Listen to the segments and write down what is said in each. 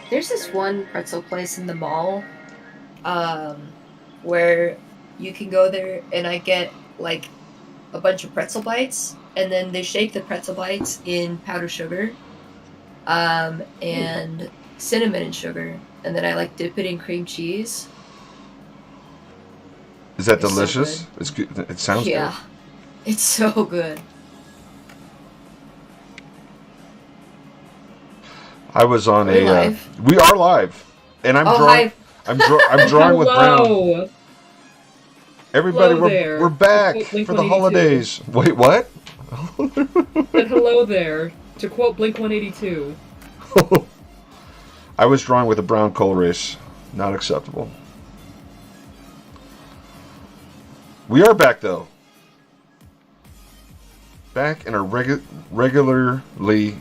There's this one pretzel place in the mall, where you can go there and I get like a bunch of pretzel bites, and then they shake the pretzel bites in powdered sugar, and cinnamon and sugar, and then I like dip it in cream cheese. Is that It's so delicious? good. It's good. It sounds good. Yeah, it's so good. I was on Are we a. live? We are live, and I'm Oh, drawing. hi. I'm drawing with brown. Hello! Everybody, Hello there. we're back To quote for the Blink-182. holidays. Wait, what? Said hello there. To quote Blink-182. I was drawing with a brown coal race. Not acceptable. We are back though. Back in a regularly.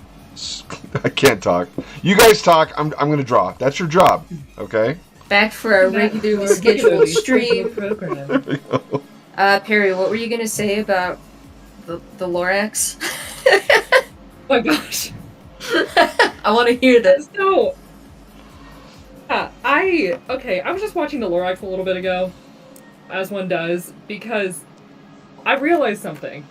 I can't talk. You guys talk. I'm going to draw. That's your job. Okay. Back for our regularly scheduled stream. Program. There we go. Perry, what were you gonna say about the Lorax? Oh my gosh. I want to hear this. So, I was just watching the Lorax a little bit ago, as one does, because I realized something.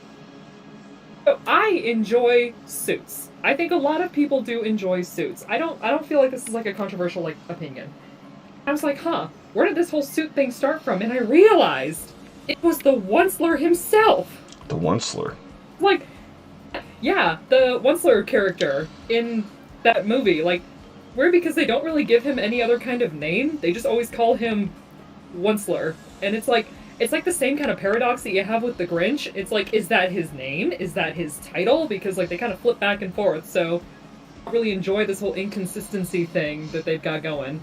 So I enjoy suits. I think a lot of people do enjoy suits. I don't feel like this is like a controversial like opinion. I was like, where did this whole suit thing start from? And I realized it was the Onceler himself. The Onceler. Like, yeah, the Onceler character in that movie. Like, weird because they don't really give him any other kind of name. They just always call him Onceler. And it's like the same kind of paradox that you have with the Grinch. It's like, is that his name? Is that his title? Because like they kind of flip back and forth. So I really enjoy this whole inconsistency thing that they've got going.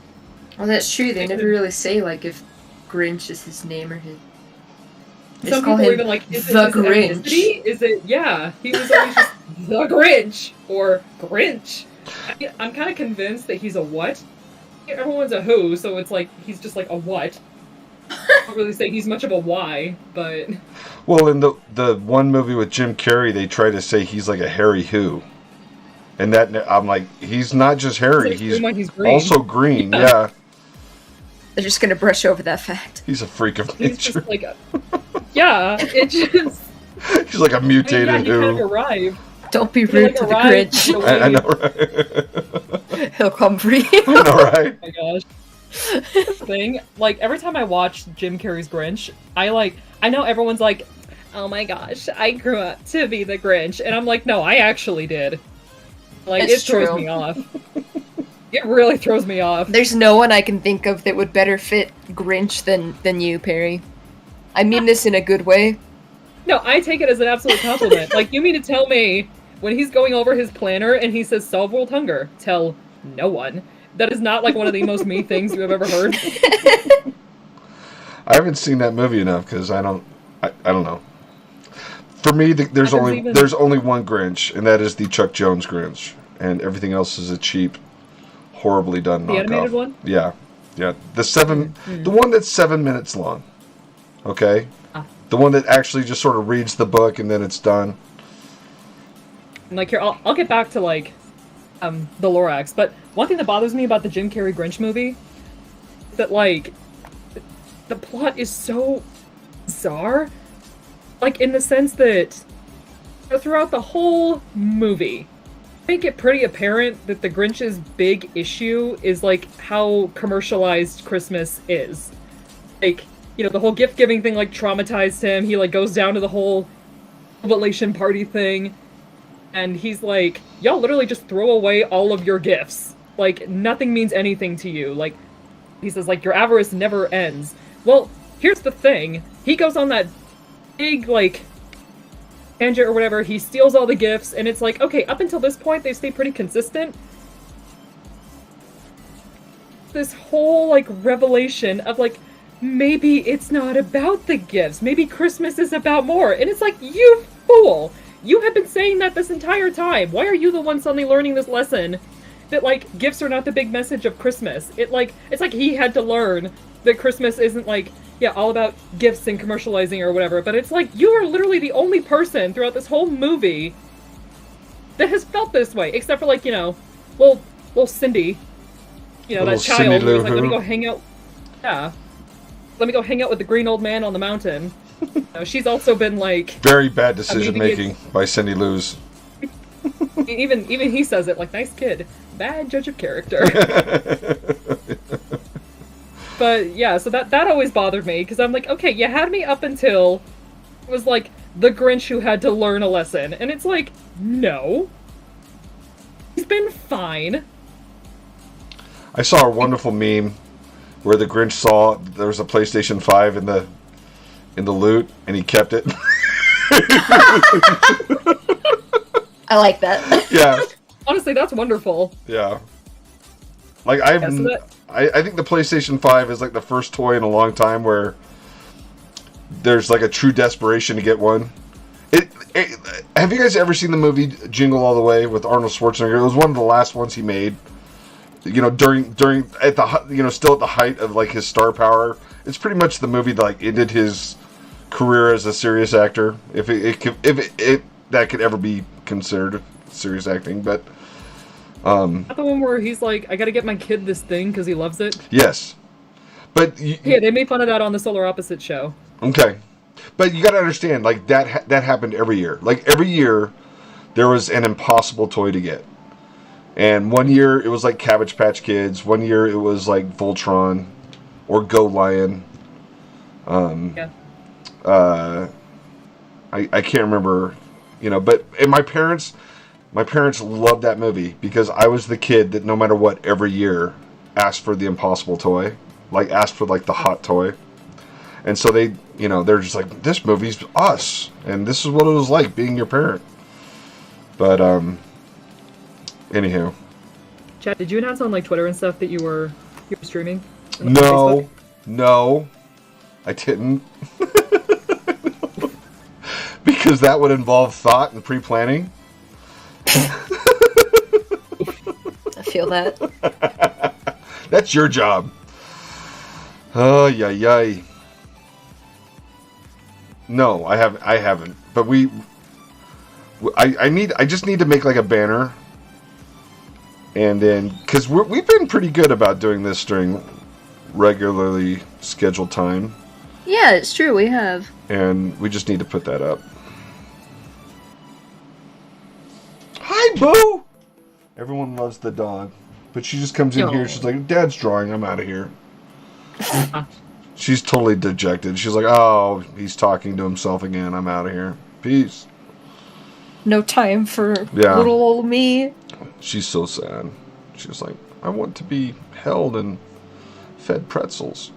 Well, that's true. They never really say like if Grinch is his name or his. They Some just call people him even like, is the it his Grinch. ethnicity? Is it, yeah, he was always just the Grinch or Grinch. I'm kind of convinced that he's a what. Everyone's a who, so it's like he's just like a what. I don't really say he's much of a why, but Well, in the one movie with Jim Carrey, they try to say he's like a Harry Who, and that I'm like, he's not just hairy. Like, He's he's green. also green. Yeah. They're just gonna brush over that fact. He's a freak of he's nature. just like, yeah, it just He's like a mutated yeah, he kind of Who. arrived. Don't be He, rude like, to the arrived Grinch. in a way- I know, right? He'll come for you. I know, right? Oh my gosh. Thing, like every time I watch Jim Carrey's Grinch, I know everyone's like, oh my gosh, I grew up to be the Grinch, and I'm like, no, I actually did. Like, It's it throws true. me off. It really throws me off. There's no one I can think of that would better fit Grinch than you, Perry. I mean this in a good way. No, I take it as an absolute compliment. Like, you mean to tell me when he's going over his planner and he says solve world hunger, tell no one. That is not like one of the most me things you have ever heard. I haven't seen that movie enough because I don't know. For me, there's only one Grinch, and that is the Chuck Jones Grinch, and everything else is a cheap, horribly done The knockoff. animated one? Yeah. The one that's 7 minutes long. Okay, the one that actually just sort of reads the book and then it's done. And like, here, I'll get back to like, the Lorax, but one thing that bothers me about the Jim Carrey Grinch movie is that like, the plot is so bizarre. Like, in the sense that throughout the whole movie, make it pretty apparent that the Grinch's big issue is like how commercialized Christmas is. Like, you know, the whole gift giving thing like traumatized him. He like goes down to the whole revelation party thing, and he's like, y'all literally just throw away all of your gifts. Like, nothing means anything to you. Like, he says, like, your avarice never ends. Well, here's the thing. He goes on that big, like, tangent or whatever. He steals all the gifts, and it's like, okay, up until this point, they stay pretty consistent. This whole, like, revelation of, like, maybe it's not about the gifts. Maybe Christmas is about more. And it's like, you fool! You have been saying that this entire time. Why are you the one suddenly learning this lesson? That, like, gifts are not the big message of Christmas. It's like he had to learn that Christmas isn't, like, yeah, all about gifts and commercializing or whatever. But it's like, you are literally the only person throughout this whole movie that has felt this way. Except for, like, you know, well, Cindy. you know, Little that child Cindy who's like, let me Lou go hang out. Yeah. Let me go hang out with the green old man on the mountain. You know, she's also been like... Very bad decision making by Cindy Lou's. Even he says it, like, nice kid. Bad judge of character. But, yeah, so that always bothered me, because I'm like, okay, you had me up until it was, like, the Grinch who had to learn a lesson. And it's like, no. He's been fine. I saw a wonderful meme where the Grinch saw there was a PlayStation 5 in the loot, and he kept it. I like that. Yeah. Honestly, that's wonderful. Yeah. Like, I think the PlayStation 5 is like the first toy in a long time where there's like a true desperation to get one. Have you guys ever seen the movie Jingle All the Way with Arnold Schwarzenegger? It was one of the last ones he made. You know, still at the height of like his star power. It's pretty much the movie that like ended his career as a serious actor, if that could ever be considered serious acting. But not the one where he's like, I gotta get my kid this thing because he loves it. Yes, but yeah, they made fun of that on the Solar Opposite show. Okay, but you got to understand, like that happened every year. Like every year, there was an impossible toy to get. And one year it was like Cabbage Patch Kids. One year it was like Voltron or Go Lion. Yeah. I can't remember, you know, but and my parents loved that movie because I was the kid that no matter what every year asked for the impossible toy, like asked for like the hot toy. And so they, you know, they're just like, this movie's us and this is what it was like being your parent. But anywho. Chad, did you announce on like Twitter and stuff that you were streaming? No, I didn't. Because that would involve thought and pre-planning. I feel that. That's your job. Oh, yay. No, I haven't. But I just need to make like a banner. And then, because we've been pretty good about doing this during regularly scheduled time. Yeah, it's true, we have. And we just need to put that up. Hi, Boo! Everyone loves the dog. But she just comes in here, she's like, Dad's drawing, I'm out of here. She's totally dejected. She's like, oh, he's talking to himself again, I'm out of here. Peace. No time for little old me. She's so sad. She's like, I want to be held and fed pretzels.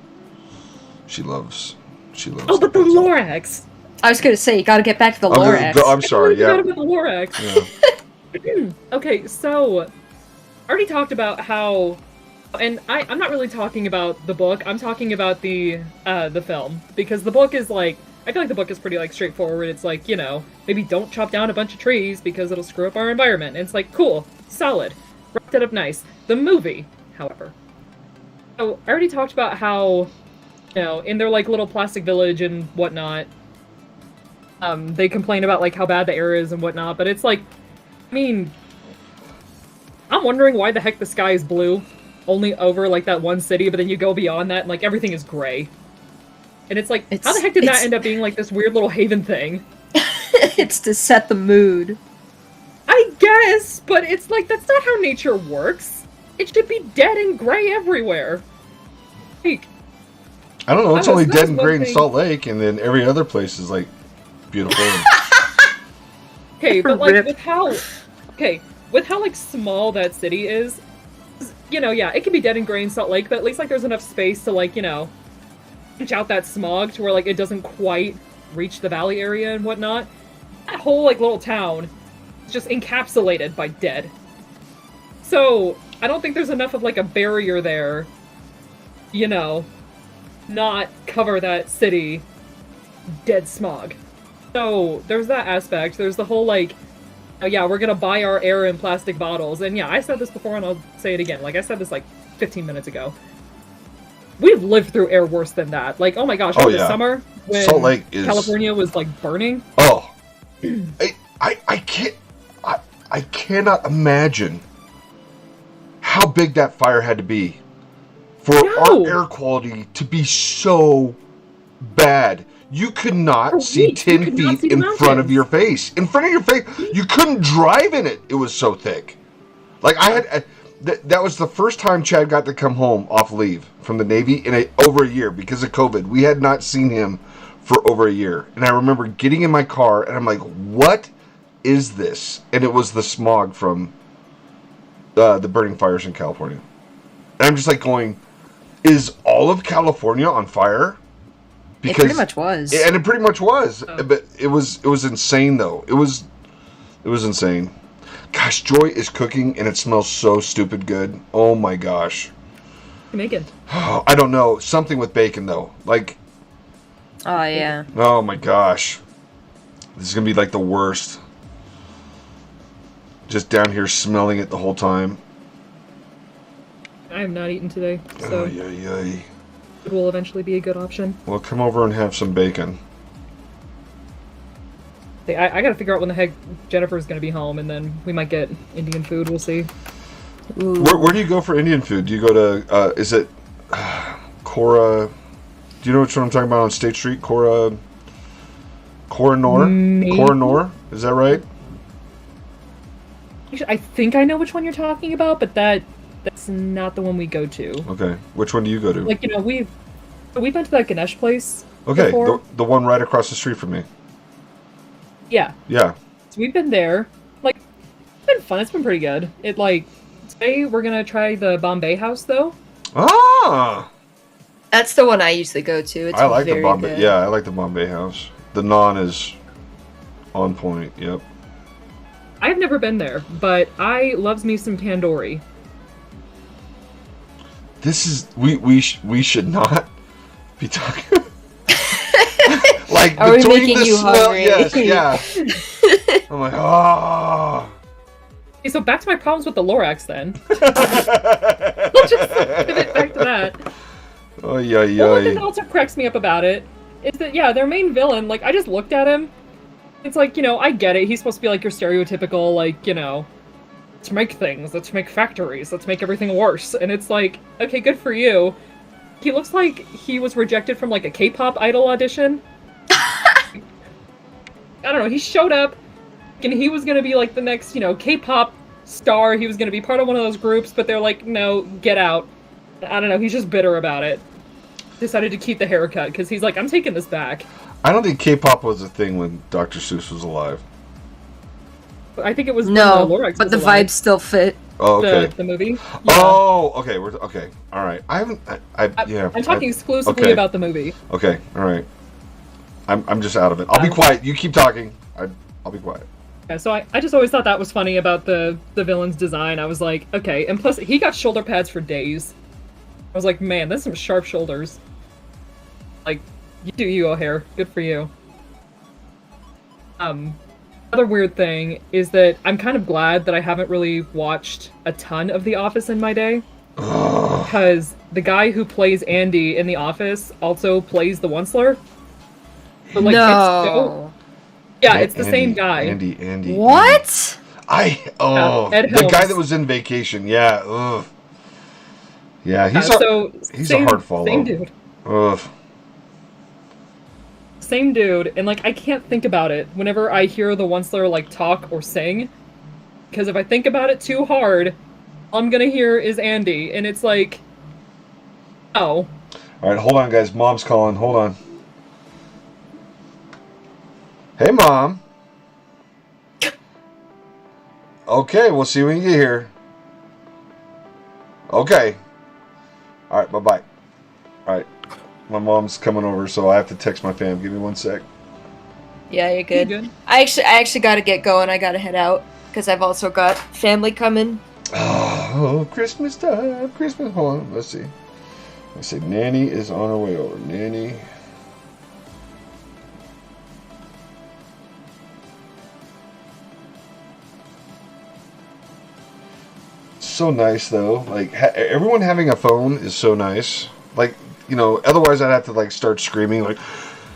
She loves. Oh, but the Lorax. I was gonna say, you gotta get back to the Lorax. I'm sorry, yeah. You gotta get the Lorax. Yeah. Okay, so I already talked about how, and I'm not really talking about the book. I'm talking about the film, because the book is like, I feel like the book is pretty like straightforward. It's like, you know, maybe don't chop down a bunch of trees because it'll screw up our environment. And it's like, cool, solid, wrapped it up nice. The movie, however, so I already talked about how, you know, in their like little plastic village and whatnot, they complain about like how bad the air is and whatnot. But it's like, I mean, I'm wondering why the heck the sky is blue, only over like that one city. But then you go beyond that and like everything is gray. And it's like, how the heck did that end up being like this weird little haven thing? It's to set the mood. I guess, but it's like, that's not how nature works. It should be dead and gray everywhere. Like, I don't know, it's only dead and gray in Salt Lake, and then every other place is like beautiful. Okay, but like with how like small that city is, you know, yeah, it can be dead and gray in Salt Lake, but at least like there's enough space to like, you know, inch out that smog to where like it doesn't quite reach the valley area and whatnot. That whole like little town is just encapsulated by dead. So I don't think there's enough of like a barrier there, you know, not cover that city dead smog. So there's that aspect. There's the whole like, oh yeah, we're gonna buy our air in plastic bottles. And yeah, I said this before and I'll say it again. Like I said this like 15 minutes ago. We've lived through air worse than that. Like, oh my gosh, over the summer when Salt Lake is... California was like burning. Oh, I cannot imagine how big that fire had to be for our air quality to be so bad. You could not see 10 feet in front of your face. In front of your face. You couldn't drive in it. It was so thick. Like, I had... that was the first time Chad got to come home off leave from the Navy in over a year because of COVID. We had not seen him for over a year. And I remember getting in my car, and I'm like, what is this? And it was the smog from the burning fires in California. And I'm just like going, is all of California on fire? Because, it pretty much was. And it pretty much was. Oh. But it was insane, though. It was insane. Gosh, Joy is cooking, and it smells so stupid good. Oh, my gosh. What are you making? Oh, I don't know. Something with bacon, though. Like... Oh, yeah. Oh, my gosh. This is going to be, like, the worst. Just down here smelling it the whole time. I have not eaten today, so... It will eventually be a good option. Well, come over and have some bacon. I gotta figure out when the heck Jennifer's gonna be home, and then we might get Indian food. We'll see. Where do you go for Indian food? Do you go to, is it Cora... Do you know which one I'm talking about on State Street? Cora Nor? Maybe. Cora Nor? Is that right? I think I know which one you're talking about, but that's not the one we go to. Okay. Which one do you go to? Like, we've been to that Ganesh place. Okay, before. the one right across the street from me. Yeah. Yeah. So we've been there. Like, it's been fun. It's been pretty good. Today we're gonna try the Bombay House, though. Ah! That's the one I usually go to. It's I like the Bombay. Good. Yeah, I like the Bombay House. The naan is on point. Yep. I've never been there, but I loves me some tandoori. This is we should not be talking. Like are between we making the you smell, hungry? yes, yeah. I'm like, oh. Okay, so back to my problems with the Lorax then. Let's just pivot back to that. Oh yeah, yeah. The one thing that also cracks me up about it is that their main villain. Like, I just looked at him. It's like, I get it. He's supposed to be like your stereotypical, like, let's make things, let's make factories, let's make everything worse. And it's like, okay, good for you. He looks like he was rejected from like a K-pop idol audition. I don't know, he showed up and he was gonna be like the next, K-pop star. He was gonna be part of one of those groups, but they're like, no, get out. I don't know, he's just bitter about it. Decided to keep the haircut because he's like, I'm taking this back. I don't think K-pop was a thing when Dr. Seuss was alive. I think it was no, when the Lorax but was the alive. vibes still fit. Oh, okay. The movie. Yeah. Oh, okay. We're okay. All right. I haven't. Yeah. I'm talking exclusively about the movie. Okay. All right. I'm just out of it. I'll be quiet. You keep talking. I'll be quiet. Yeah. So I just always thought that was funny about the villain's design. I was like, okay, and plus he got shoulder pads for days. I was like, man, that's some sharp shoulders. Like, you do you, O'Hare. Good for you. Another weird thing is that I'm kind of glad that I haven't really watched a ton of The Office in my day. Because the guy who plays Andy in The Office also plays the Onceler. So, like, no. It's the same guy. Andy. What? Ed the guy Helms. that was in Vacation. Yeah. Ugh. Yeah, he's a hard follow. Same dude. Ugh. Same dude, and like I can't think about it whenever I hear the Onceler like talk or sing, because if I think about it too hard, all I'm gonna hear is Andy, and it's like, oh. All right, hold on, guys. Mom's calling. Hold on. Hey, Mom. Okay, we'll see when you get here. Okay. All right, bye-bye. All right. My mom's coming over, so I have to text my fam. Give me 1 sec. Yeah, you're good. You good? I actually got to get going. I got to head out because I've also got family coming. Oh, Christmas time. Christmas. Hold on. Let's see. I say Nanny is on her way over. Nanny. So nice, though. Like, everyone having a phone is so nice. Like, otherwise I'd have to, like, start screaming. Like,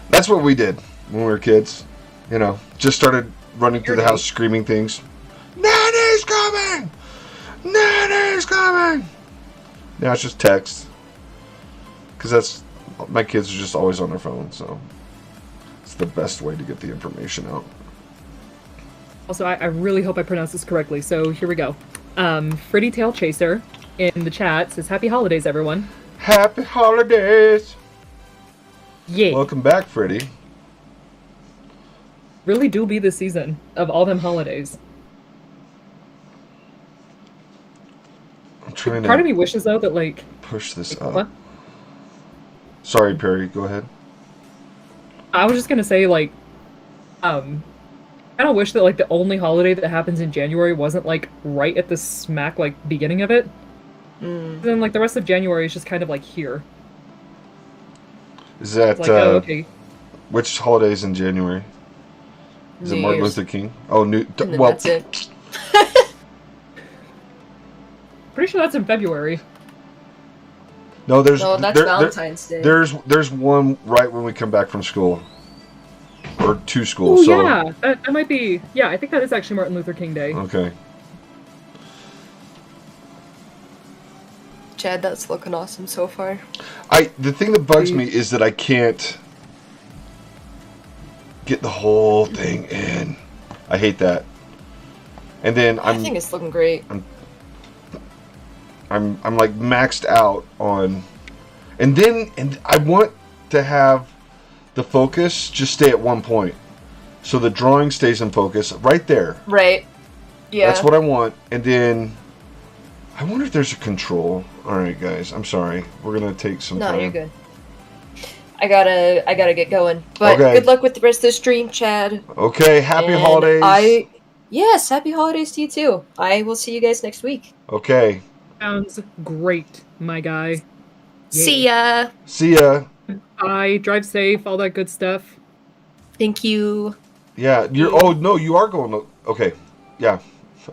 that's what we did when we were kids. Just started running through the house screaming things. Nanny's coming! Nanny's coming! Now it's just text. Because my kids are just always on their phone, so it's the best way to get the information out. Also, I really hope I pronounced this correctly, so here we go. Fritty Tail Chaser in the chat says, Happy Holidays, everyone. Happy Holidays! Yeah. Welcome back, Fritty. Really do be the season of all them holidays. I'm trying Part of to me wishes, though, that, like... push this up. What? Sorry, Perry, go ahead. I was just gonna say, like, I kind of wish that, like, the only holiday that happens in January wasn't, like, right at the smack, like, beginning of it. Then, like, the rest of January is just kind of, like, here. Is that, It's like, oh, okay. which holidays in January? Is it New Martin Year's. Luther King? Oh, And then well, that's it. Pretty sure that's in February. no, there's No, that's there- Valentine's Day. there's one right when we come back from school. Or to school, Oh, so... yeah! That might be... Yeah, I think that is actually Martin Luther King Day. Okay. Chad, that's looking awesome so far. The thing that bugs me is that I can't get the whole thing in. I hate that. And then I think it's looking great. I'm like maxed out on, and I want to have the focus just stay at one point, so the drawing stays in focus right there. Right. Yeah. That's what I want. And then I wonder if there's a control. All right, guys. I'm sorry. We're gonna take some time. No, you're good. I gotta get going. But Okay. good luck with the rest of the stream, Chad. Okay. Happy And holidays. Yes, happy holidays to you too. I will see you guys next week. Okay. Sounds great, my guy. See ya. See ya. Bye, drive safe, all that good stuff. Thank you. Yeah. Oh no, you are going. Okay. Yeah.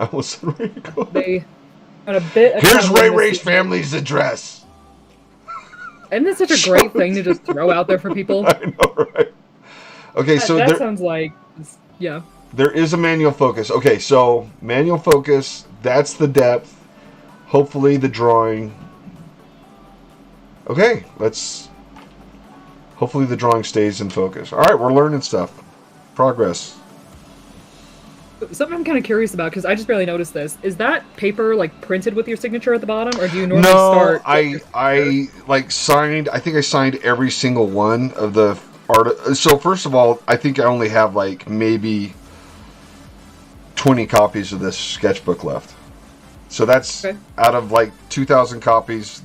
I was ready to go. They had a bit of Here's trouble Ray in this Ray's season. family's address. Isn't that such a great thing to just throw out there for people? I know, right? Okay, so that there, sounds like... Yeah. there is a manual focus. Okay, so manual focus, that's the depth. Hopefully the drawing. Okay, hopefully the drawing stays in focus. All right, we're learning stuff. Progress. Something I'm kind of curious about, because I just barely noticed this. Is that paper, like, printed with your signature at the bottom, or do you normally No, start... I like signed. I think I signed every single one of the art. So first of all, I think I only have like maybe 20 copies of this sketchbook left. So that's Okay. out of like 2,000 copies.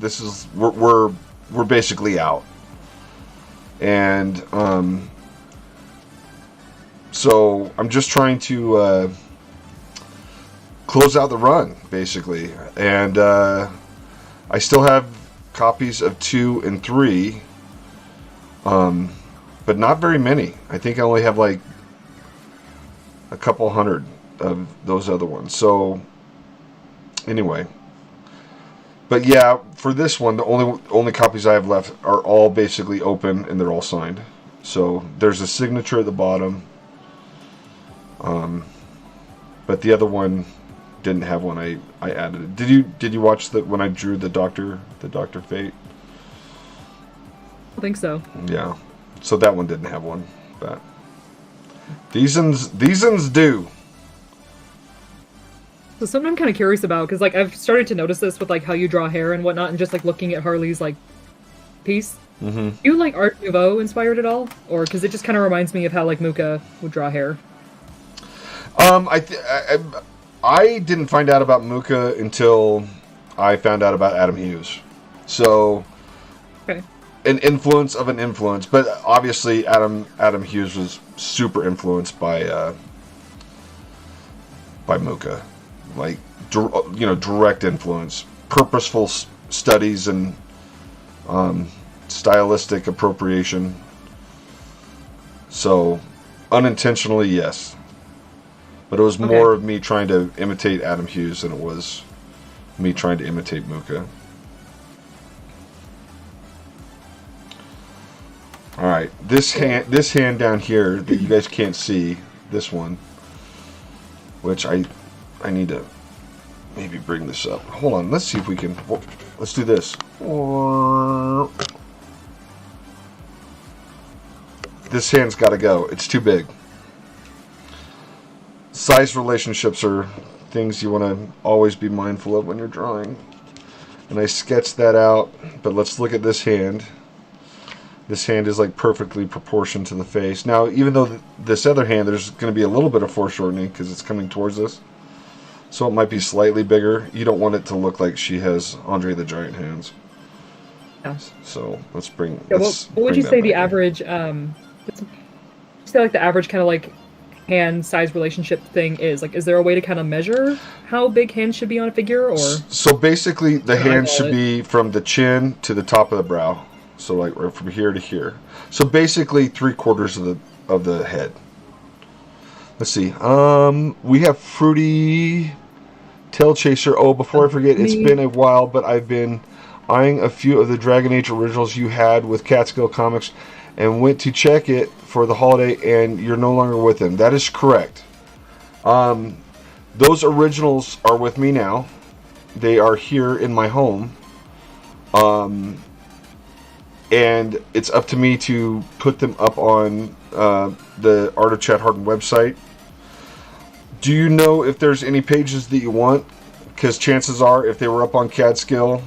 We're basically out, and so I'm just trying to close out the run, basically. And I still have copies of 2 and 3, but not very many. I think I only have like a couple hundred of those other ones. So anyway, but yeah, for this one, the only copies I have left are all basically open and they're all signed. So there's a signature at the bottom. But the other one didn't have one. I added it. Did you watch when I drew the Dr. Fate? I think so. Yeah. So that one didn't have one, but these ones do. So something I'm kind of curious about, because, like, I've started to notice this with, like, how you draw hair and whatnot, and just, like, looking at Harley's, like, piece. Mm-hmm. Do you, like, Art Nouveau inspired at all? Or, because it just kind of reminds me of how, like, Muka would draw hair. I didn't find out about Muka until I found out about Adam Hughes. So, Okay. an influence of an influence, but obviously Adam Hughes was super influenced by Muka, like direct influence, purposeful studies and stylistic appropriation. So, unintentionally, yes. But it was more of me trying to imitate Adam Hughes than it was me trying to imitate Muka. All right, this hand down here that you guys can't see, this one, which I need to maybe bring this up. Hold on, let's see if we can. Let's do this. this hand's got to go. It's too big. Size relationships are things you want to always be mindful of when you're drawing. And I sketched that out, but let's look at this hand. This hand is like perfectly proportioned to the face. Now, even though this other hand, there's going to be a little bit of foreshortening because it's coming towards us. So it might be slightly bigger. You don't want it to look like she has Andre the Giant hands. Yeah. So let's bring. Yeah, let's what would bring you say that the back average, say like the average kind of like hand size relationship thing is? Like, is there a way to kind of measure how big hands should be on a figure, or? So basically, the hand should it. be from the chin to the top of the brow. So like right from here to here. So basically 3/4 of the head. Let's see. We have Fruity Tail Chaser. Oh, before I forget, it's been a while, but I've been eyeing a few of the Dragon Age originals you had with Catskill Comics and went to check it for the holiday, and you're no longer with them. That is correct. Those originals are with me now. They are here in my home. And it's up to me to put them up on the Art of Chad Harden website. Do you know if there's any pages that you want? Because chances are, if they were up on Catskill,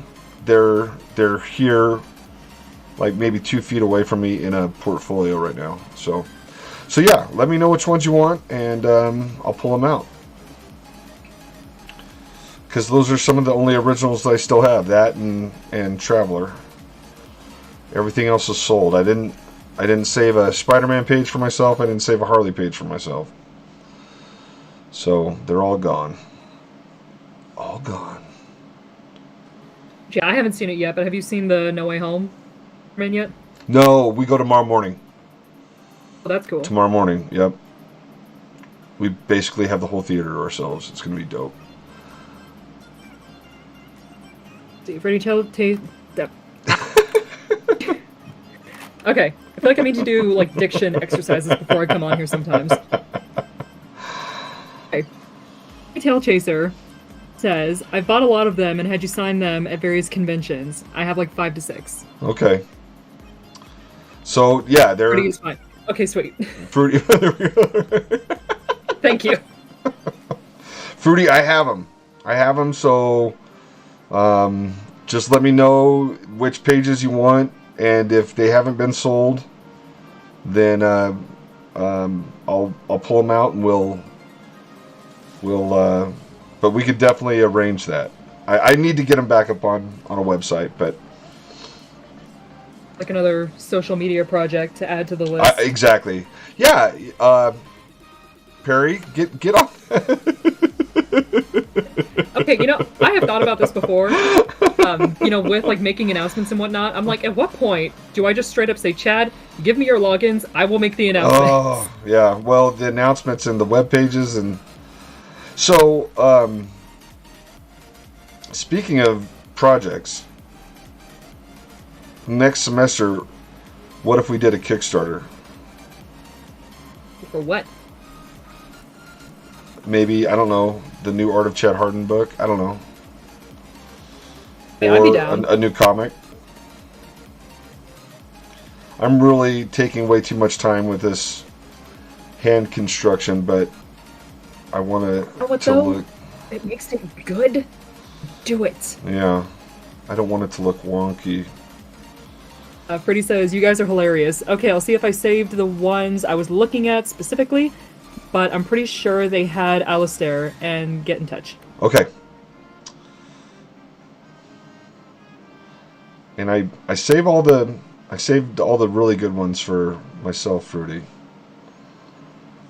they're here, like maybe 2 feet away from me in a portfolio right now. So yeah, let me know which ones you want, and I'll pull them out. Because those are some of the only originals that I still have. That and Traveler. Everything else is sold. I didn't save a Spider-Man page for myself. I didn't save a Harley page for myself. So they're all gone. All gone. Yeah, I haven't seen it yet, but have you seen the No Way Home man yet? No, we go tomorrow morning. Oh, that's cool. Tomorrow morning, yep. We basically have the whole theater to ourselves. It's going to be dope. See, Freddie Okay, I feel like I need to do like diction exercises before I come on here sometimes. Okay. Tail Chaser says, I've bought a lot of them and had you sign them at various conventions. I have like 5 to 6. Okay. So, yeah, they're... Fruity is fine. Okay, sweet. Fruity... Thank you. Fruity, I have them, so... just let me know which pages you want. And if they haven't been sold, then I'll pull them out, and we'll but we could definitely arrange that. I need to get them back up on a website, but Like another social media project to add to the list. Exactly. Yeah. Perry, get on. Okay, I have thought about this before. With like making announcements and whatnot. I'm like, at what point do I just straight up say, Chad, give me your logins, I will make the announcements. Oh, yeah. Well, the announcements and the web pages, and so speaking of projects, next semester, what if we did a Kickstarter? For what? Maybe, I don't know, the new Art of Chad Harden book. I don't know. Yeah, I'd be down. A new comic. I'm really taking way too much time with this hand construction, but I want to look. It makes it good. Do it. Yeah, I don't want it to look wonky. Freddie says, you guys are hilarious. Okay, I'll see if I saved the ones I was looking at specifically, but I'm pretty sure they had Alistair, and get in touch. Okay. And I saved all the really good ones for myself, Fruity.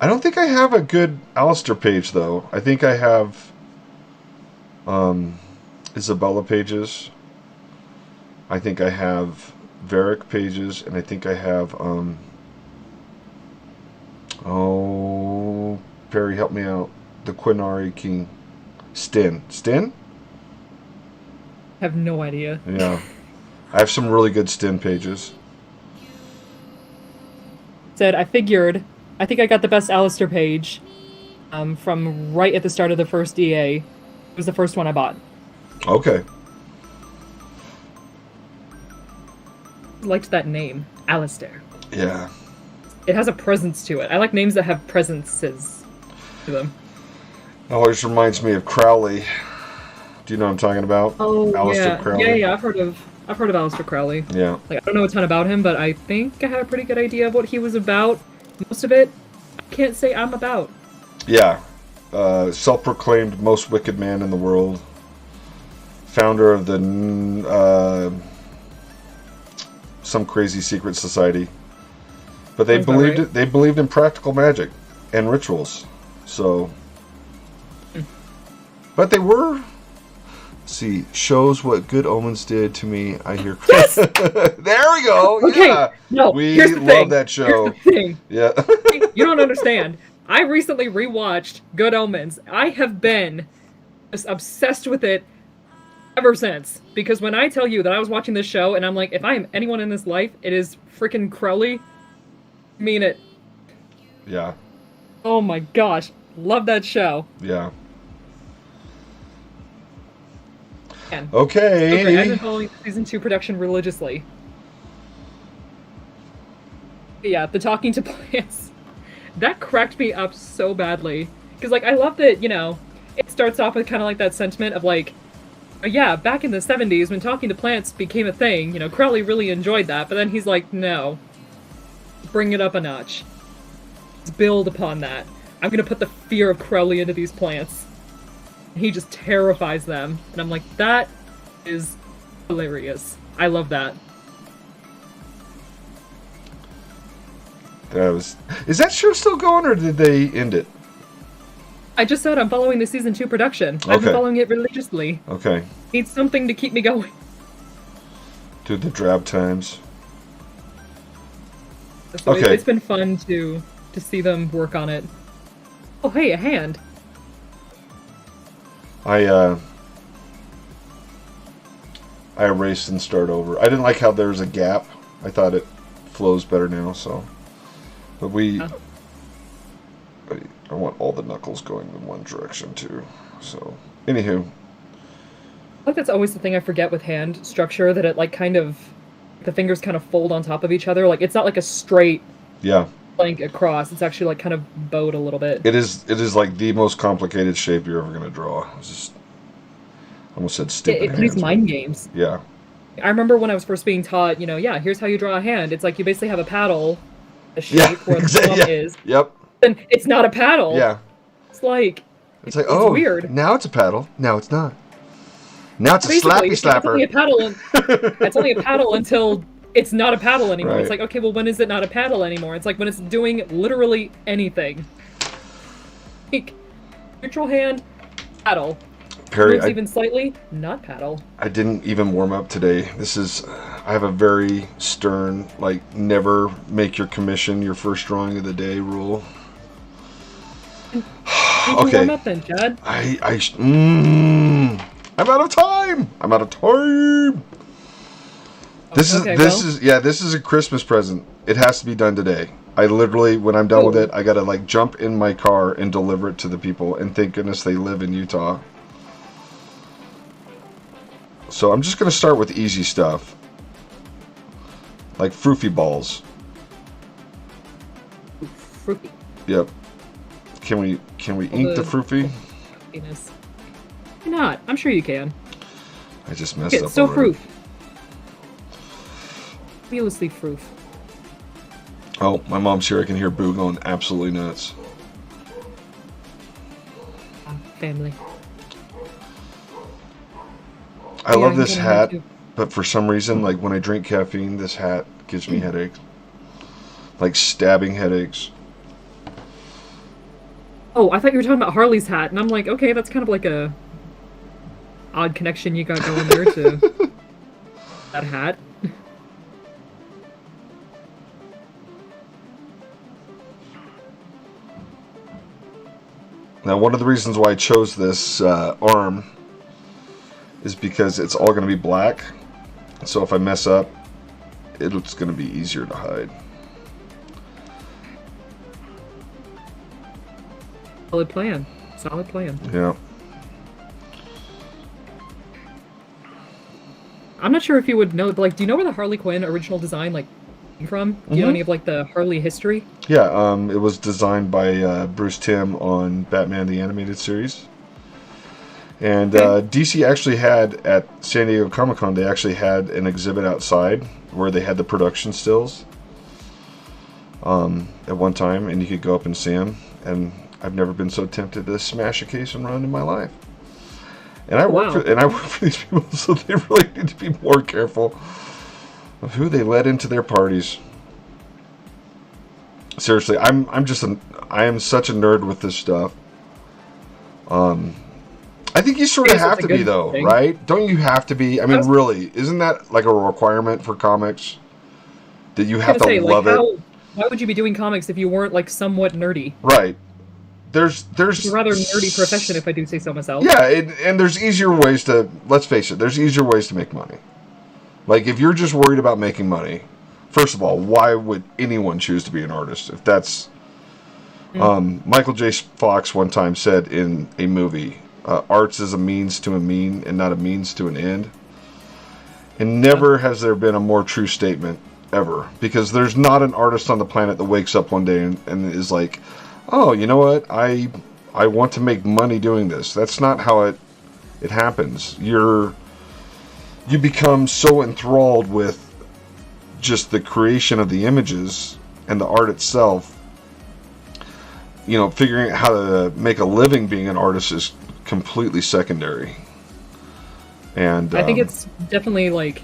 I don't think I have a good Alistair page, though. I think I have Isabella pages. I think I have Varric pages, and I think I have Perry, help me out. The Quinari King. Stin? I have no idea. Yeah. I have some really good Stin pages. Said, I think I got the best Alistair page from right at the start of the first EA. It was the first one I bought. Okay. Liked that name, Alistair. Yeah. it has a presence to it. I like names that have presences to them. It always reminds me of Crowley. Do you know what I'm talking about? Oh, Aleister yeah. Crowley. Yeah, I've heard of Aleister Crowley. Yeah. Like, I don't know a ton about him, but I think I had a pretty good idea of what he was about. Most of it, I can't say I'm about. Yeah. Self-proclaimed most wicked man in the world. Founder of the some crazy secret society. But they believed right. they believed in practical magic and rituals. So but they were see, shows what good omens did to me. I hear Yes! There we go. Okay. Yeah. No, We here's the love thing. that show. Here's the thing. Yeah. You don't understand. I recently rewatched Good Omens. I have been just obsessed with it ever since. Because when I tell you that I was watching this show and I'm like, if I am anyone in this life, it is freaking Crowley. I mean it. Yeah. Oh my gosh. Love that show. Yeah. Man. Okay. I've been following season 2 production religiously. Yeah, the talking to plants. That cracked me up so badly. Because, like, I love that, you know, it starts off with kind of like that sentiment of, like, yeah, back in the 70s when talking to plants became a thing, you know, Crowley really enjoyed that, but then he's like, no. Bring it up a notch. Let's build upon that. I'm gonna put the fear of Crowley into these plants. And he just terrifies them. And I'm like, that is hilarious. I love that. Is that show still going, or did they end it? I just said I'm following the season 2 production. I've been following it religiously. Okay. Need something to keep me going. Dude, the drab times. So Okay. it's been fun to see them work on it. Oh, hey, a hand. I erased and start over. I didn't like how there's a gap. I thought it flows better now, so. But I want all the knuckles going in one direction too. So, anywho. I think that's always the thing I forget with hand structure, that it like kind of, the fingers kind of fold on top of each other. Like it's not like a straight plank across. It's actually like kind of bowed a little bit. It is like the most complicated shape you're ever gonna draw. It's just, I almost said stupid. It plays mind games. Yeah. I remember when I was first being taught, you know, yeah, here's how you draw a hand. It's like you basically have a paddle, a shape where the thumb is. Yep. And it's not a paddle. Yeah. It's like it's oh, weird. Now it's a paddle. Now it's not. Now it's basically, a slappy slapper. It's only a paddle. It's only a paddle until it's not a paddle anymore. Right. It's like, okay, well, when is it not a paddle anymore? It's like when it's doing literally anything. Like, neutral hand, paddle. Perry, Moves even slightly, not paddle. I didn't even warm up today. I have a very stern, like, never make your commission your first drawing of the day rule. Okay. Warm up then, Chad. I'm out of time. This is a Christmas present. It has to be done today. I literally, when I'm done with it, I gotta like jump in my car and deliver it to the people, and thank goodness they live in Utah. So I'm just gonna start with easy stuff, like froofy balls. Fruity. Yep. Can we ink the froofy? Penis. Why not? I'm sure you can. I just messed up. So already. froof. Fabulously froof. Oh, my mom's here. I can hear Boo going absolutely nuts. Family. I love this hat, but for some reason, like when I drink caffeine, this hat gives me headaches. Like stabbing headaches. Oh, I thought you were talking about Harley's hat, and I'm like, okay, that's kind of like a odd connection you got going there to that hat. Now, one of the reasons why I chose this arm is because it's all going to be black. So if I mess up, it's going to be easier to hide. Solid plan. Solid plan. Yeah. I'm not sure if you would know, but like, do you know where the Harley Quinn original design like from? Do you know any of like the Harley history? Yeah, it was designed by Bruce Timm on Batman the Animated Series. And DC actually had, at San Diego Comic-Con, they actually had an exhibit outside where they had the production stills at one time, and you could go up and see them. And I've never been so tempted to smash a case and run in my life. And I work for these people, so they really need to be more careful of who they let into their parties. Seriously, I am such a nerd with this stuff. I think you sort of have to be, though, right? Don't you have to be? I mean, really, isn't that like a requirement for comics? That you have to love it? Why would you be doing comics if you weren't like somewhat nerdy? Right. There's It's a rather nerdy profession, if I do say so myself. Yeah, and there's easier ways to, let's face it, there's easier ways to make money. Like, if you're just worried about making money, first of all, why would anyone choose to be an artist? If that's... Michael J. Fox one time said in a movie, arts is a means to a mean and not a means to an end. And never has there been a more true statement, ever. Because there's not an artist on the planet that wakes up one day and is like, oh, you know what, I want to make money doing this. That's not how it happens. You become so enthralled with just the creation of the images and the art itself. You know, figuring out how to make a living being an artist is completely secondary. And I think it's definitely like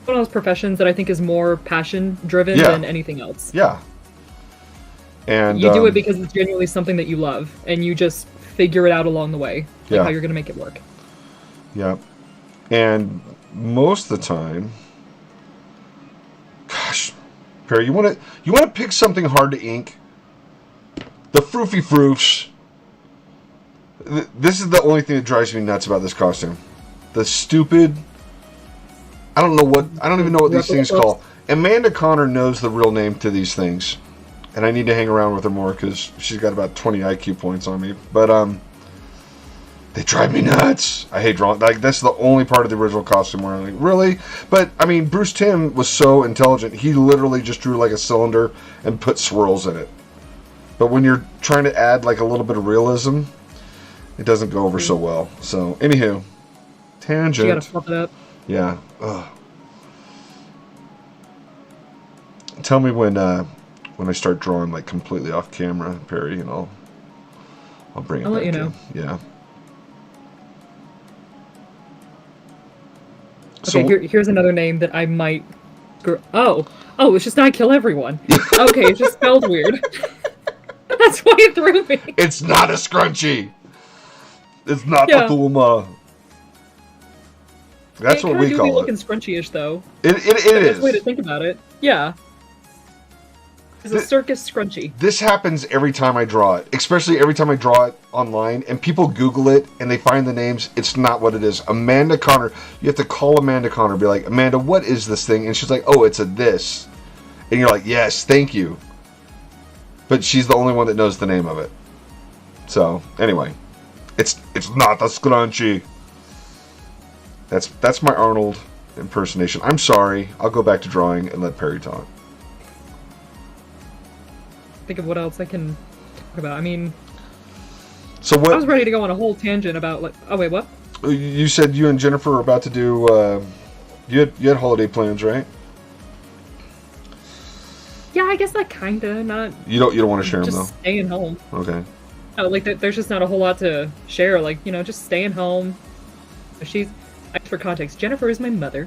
one of those professions that I think is more passion driven than anything else. Yeah. And you do it because it's genuinely something that you love, and you just figure it out along the way, like how you're going to make it work. Yeah. And most of the time, gosh, Perry, you want to pick something hard to ink? The Froofy Froofs. This is the only thing that drives me nuts about this costume. The stupid... I don't even know what these things call. Amanda Connor knows the real name to these things. And I need to hang around with her more because she's got about 20 IQ points on me. But, they drive me nuts. I hate drawing. Like, that's the only part of the original costume where I'm like, really? But, I mean, Bruce Timm was so intelligent. He literally just drew like a cylinder and put swirls in it. But when you're trying to add like a little bit of realism, it doesn't go over so well. So, anywho, tangent. You gotta flip it up. Yeah. Ugh. Tell me when I start drawing like completely off camera, Perry, and I'll bring it back. I'll let you know. Yeah. Okay, So, here's another name that I might... Oh, it's just I kill everyone. Okay, it's just spelled weird. That's why it threw me. It's not a scrunchie. It's not Fathulma. That's what we call it. Looking scrunchy-ish, though. It is. That's way to think about it. Yeah. It's a circus scrunchie. This happens every time I draw it, especially every time I draw it online, and people Google it, and they find the names. It's not what it is. Amanda Connor, you have to call Amanda Connor and be like, Amanda, what is this thing? And she's like, oh, it's a this. And you're like, yes, thank you. But she's the only one that knows the name of it. So, anyway. It's not the scrunchie. That's my Arnold impersonation. I'm sorry. I'll go back to drawing and let Perry talk. Think of what else I can talk about. I mean, so what? I was ready to go on a whole tangent about like. Oh wait, what? You said you and Jennifer are about to do. You had holiday plans, right? Yeah, I guess that kinda not. You don't want to share them though. Just staying home. Okay. Oh, like there's just not a whole lot to share. Like just staying home. For context, Jennifer is my mother,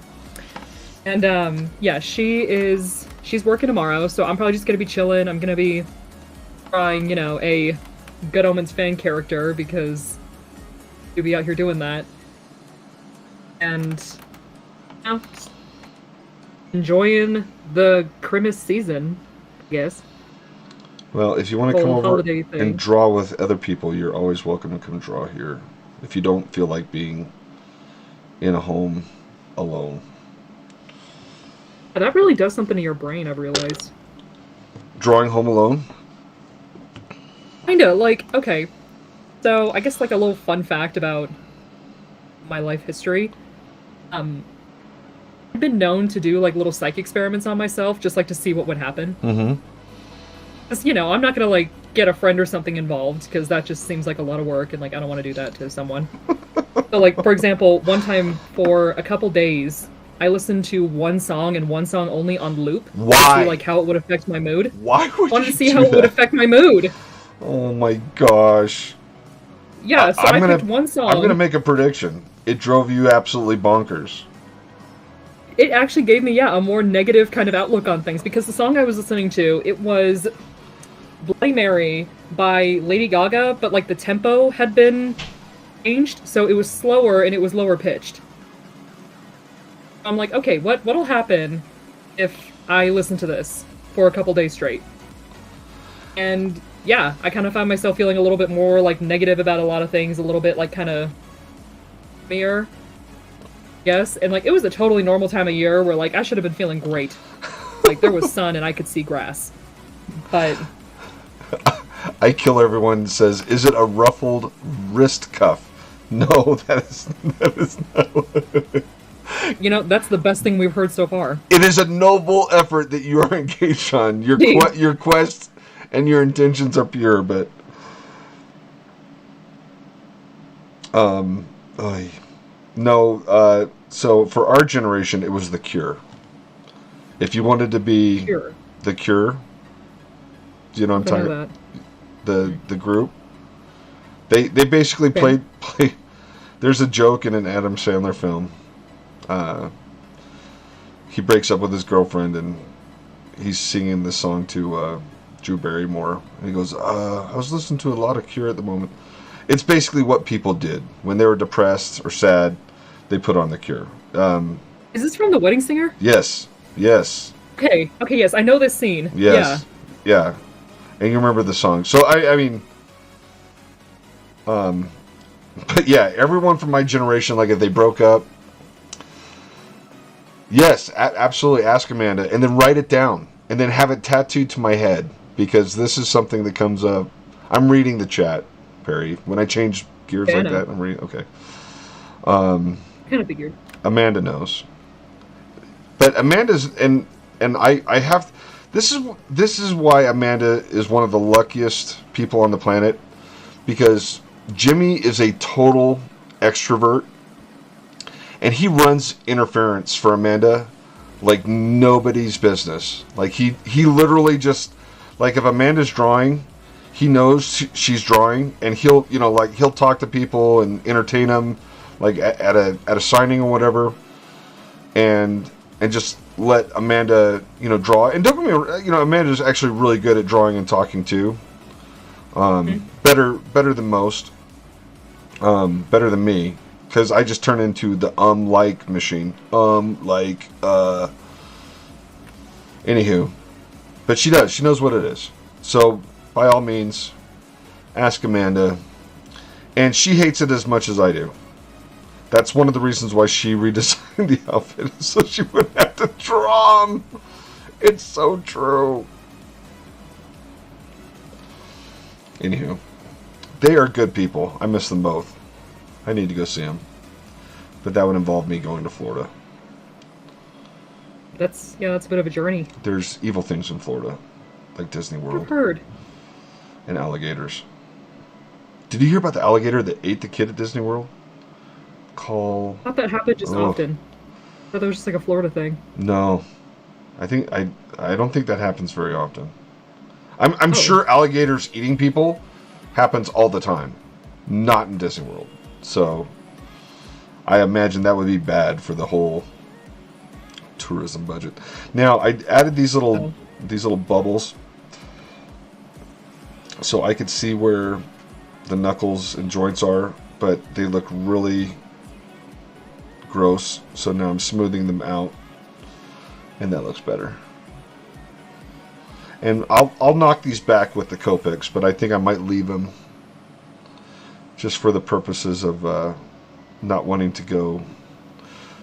and yeah, she's working tomorrow, so I'm probably just gonna be chilling. I'm gonna be drawing, a Good Omens fan character because you'll be out here doing that, and enjoying the Christmas season, I guess. Well, if you want to come over and draw with other people, you're always welcome to come draw here. If you don't feel like being in a home alone. That really does something to your brain, I've realized. Drawing home alone? Kinda, like, okay. So, I guess like a little fun fact about my life history. I've been known to do like little psych experiments on myself, just like to see what would happen. Mm-hmm. Because, I'm not gonna like get a friend or something involved, because that just seems like a lot of work, and like I don't want to do that to someone. So like, for example, one time for a couple days, I listened to one song and one song only on loop. Why? To see like how it would affect my mood. Why would wanted you to see do how it would that? affect my mood. Oh my gosh. Yeah, so I picked one song. I'm gonna make a prediction. It drove you absolutely bonkers. It actually gave me, a more negative kind of outlook on things, because the song I was listening to, it was Bloody Mary by Lady Gaga, but like the tempo had been changed, so it was slower and it was lower pitched. I'm like, okay, what'll happen if I listen to this for a couple days straight? And yeah, I kind of found myself feeling a little bit more like negative about a lot of things, a little bit like kind of mere. Yes, and like it was a totally normal time of year where like I should have been feeling great. Like there was sun and I could see grass. But I Kill Everyone says, is it a ruffled wrist cuff? No, that is not. That's the best thing we've heard so far. It is a noble effort that you are engaged on. Your quest and your intentions are pure, but no. So for our generation, it was The Cure. If you wanted to be Cure. The Cure, do you know what I'm talking about? The group. They basically play. There's a joke in an Adam Sandler film. He breaks up with his girlfriend and he's singing this song to Drew Barrymore. And he goes, I was listening to a lot of Cure at the moment. It's basically what people did when they were depressed or sad. They put on The Cure. Is this from The Wedding Singer? Yes. Okay, yes, I know this scene. Yes. Yeah. And you remember the song. So, I mean... but yeah, everyone from my generation, like if they broke up... Yes, absolutely, ask Amanda. And then write it down. And then have it tattooed to my head. Because this is something that comes up... I'm reading the chat, Perry. When I change gears like that, I'm reading... Okay. Kind of figured. Amanda knows. But Amanda's... And I have... This is why Amanda is one of the luckiest people on the planet, because Jimmy is a total extrovert, and he runs interference for Amanda like nobody's business. Like he literally just, like if Amanda's drawing, he knows she's drawing, and he'll talk to people and entertain them, like at a signing or whatever, and just let Amanda, draw. And don't get me wrong, Amanda's actually really good at drawing and talking too. Better than most. Better than me, because I just turn into the like machine. Anywho, but she does. She knows what it is. So by all means, ask Amanda. And she hates it as much as I do. That's one of the reasons why she redesigned the outfit, so she wouldn't have to draw them. It's so true. Anywho, they are good people. I miss them both. I need to go see them. But that would involve me going to Florida. That's a bit of a journey. There's evil things in Florida, like Disney World. I've heard. And alligators. Did you hear about the alligator that ate the kid at Disney World? I thought that happened just often. I thought that was just like a Florida thing. No. I don't think that happens very often. I'm sure alligators eating people happens all the time. Not in Disney World. So I imagine that would be bad for the whole tourism budget. Now I added these little bubbles so I could see where the knuckles and joints are, but they look really gross, so now I'm smoothing them out, and that looks better. And I'll knock these back with the Copics, but I think I might leave them just for the purposes of not wanting to go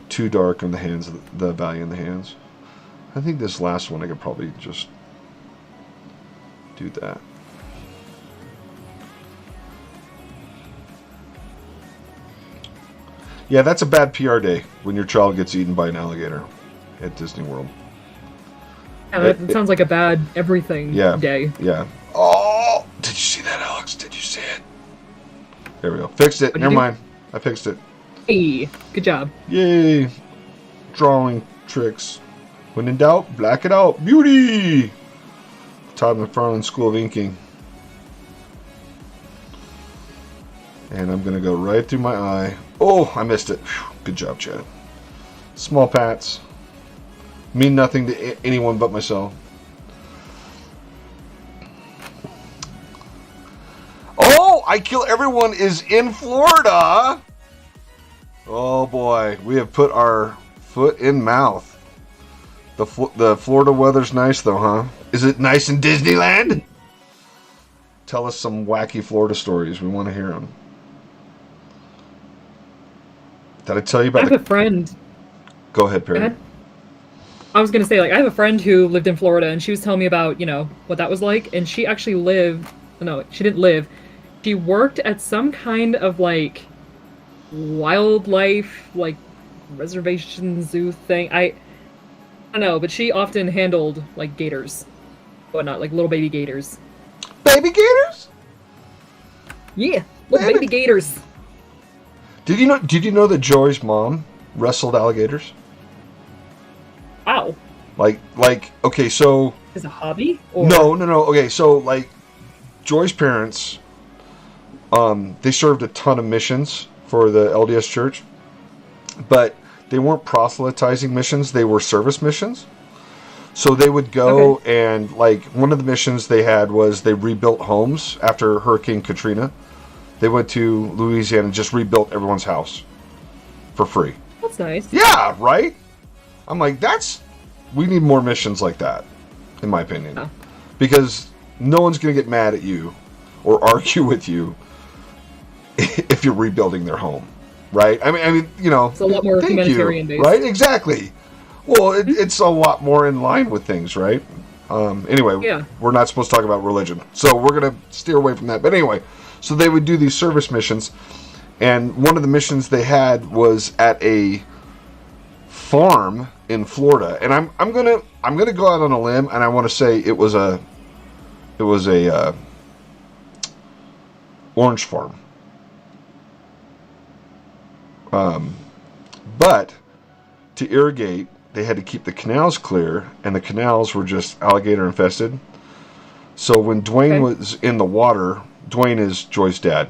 too dark on the hands, the value in the hands. I think this last one I could probably just do that. Yeah, that's a bad PR day when your child gets eaten by an alligator. at Disney World. Yeah, that sounds like a bad everything day. Yeah. Oh, did you see that, Alex? Did you see it? There we go. Fixed it. Never mind. I fixed it. Hey, good job. Yay. Drawing tricks. When in doubt, black it out. Beauty! Todd McFarlane School of Inking. And I'm going to go right through my eye. Oh, I missed it. Whew. Good job, Chad. Small pats. Mean nothing to anyone but myself. Oh, I Kill Everyone is in Florida. Oh boy, we have put our foot in mouth. The Florida weather's nice though, huh? Is it nice in Disneyland? Tell us some wacky Florida stories. We want to hear them. Did I tell you about I have a friend. Go ahead, Perry. Go ahead. I was gonna say, like, I have a friend who lived in Florida, and she was telling me about, what that was like, and she actually lived. No, she didn't live. She worked at some kind of like wildlife, like reservation zoo thing. I don't know, but she often handled like gators, whatnot, like little baby gators. Baby gators? Yeah, little baby gators. Did you know that Joy's mom wrestled alligators? Wow. Like okay, so As a hobby? Or... No. Okay, so like Joy's parents, they served a ton of missions for the LDS Church, but they weren't proselytizing missions; they were service missions. So they would go and like one of the missions they had was they rebuilt homes after Hurricane Katrina. They went to Louisiana and just rebuilt everyone's house for free. That's nice. Yeah, right? I'm like, we need more missions like that, in my opinion. Oh. Because no one's going to get mad at you or argue with you if you're rebuilding their home, right? I mean, it's a lot more humanitarian based. Right? Exactly. Well, it's a lot more in line with things, right? Anyway, we're not supposed to talk about religion, so we're going to steer away from that. But anyway, so they would do these service missions, and one of the missions they had was at a farm in Florida, and I'm gonna go out on a limb, and I want to say it was a orange farm. But to irrigate, they had to keep the canals clear, and the canals were just alligator infested. So when Dwayne was in the water, Dwayne is Joy's dad.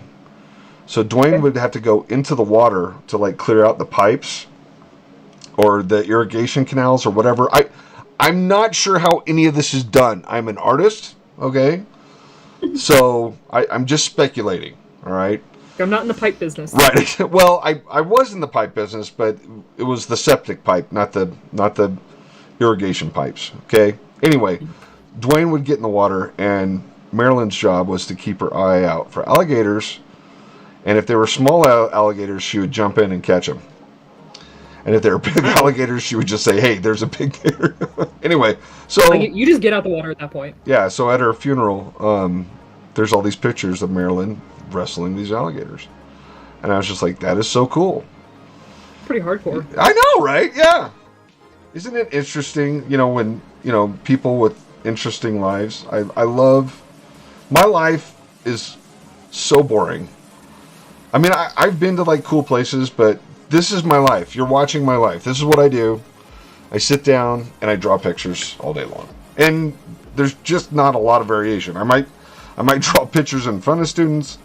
So Dwayne would have to go into the water to like clear out the pipes or the irrigation canals or whatever. I'm not sure how any of this is done. I'm an artist, okay? So I'm just speculating, all right? I'm not in the pipe business. Right. Well, I was in the pipe business, but it was the septic pipe, not the irrigation pipes, okay? Anyway, Dwayne would get in the water, and Marilyn's job was to keep her eye out for alligators, and if they were small alligators, she would jump in and catch them. And if they were big alligators, she would just say, hey, there's a big gator. Anyway, so... Like, you just get out the water at that point. Yeah, so at her funeral, there's all these pictures of Marilyn wrestling these alligators. And I was just like, that is so cool. Pretty hardcore. I know, right? Yeah. Isn't it interesting, when, people with interesting lives. I love... My life is so boring. I mean, I've been to, like, cool places, but... This is my life. You're watching my life. This is what I do. I sit down and I draw pictures all day long. And there's just not a lot of variation. I might draw pictures in front of students.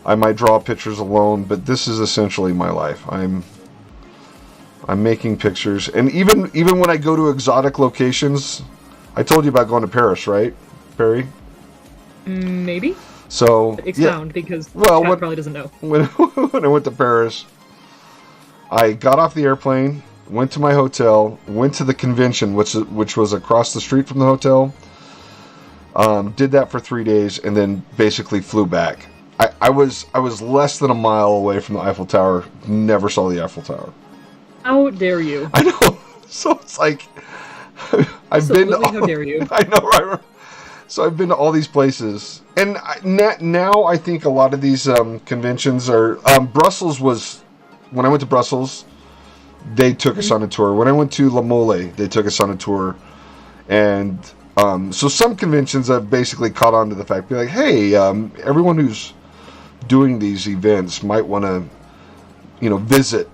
I might draw pictures alone, but this is essentially my life. I'm making pictures, and even when I go to exotic locations, I told you about going to Paris, right, Perry? Maybe. So expound because Chad probably doesn't know. When I went to Paris, I got off the airplane, went to my hotel, went to the convention, which was across the street from the hotel. Did that for 3 days, and then basically flew back. I was less than a mile away from the Eiffel Tower. Never saw the Eiffel Tower. How dare you? I know. So it's like I've been to how dare you? I know, right? So I've been to all these places, and now I think a lot of these conventions are. Brussels was when I went to Brussels. they took us on a tour. When I went to La Mole, they took us on a tour. And so some conventions I've basically caught on to the fact, be like, hey, everyone who's doing these events might want to, visit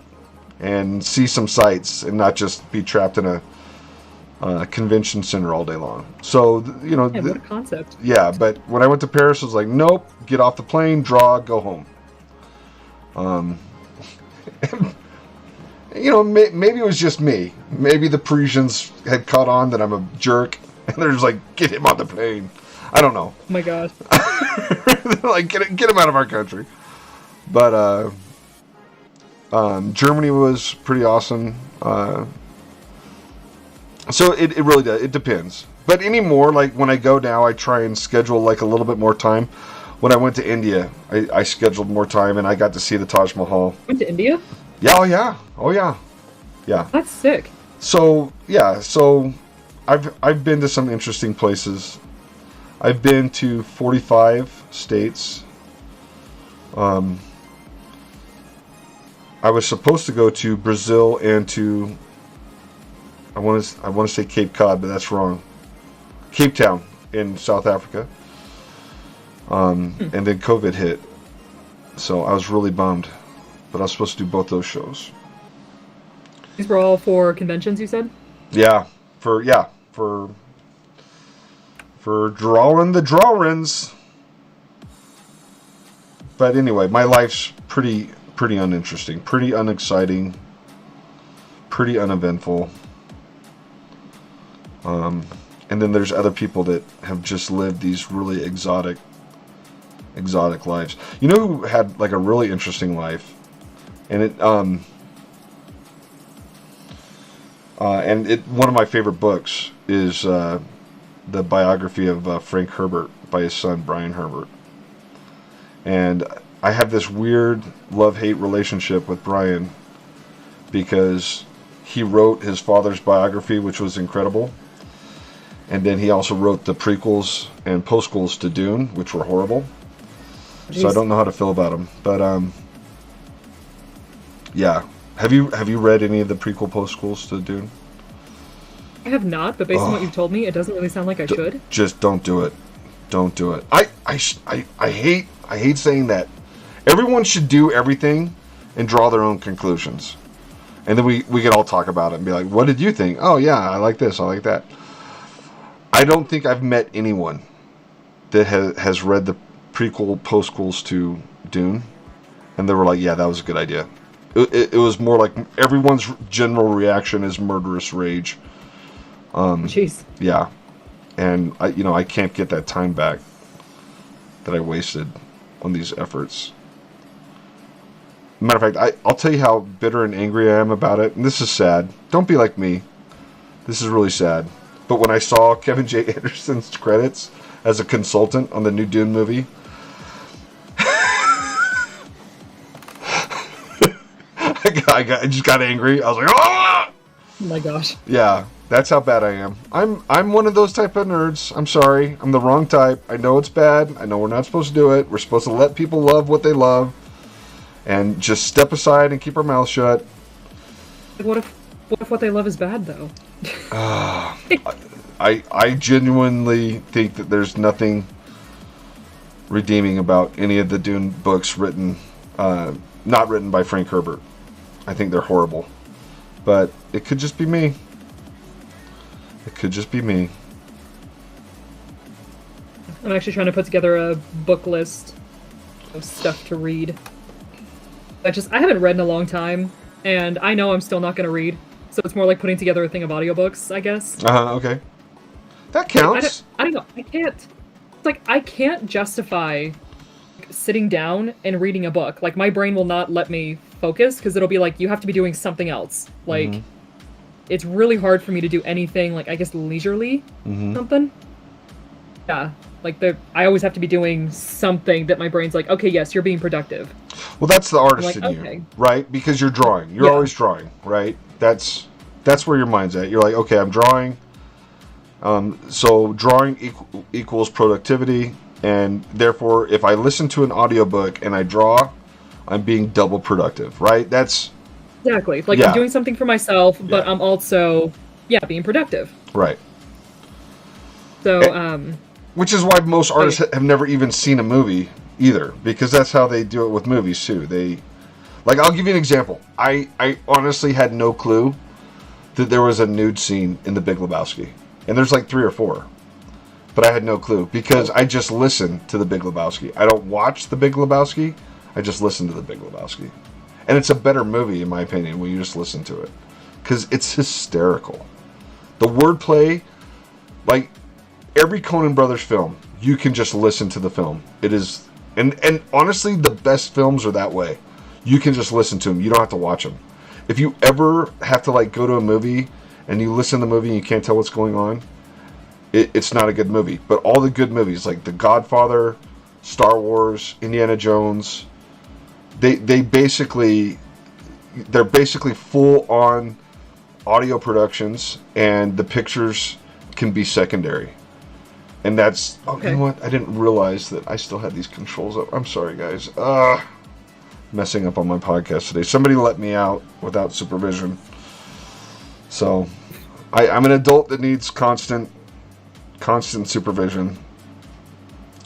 and see some sights and not just be trapped in a convention center all day long. So, what a concept. Yeah, but when I went to Paris, I was like, nope, get off the plane, draw, go home. Maybe it was just me. Maybe the Parisians had caught on that I'm a jerk, and they're just like, get him on the plane. I don't know. Oh my god. Like, get him out of our country. But Germany was pretty awesome. So it really does. It depends. But anymore, like when I go now, I try and schedule like a little bit more time. When I went to India, I scheduled more time, and I got to see the Taj Mahal. Went to India? Yeah, oh yeah. That's sick. So yeah, so I've been to some interesting places. I've been to 45 states. I was supposed to go to Brazil and to I want to say Cape Cod, but that's wrong. Cape Town in South Africa. And then COVID hit, so I was really bummed. But I was supposed to do both those shows. These were all for conventions, you said? Yeah, for drawing the drawings. But anyway, my life's pretty uninteresting, pretty unexciting, pretty uneventful. And then there's other people that have just lived these really exotic lives. You know who had like a really interesting life? And one of my favorite books is the biography of Frank Herbert by his son Brian Herbert. And I have this weird love-hate relationship with Brian because he wrote his father's biography, which was incredible. And then he also wrote the prequels and postquels to Dune, which were horrible. Jeez. So I don't know how to feel about them. But yeah. Have you read any of the prequel postquels to Dune? I have not, but based on what you've told me, it doesn't really sound like I should. Just don't do it. Don't do it. I hate saying that. Everyone should do everything and draw their own conclusions. And then we could all talk about it and be like, what did you think? Oh yeah, I like this, I like that. I don't think I've met anyone that has read the prequel postquels to Dune and they were like, yeah, that was a good idea. It was more like everyone's general reaction is murderous rage. Jeez. Yeah. And I can't get that time back that I wasted on these efforts. Matter of fact, I'll tell you how bitter and angry I am about it. And this is sad. Don't be like me. This is really sad. But when I saw Kevin J. Anderson's credits as a consultant on the new Dune movie, I just got angry. I was like, oh! Oh my gosh. Yeah, that's how bad I am. I'm one of those type of nerds. I'm sorry. I'm the wrong type. I know it's bad. I know we're not supposed to do it. We're supposed to let people love what they love and just step aside and keep our mouth shut. What if what they love is bad, though? I genuinely think that there's nothing redeeming about any of the Dune books not written by Frank Herbert. I think they're horrible. But it could just be me. It could just be me. I'm actually trying to put together a book list of stuff to read. I haven't read in a long time, and I know I'm still not going to read. So it's more like putting together a thing of audiobooks, I guess. Okay. That counts. I don't know. I can't justify sitting down and reading a book. Like, my brain will not let me focus because it'll be like, you have to be doing something else. Like, it's really hard for me to do anything, like, I guess, leisurely something. Yeah. Like, I always have to be doing something that my brain's like, okay, yes, you're being productive. Well, that's the artist in okay. you, right? Because you're drawing. You're always drawing, right? That's where your mind's at. You're like, okay, I'm drawing. So drawing equals productivity, and therefore, if I listen to an audiobook and I draw, I'm being double productive, right? That's Exactly. Like, Yeah. I'm doing something for myself, but Yeah. I'm also, being productive. Right. So, Which is why most artists have never even seen a movie either, because that's how they do it with movies too. I'll give you an example. I honestly had no clue that there was a nude scene in The Big Lebowski. And there's like 3 or 4. But I had no clue because I just listen to The Big Lebowski. I don't watch The Big Lebowski. I just listen to The Big Lebowski. And it's a better movie, in my opinion, when you just listen to it. Because it's hysterical. The wordplay, like every Coen Brothers film, you can just listen to the film. It is, and honestly, the best films are that way. You can just listen to them. You don't have to watch them. If you ever have to like go to a movie and you listen to the movie and you can't tell what's going on, it's not a good movie. But all the good movies, like The Godfather, Star Wars, Indiana Jones, they're basically full on audio productions, and the pictures can be secondary. And that's Okay. You know what? I didn't realize that I still had these controls up. I'm sorry, guys. Messing up on my podcast today. Somebody let me out without supervision. So, I'm an adult that needs constant supervision.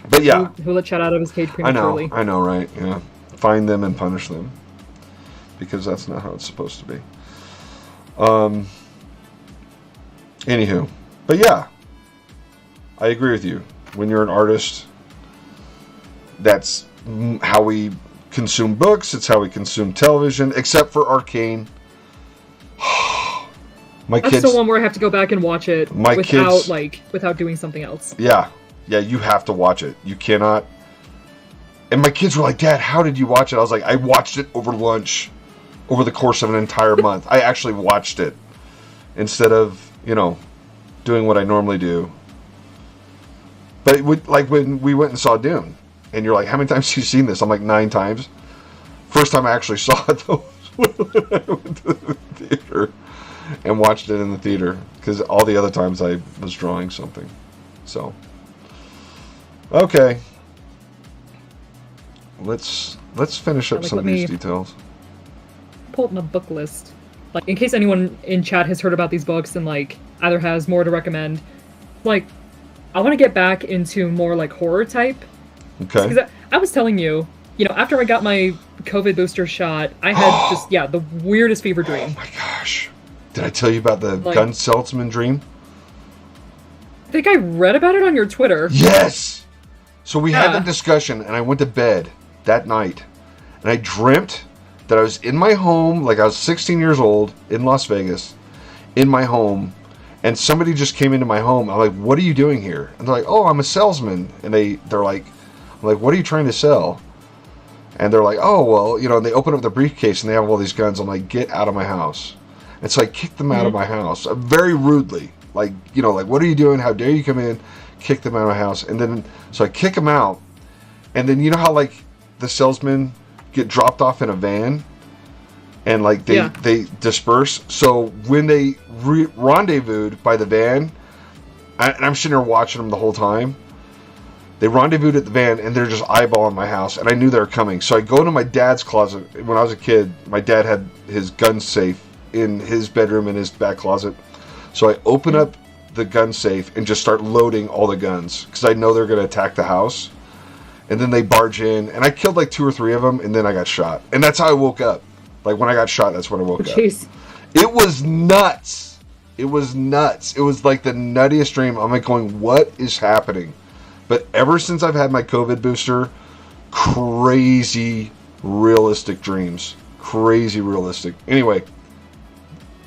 But yeah, who let Chad out of his cage prematurely? I know, right? Yeah, find them and punish them, because that's not how it's supposed to be. Anywho, but yeah, I agree with you. When you're an artist, that's how we consume books. It's how we consume television, except for Arcane. That's the one where I have to go back and watch it kids, without doing something else. Yeah, you have to watch it. You cannot. And my kids were like, "Dad, how did you watch it?" I was like, "I watched it over lunch, over the course of an entire month. I actually watched it instead of, doing what I normally do." But like when we went and saw Dune, and you're like, "How many times have you seen this?" I'm like, 9 times. First time I actually saw it though was when I went to the theater and watched it in the theater, because all the other times I was drawing something. So, okay, let's finish up some of these details. Pull up my book list, like in case anyone in chat has heard about these books and like either has more to recommend. Like, I want to get back into more like horror type. Okay. Because I was telling you, after I got my COVID booster shot, I had just the weirdest fever dream. Oh my gosh. Did I tell you about the gun salesman dream? I think I read about it on your Twitter. Yes! So we had that discussion, and I went to bed that night, and I dreamt that I was in my home, like I was 16 years old, in Las Vegas, in my home, and somebody just came into my home. I'm like, "What are you doing here?" And they're like, "Oh, I'm a salesman." And they're like, I'm like, "What are you trying to sell?" And they're like, "Oh, well," and they open up the briefcase, and they have all these guns. I'm like, "Get out of my house." And so I kicked them out of my house, very rudely. Like, "What are you doing? How dare you come in?" Kick them out of my house. And then, so I kick them out. And then, how like the salesmen get dropped off in a van and like they disperse. So when they rendezvoused by the van, and I'm sitting there watching them the whole time, they rendezvoused at the van, and they're just eyeballing my house, and I knew they were coming. So I go to my dad's closet. When I was a kid, my dad had his gun safe in his bedroom in his back closet. So I open up the gun safe and just start loading all the guns, because I know they're going to attack the house. And then they barge in, and I killed like 2 or 3 of them, and then I got shot. And that's how I woke up. Like, when I got shot, that's when I woke up. It was nuts. It was nuts. It was like the nuttiest dream. I'm like going, what is happening? But ever since I've had my COVID booster, crazy realistic dreams. Crazy realistic. Anyway,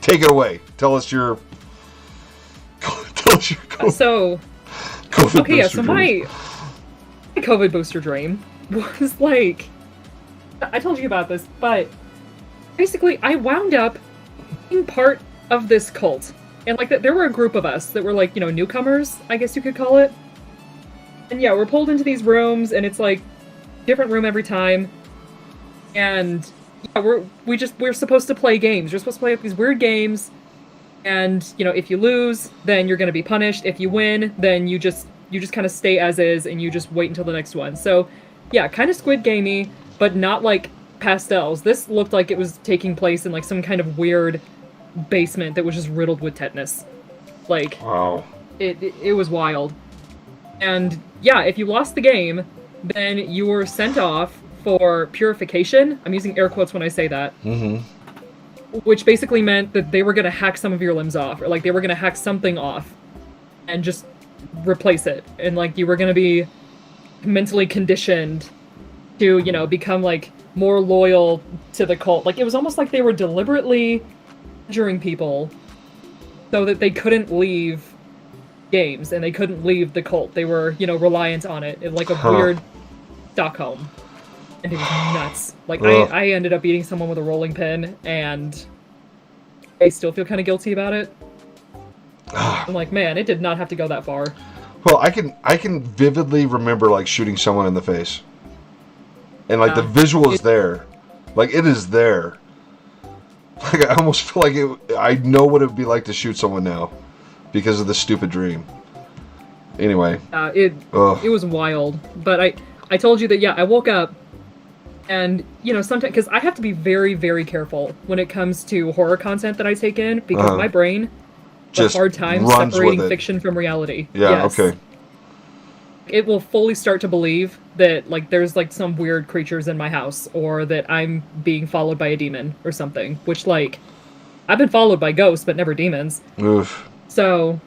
take it away. Tell us your COVID, so my COVID booster dream was like, I told you about this, but basically I wound up being part of this cult. And like there were a group of us that were like, newcomers, I guess you could call it. And we're pulled into these rooms, and it's like different room every time. And we're supposed to play games. You're supposed to play these weird games. And, if you lose, then you're going to be punished. If you win, then you just kind of stay as is, and you just wait until the next one. So, kind of Squid Gamey, but not like pastels. This looked like it was taking place in like some kind of weird basement that was just riddled with tetanus. Like, Wow. it was wild. And yeah, if you lost the game, then you were sent off for purification. I'm using air quotes when I say that. Mm-hmm. Which basically meant that they were going to hack some of your limbs off, or like they were going to hack something off and just replace it. And like you were going to be mentally conditioned to, you know, become like more loyal to the cult. Like it was almost like they were deliberately injuring people so that they couldn't leave games and they couldn't leave the cult. They were, you know, reliant on it in like a weird Stockholm. And it was nuts. Like, I ended up beating someone with a rolling pin, and I still feel kind of guilty about it. I'm like, man, it did not have to go that far. Well, I can vividly remember, like, shooting someone in the face. And, like, the visual is there. Like, it is there. Like, I almost feel like I know what it would be like to shoot someone now. Because of the stupid dream. Anyway. It was wild. But I told you that, yeah, I woke up. And, you know, sometimes, because I have to be very, very careful when it comes to horror content that I take in, because my brain has a hard time separating fiction from reality. Yeah, yes. Okay. It will fully start to believe that, like, there's, like, some weird creatures in my house, or that I'm being followed by a demon, or something, which, like, I've been followed by ghosts, but never demons. Oof. So,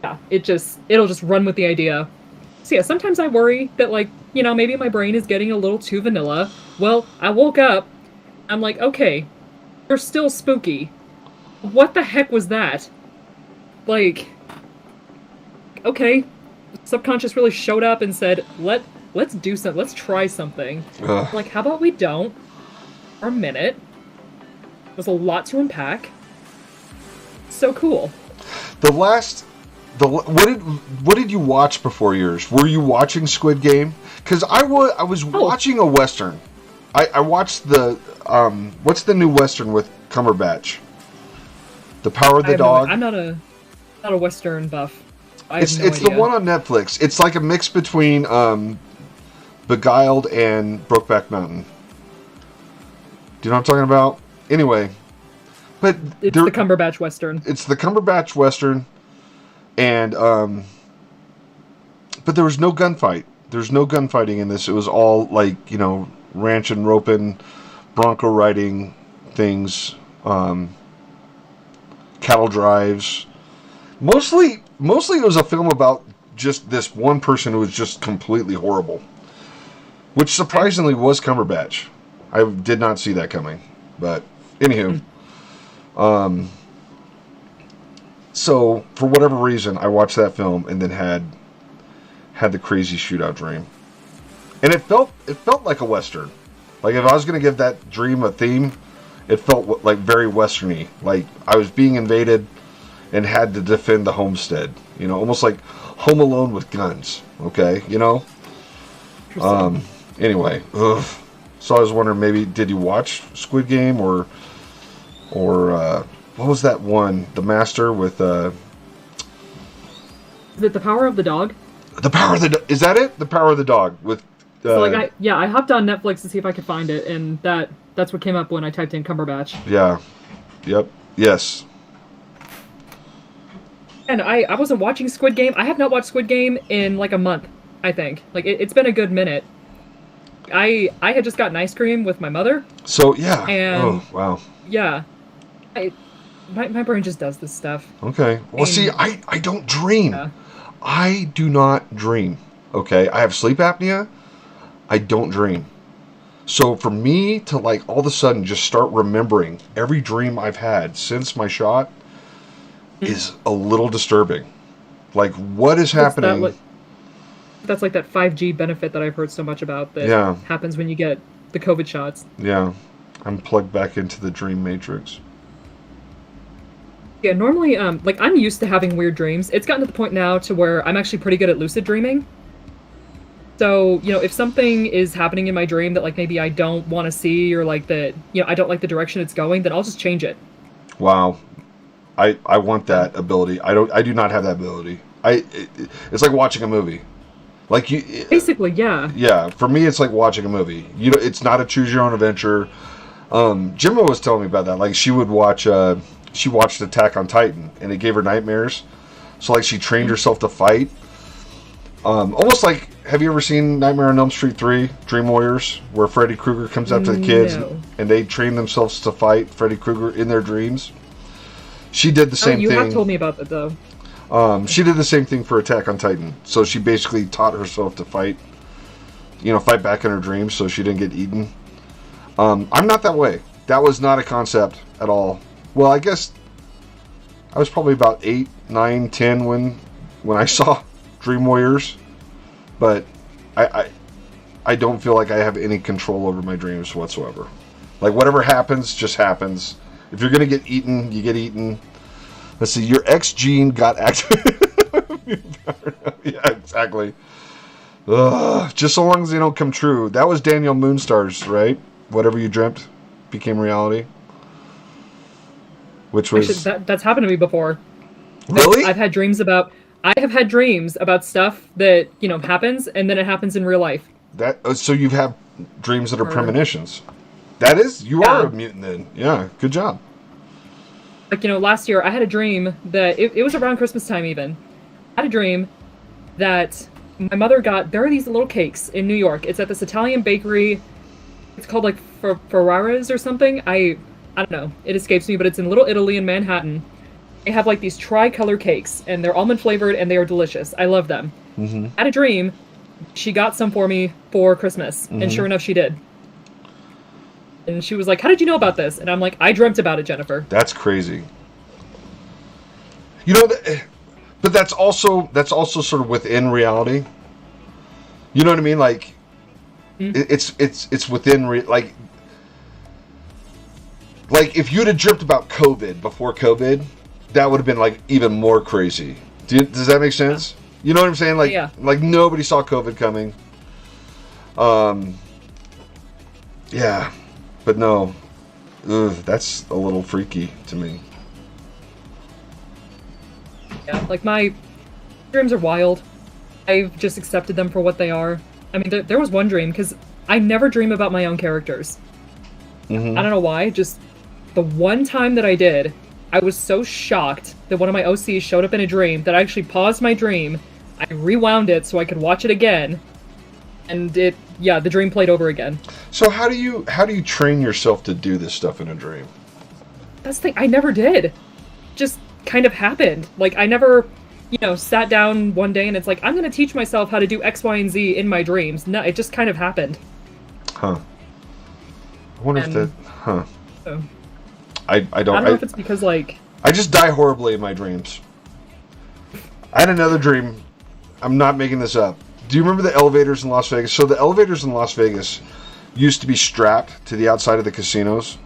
yeah, it'll just run with the idea. So yeah, sometimes I worry that, like, you know, maybe my brain is getting a little too vanilla. Well, I woke up, I'm like, okay, they're still spooky. What the heck was that? Like, okay, subconscious really showed up and said, let's do something, let's try something. Like, how about we don't for a minute? There's a lot to unpack. So cool. What did you watch before yours? Were you watching Squid Game? Because I was watching a Western. I watched the what's the new Western with Cumberbatch? The Power of the Dog. I'm not a Western buff. It's the one on Netflix. It's like a mix between Beguiled and Brokeback Mountain. Do you know what I'm talking about? Anyway, but it's the Cumberbatch Western. It's the Cumberbatch Western. And, but there was no gunfight. There's no gunfighting in this. It was all, like, you know, ranch and roping, bronco riding things, cattle drives. Mostly it was a film about just this one person who was just completely horrible. Which surprisingly was Cumberbatch. I did not see that coming. But, anywho. So, for whatever reason, I watched that film and then had the crazy shootout dream. And it felt like a Western. Like, if I was going to give that dream a theme, it felt like very Western-y. Like, I was being invaded and had to defend the homestead. You know, almost like Home Alone with guns. Okay, you know? Anyway, so I was wondering, maybe, did you watch Squid Game or what was that one? The Master with Is it The Power of the Dog? The Power of the Is that it? The Power of the Dog with so like I hopped on Netflix to see if I could find it, and that's what came up when I typed in Cumberbatch. Yeah. Yep. Yes. And I wasn't watching Squid Game. I have not watched Squid Game in like a month, I think. Like it's been a good minute. I had just gotten ice cream with my mother. So yeah. And oh wow. Yeah. My brain just does this stuff. Okay. Well, see, I don't dream. Yeah. I do not dream. Okay? I have sleep apnea. I don't dream. So for me to, like, all of a sudden just start remembering every dream I've had since my shot is a little disturbing. Like, what is happening? That's like that 5G benefit that I've heard so much about that happens when you get the COVID shots. Yeah. I'm plugged back into the dream matrix. Yeah, normally, like, I'm used to having weird dreams. It's gotten to the point now to where I'm actually pretty good at lucid dreaming. So, you know, if something is happening in my dream that, like, maybe I don't want to see, or, like, that, you know, I don't like the direction it's going, then I'll just change it. Wow. I want that ability. I do not have that ability. It's like watching a movie. Like you, Basically, yeah. yeah. For me, it's like watching a movie. It's not a choose your own adventure. Jimbo was telling me about that. Like she would watch. She watched Attack on Titan, and it gave her nightmares. So like she trained herself to fight. Almost like, have you ever seen Nightmare on Elm Street 3, Dream Warriors, where Freddy Krueger comes after the kids and they train themselves to fight Freddy Krueger in their dreams? She did the same thing. You have told me about that, though. She did the same thing for Attack on Titan. So she basically taught herself to fight, fight back in her dreams so she didn't get eaten. I'm not that way. That was not a concept at all. Well, I guess I was probably about 8, 9, 10 when I saw Dream Warriors, but I don't feel like I have any control over my dreams whatsoever. Like whatever happens, just happens. If you're gonna get eaten, you get eaten. Let's see, your X gene got activated. Yeah, exactly. Ugh, just so long as they don't come true. That was Daniel Moonstar's, right? Whatever you dreamt became reality. Which was Actually, that's happened to me before. Really? I have had dreams about stuff that happens, and then it happens in real life. So you have dreams that are premonitions. That is, you are a mutant then. Yeah, good job. Like last year I had a dream that it was around Christmas time even. I had a dream that my mother got. There are these little cakes in New York. It's at this Italian bakery. It's called like Ferrara's or something. I don't know. It escapes me, but it's in Little Italy in Manhattan. They have like these tricolor cakes, and they're almond flavored, and they are delicious. I love them. Mm-hmm. I had a dream. She got some for me for Christmas, and sure enough, she did. And she was like, "How did you know about this?" And I'm like, "I dreamt about it, Jennifer." That's crazy. But that's also sort of within reality. You know what I mean? Like, it's within like if you'd have dreamt about COVID before COVID, that would have been like even more crazy. Does that make sense? You know what I'm saying? Like, like nobody saw COVID coming. Yeah, but no, that's a little freaky to me. Yeah, like my dreams are wild. I've just accepted them for what they are. I mean, there was one dream, because I never dream about my own characters. I don't know why, just the one time that I did, I was so shocked that one of my OCs showed up in a dream that I actually paused my dream, I rewound it so I could watch it again, and the dream played over again. So how do you train yourself to do this stuff in a dream? That's the thing, I never did. Just kind of happened. Like, I never, sat down one day and it's like, I'm going to teach myself how to do X, Y, and Z in my dreams. No, it just kind of happened. Huh. I wonder if that... Huh. So, I don't know if it's because, like... I just die horribly in my dreams. I had another dream. I'm not making this up. Do you remember the elevators in Las Vegas? So the elevators in Las Vegas used to be strapped to the outside of the casinos.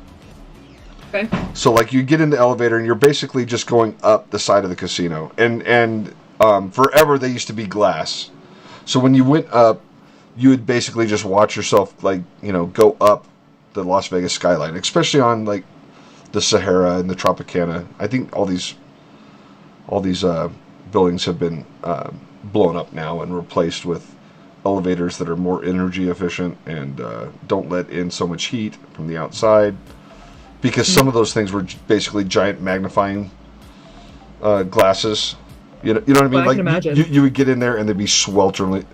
Okay. So like you get in the elevator and you're basically just going up the side of the casino. And forever they used to be glass. So when you went up, you would basically just watch yourself go up the Las Vegas skyline, especially on like the Sahara and the Tropicana. I think all these buildings have been blown up now and replaced with elevators that are more energy efficient and don't let in so much heat from the outside, because some of those things were basically giant magnifying glasses. You know what I mean? Well, I like can imagine. You would get in there and they'd be swelteringly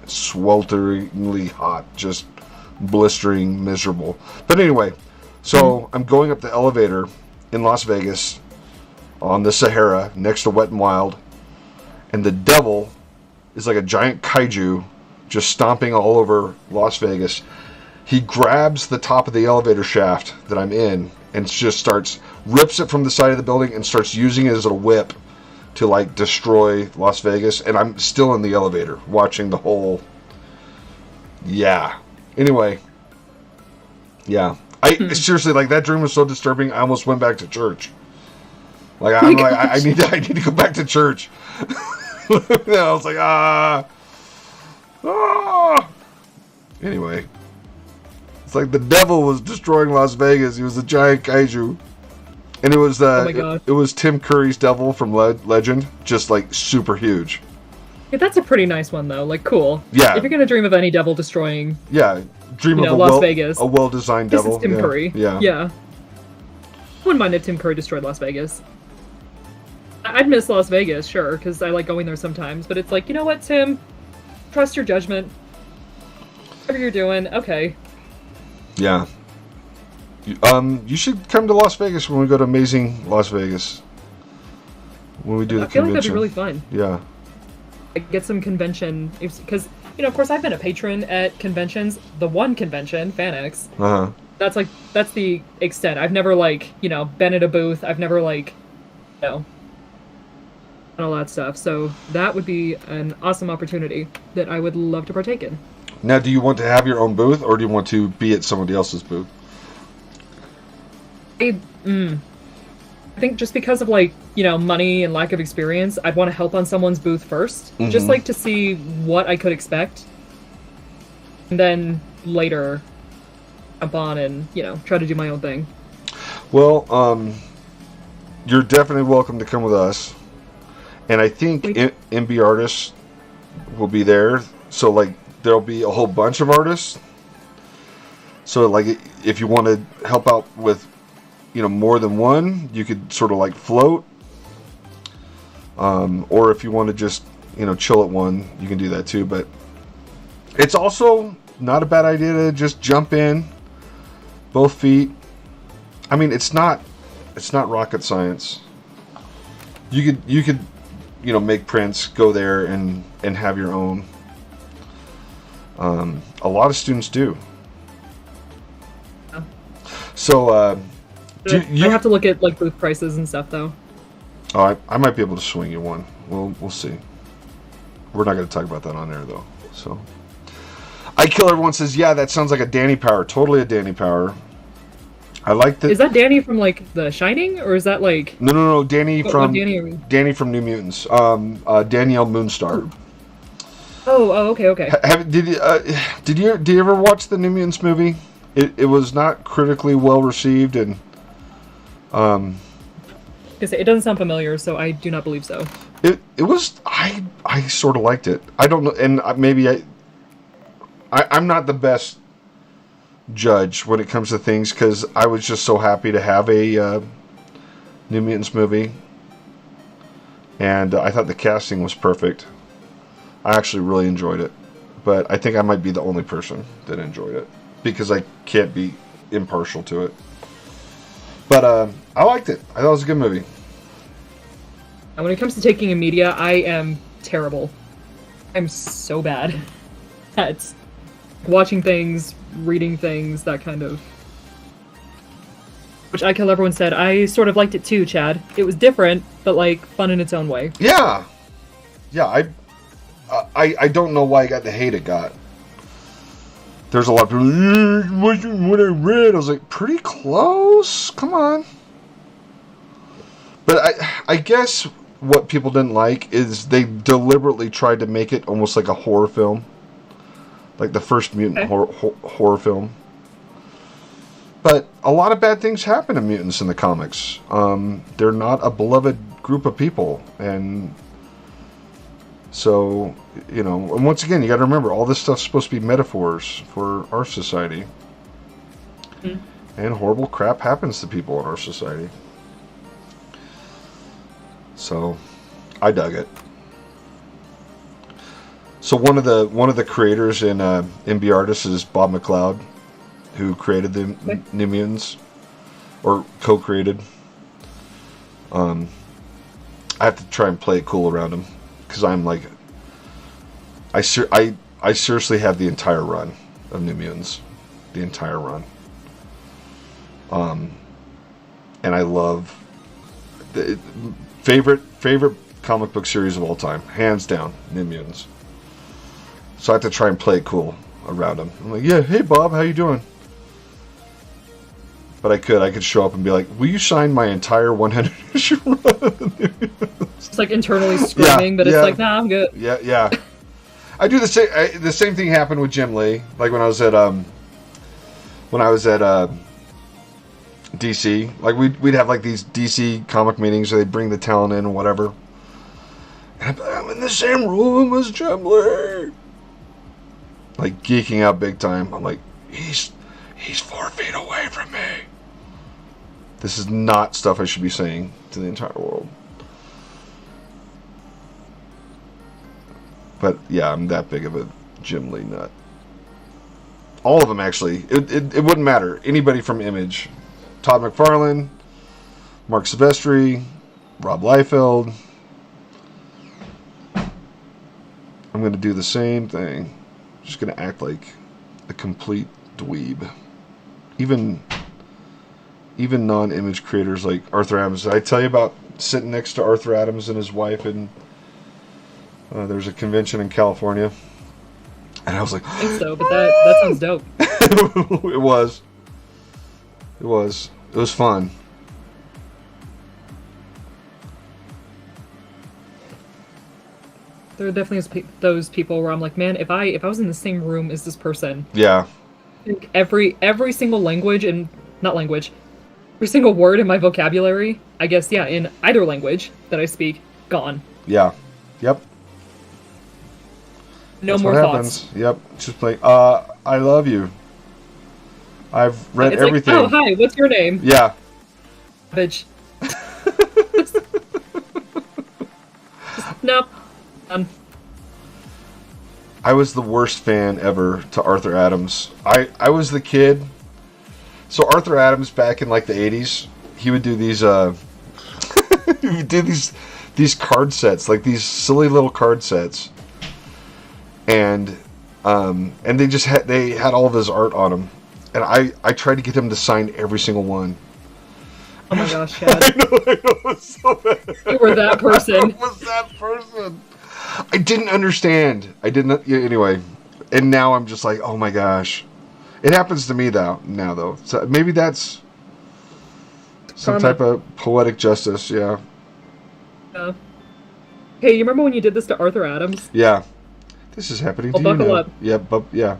hot, just blistering, miserable. But anyway, so I'm going up the elevator in Las Vegas on the Sahara next to Wet and Wild, and the devil is like a giant kaiju just stomping all over Las Vegas. He grabs the top of the elevator shaft that I'm in and just rips it from the side of the building and starts using it as a whip to like destroy Las Vegas. And I'm still in the elevator watching the whole... Yeah. Anyway. Yeah. Seriously, like that dream was so disturbing, I almost went back to church. Like, I'm like, I need to go back to church. And I was like, Anyway, it's like the devil was destroying Las Vegas. He was a giant kaiju, and it was oh my God. It was Tim Curry's devil from Legend, just like super huge. Yeah, that's a pretty nice one though. Like, cool. Yeah. If you're gonna dream of any devil destroying, Yeah, dream of Las Vegas, a well-designed this devil. is Tim Curry. Yeah. Yeah. I wouldn't mind if Tim Curry destroyed Las Vegas. I'd miss Las Vegas, sure, because I like going there sometimes. But it's like, you know what, Tim? Trust your judgment. Whatever you're doing, okay. Yeah. You should come to Las Vegas when we go to Amazing Las Vegas. When we do the convention. I feel like that'd be really fun. Yeah. Get some convention, because, of course I've been a patron at conventions. The one convention, FanX. Uh-huh. That's the extent. I've never, been at a booth. I've never, and all that stuff. So that would be an awesome opportunity that I would love to partake in. Now, do you want to have your own booth, or do you want to be at somebody else's booth? I think just because of, money and lack of experience, I'd want to help on someone's booth first. Mm-hmm. Just, to see what I could expect. And then later jump on and, try to do my own thing. Well, you're definitely welcome to come with us. And I think MB artists will be there. So, there'll be a whole bunch of artists. So, if you want to help out with, more than one, you could sort of, float. Or if you want to just, chill at one, you can do that too. But it's also not a bad idea to just jump in, both feet. I mean, it's not rocket science. You could make prints, go there and have your own. A lot of students do. Oh. So, you have to look at booth prices and stuff, though. Oh, I might be able to swing you one. We'll see. We're not going to talk about that on air, though. So, I Kill Everyone says, yeah, that sounds like a Danny Power. Totally a Danny Power. I like that. Is that Danny from The Shining, or is that No. Danny from Danny from New Mutants. Danielle Moonstar. Oh, okay. Did you ever watch the New Mutants movie? It was not critically well received, and it doesn't sound familiar, so I do not believe so. It was I sort of liked it. I don't know, and maybe I'm not the best judge when it comes to things, because I was just so happy to have a New Mutants movie, and I thought the casting was perfect. I actually really enjoyed it, but I think I might be the only person that enjoyed it, because I can't be impartial to it. But I liked it. I thought it was a good movie. And when it comes to taking in media, I am terrible. I'm so bad at watching things, reading things, that kind of... Which I Kill Everyone said, I sort of liked it too, Chad. It was different, but, fun in its own way. Yeah! Yeah, I don't know why it got the hate it got. There's a lot of people, it wasn't what I read. I was like, pretty close? Come on. But I guess what people didn't like is they deliberately tried to make it almost like a horror film. Like the first mutant horror film. But a lot of bad things happen to mutants in the comics. They're not a beloved group of people. And so, and once again, you got to remember, all this stuff's supposed to be metaphors for our society. Mm. And horrible crap happens to people in our society. So, I dug it. So one of the creators in MB Artists is Bob McLeod, who created the New Mutants, or co-created. I have to try and play it cool around him, because I'm like, I seriously have the entire run of New Mutants, the entire run. And I love the favorite comic book series of all time, hands down, New Mutants. So I have to try and play it cool around him. I'm like, yeah, hey Bob, how you doing? But I could show up and be like, will you sign my entire 100 issue run? It's internally screaming, but it's nah, I'm good. Yeah. I do the same thing happened with Jim Lee. Like when I was at DC, we'd have these DC comic meetings where they'd bring the talent in and whatever. I'm in the same room as Chumley. Like geeking out big time. I'm like, he's 4 feet away from me. This is not stuff I should be saying to the entire world. But yeah, I'm that big of a Jim Lee nut. All of them, actually. It wouldn't matter. Anybody from Image. Todd McFarlane, Mark Silvestri, Rob Liefeld. I'm going to do the same thing. Just going to act like a complete dweeb. Even non-Image creators like Arthur Adams. Did I tell you about sitting next to Arthur Adams and his wife, and there's a convention in California, and I was like, I think so, but that sounds dope. It was fun. There definitely is those people where I'm like, man, if I was in the same room as this person, Yeah. like every single language and not language, every single word in my vocabulary, I guess, yeah, in either language that I speak, gone. Yeah. Yep. No That's more what thoughts. happens. Yep. Just like, I love you. I've read It's everything. like, oh, hi, what's your name? Yeah. Bitch. Nope. I was the worst fan ever to Arthur Adams. I was the kid. So Arthur Adams back in like the 80s, he would do these he would do these card sets, like these silly little card sets. And they had all of his art on them. And I tried to get him to sign every single one. Oh my gosh, Chad. I know, it's so bad. You were that person. I was that person. I didn't understand. Anyway. And now I'm just like, oh my gosh. It happens to me now though. So maybe that's some Karma. type of poetic justice, yeah. Hey, you remember when you did this to Arthur Adams? Yeah. This is happening Well, to you buckle now. up. Yeah.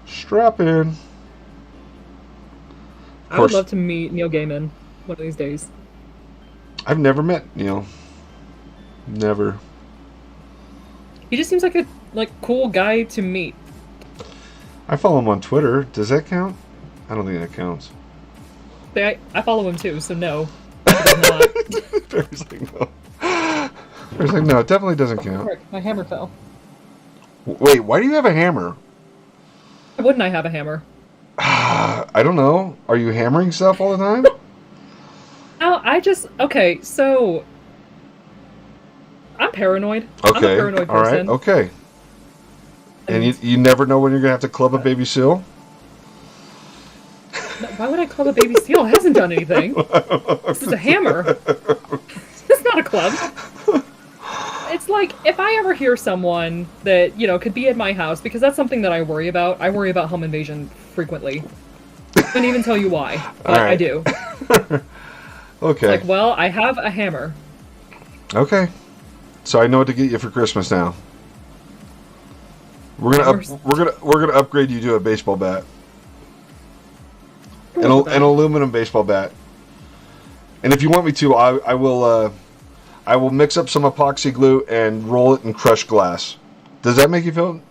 Strap in. I would love to meet Neil Gaiman one of these days. I've never met Neil. Never. He just seems like a cool guy to meet. I follow him on Twitter. Does that count? I don't think that counts. I follow him too, so no. It does not. Barry's like, no. Barry's like, no, it definitely doesn't count. Frick, my hammer fell. Wait, why do you have a hammer? Why wouldn't I have a hammer? I don't know. Are you hammering stuff all the time? No, okay, so I'm paranoid. Okay. I'm a paranoid All right. person. Okay. And you never know when you're gonna have to club a baby seal. No, why would I club a baby seal? It hasn't done anything. This is a hammer. It's not a club. It's like, if I ever hear someone that, could be at my house, because that's something that I worry about. I worry about home invasion frequently. I couldn't even tell you why, but Right. I do. Okay. Like, well, I have a hammer. Okay. So I know what to get you for Christmas now. We're gonna upgrade you to a baseball bat. An aluminum baseball bat. And if you want me to, I will mix up some epoxy glue and roll it in crushed glass. Does that make you feel?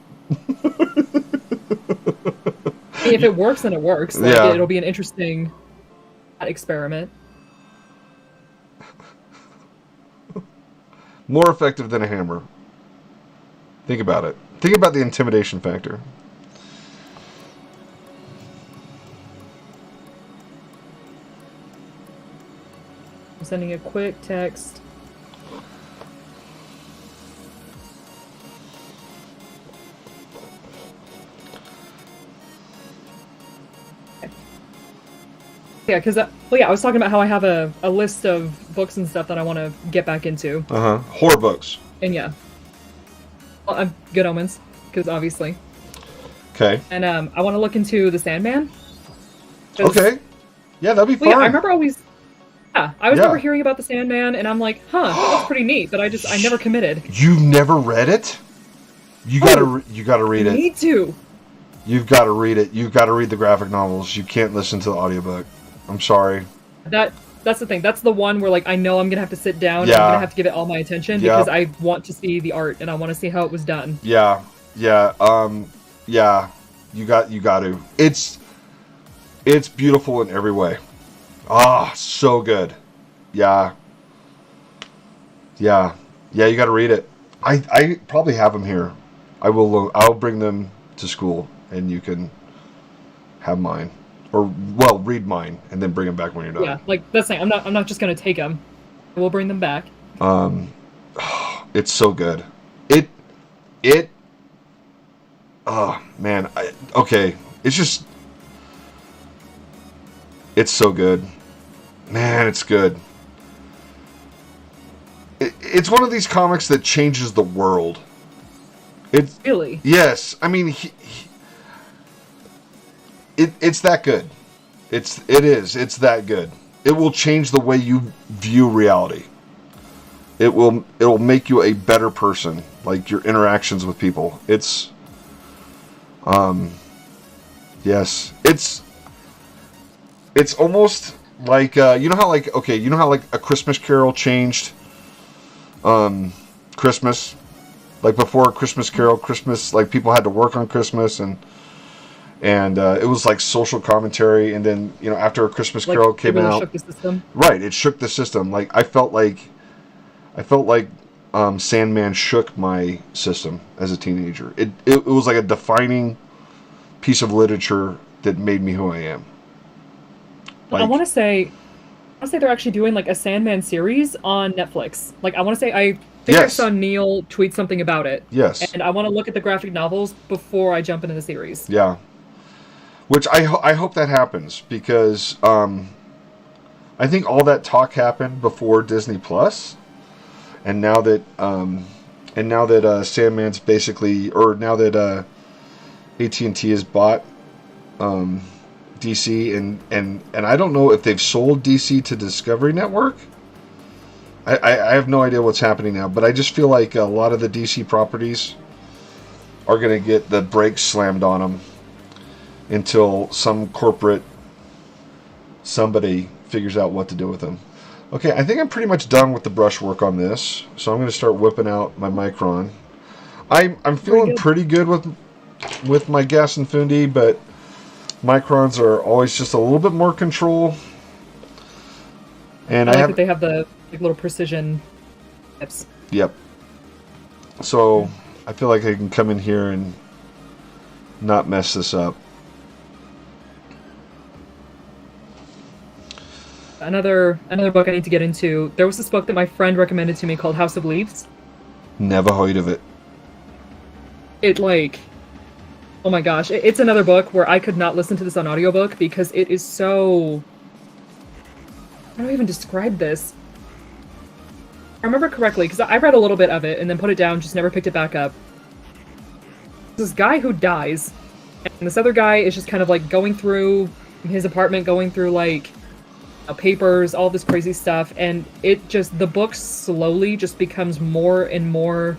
If it works, then it works. Like, Yeah. It'll be an interesting experiment. More effective than a hammer. Think about it. Think about the intimidation factor. I'm sending a quick text. Yeah, because I was talking about how I have a list of books and stuff that I want to get back into. Horror books. And yeah. Well, I'm Good Omens, because obviously. Okay. And I want to look into The Sandman. Okay. Yeah, that'd be fun. Yeah, I remember always... Yeah, I was never hearing about The Sandman, and I'm like, that looks pretty neat, but I never committed. You've never read it? You gotta read it. You need to. You've got to read it. You've got to read the graphic novels. You can't listen to the audiobook. I'm sorry. That that's the thing. That's the one where like I know I'm gonna have to sit down and Yeah. I'm gonna have to give it all my attention Yeah. because I want to see the art and I want to see how it was done. Yeah, yeah, yeah. You got to. It's beautiful in every way. Ah, so good. Yeah, yeah, yeah. You got to read it. I probably have them here. I'll bring them to school, and you can have mine, or well, read mine, and then bring them back when you're done. Yeah, like that's the thing. I'm not just gonna take them. We'll bring them back. It's so good. Oh man. Okay. It's so good. Man, it's good. It's one of these comics that changes the world. It's Really? yes. I mean, it's that good. It is. It's that good. It will change the way you view reality. It will make you a better person. Like your interactions with people. It's yes. It's almost like you know how like a Christmas Carol changed Christmas, like before Christmas Carol, Christmas, like people had to work on Christmas and it was like social commentary, and then after A Christmas Carol came really out, shook the system. right, it shook the system. Like I felt like Sandman shook my system as a teenager. It was like a defining piece of literature that made me who I am. I want to say they're actually doing like a Sandman series on Netflix. Like I want to say I think I Yes. saw Neil tweet something about it. Yes. And I want to look at the graphic novels before I jump into the series. Yeah. Which I hope that happens because I think all that talk happened before Disney Plus, and now that Sandman's basically, or now that AT&T has bought DC, and I don't know if they've sold DC to Discovery Network. I have no idea what's happening now, but I just feel like a lot of the DC properties are going to get the brakes slammed on them until some corporate somebody figures out what to do with them. Okay, I think I'm pretty much done with the brushwork on this, so I'm going to start whipping out my Micron. I'm feeling pretty good with my Gas and Fundi, but Microns are always just a little bit more control. And I like that they have the like little precision tips. Yep. So I feel like I can come in here and not mess this up. Another book I need to get into. There was this book that my friend recommended to me called House of Leaves. Never heard of it. It like, oh my gosh, it's another book where I could not listen to this on audiobook because it is so... How do I even describe this? I remember correctly, because I read a little bit of it and then put it down, just never picked it back up. This guy who dies, and this other guy is just kind of like going through his apartment, going through like papers, all this crazy stuff, and the book slowly just becomes more and more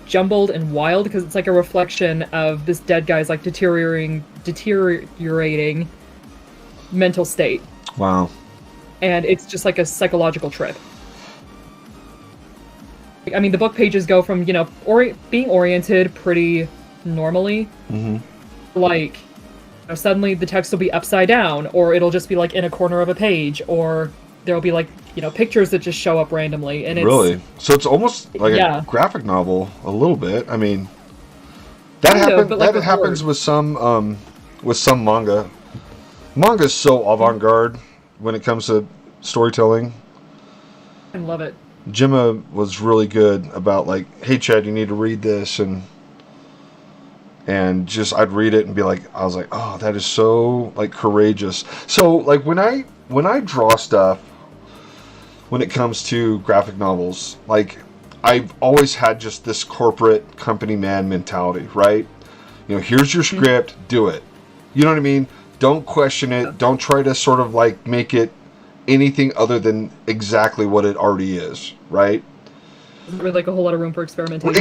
jumbled and wild because it's like a reflection of this dead guy's like deteriorating mental state. Wow. And it's just like a psychological trip. I mean, the book pages go from, being oriented pretty normally, like, suddenly the text will be upside down, or it'll just be like in a corner of a page, or there'll be like, pictures that just show up randomly, and it's... Really? So it's almost like a graphic novel, a little bit. I mean, that happens with some manga. Manga's so avant-garde when it comes to storytelling. I love it. Gemma was really good about like, hey Chad, you need to read this, and just I'd read it and be like, I was like, oh, that is so like courageous. So like when I draw stuff, when it comes to graphic novels, like I've always had just this corporate company man mentality, right? Here's your script, do it. You know what I mean? Don't question it. Don't try to sort of like make it anything other than exactly what it already is, right? There's really like a whole lot of room for experimentation.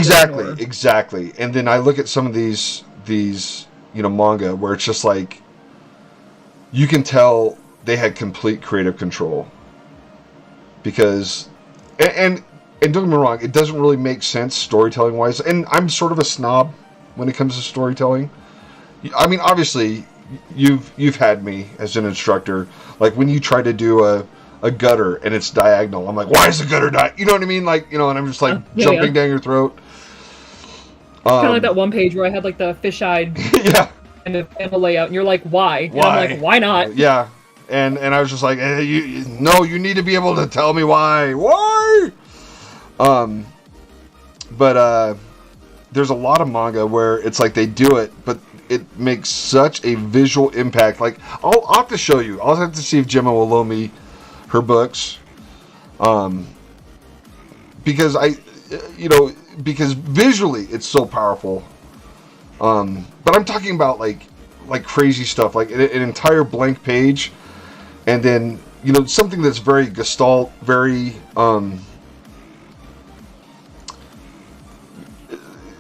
Exactly. And then I look at some of these manga where it's just like you can tell they had complete creative control. Because, and don't get me wrong, it doesn't really make sense storytelling wise. And I'm sort of a snob when it comes to storytelling. I mean, obviously, you've had me as an instructor. Like when you try to do a gutter and it's diagonal, I'm like, why is the gutter you know what I mean? Like, you know, and I'm just like jumping down your throat. Kind of like that one page where I had like the fish-eyed and the layout, and you're like, why? And I'm like, why not? Yeah. And I was just like, hey, you need to be able to tell me why. Why? But there's a lot of manga where it's like they do it, but it makes such a visual impact. Like, I'll have to show you. I'll have to see if Gemma will loan me her books. Because because visually it's so powerful. But I'm talking about like crazy stuff, like an entire blank page, and then something that's very gestalt, very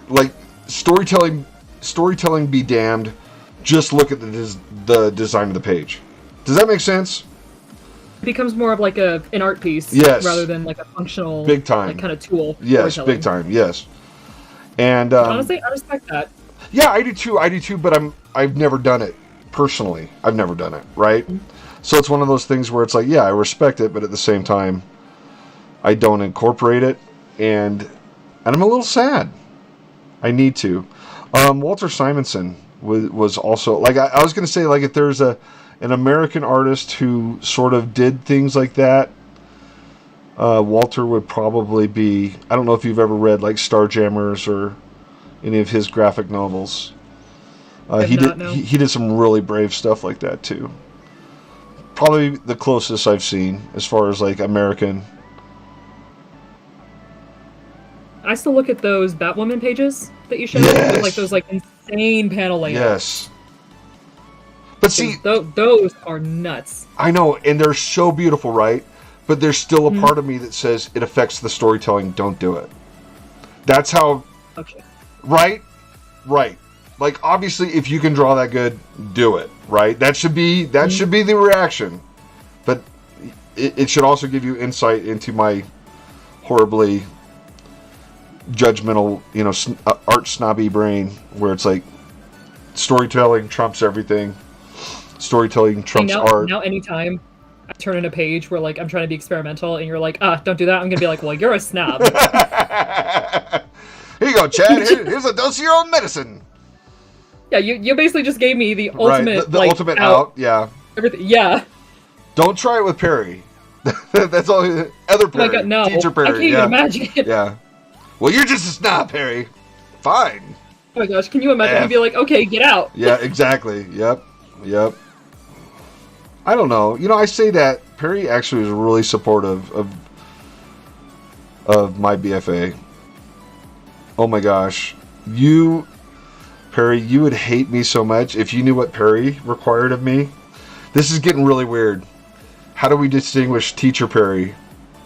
like storytelling be damned. Just look at the design of the page. Does that make sense? It becomes more of like an art piece, rather than like a functional, big time kind of tool. Yes, big time. Yes, and honestly, I respect that. Yeah, I do too. But I've never done it personally. I've never done it, right? Mm-hmm. So it's one of those things where it's like, yeah, I respect it, but at the same time, I don't incorporate it, and I'm a little sad. I need to. Walter Simonson was also like I was going to say, like, if there's an American artist who sort of did things like that, Walter would probably be. I don't know if you've ever read like Starjammers or any of his graphic novels. He did some really brave stuff like that too. Probably the closest I've seen as far as like American. I still look at those Batwoman pages that you showed, with like those like insane panel layouts. Yes. But see, those are nuts. I know, and they're so beautiful, right? But there's still a part of me that says it affects the storytelling. Don't do it. That's how. Okay. Right. Like, obviously, if you can draw that good, do it. Right. That should be the reaction. But it should also give you insight into my horribly judgmental, art snobby brain, where it's like storytelling trumps everything. Storytelling trumps art. Now, anytime I turn in a page where like I'm trying to be experimental, and you're like, don't do that, I'm gonna be like, well, you're a snob. Here you go, Chad. Here's a dose of your own medicine. Yeah, you basically just gave me the ultimate, right, the ultimate out. Yeah. Everything. Yeah. Don't try it with Perry. That's all. Other Perry. Oh my God, no. Teacher Perry. I can't even imagine it. Yeah. Well, you're just a snob, Perry. Fine. Oh my gosh, can you imagine? He'd be like, okay, get out. Yeah, exactly. Yep. I don't know. I say that Perry actually was really supportive of my BFA. Oh my gosh. Perry, you would hate me so much if you knew what Perry required of me. This is getting really weird. How do we distinguish Teacher Perry?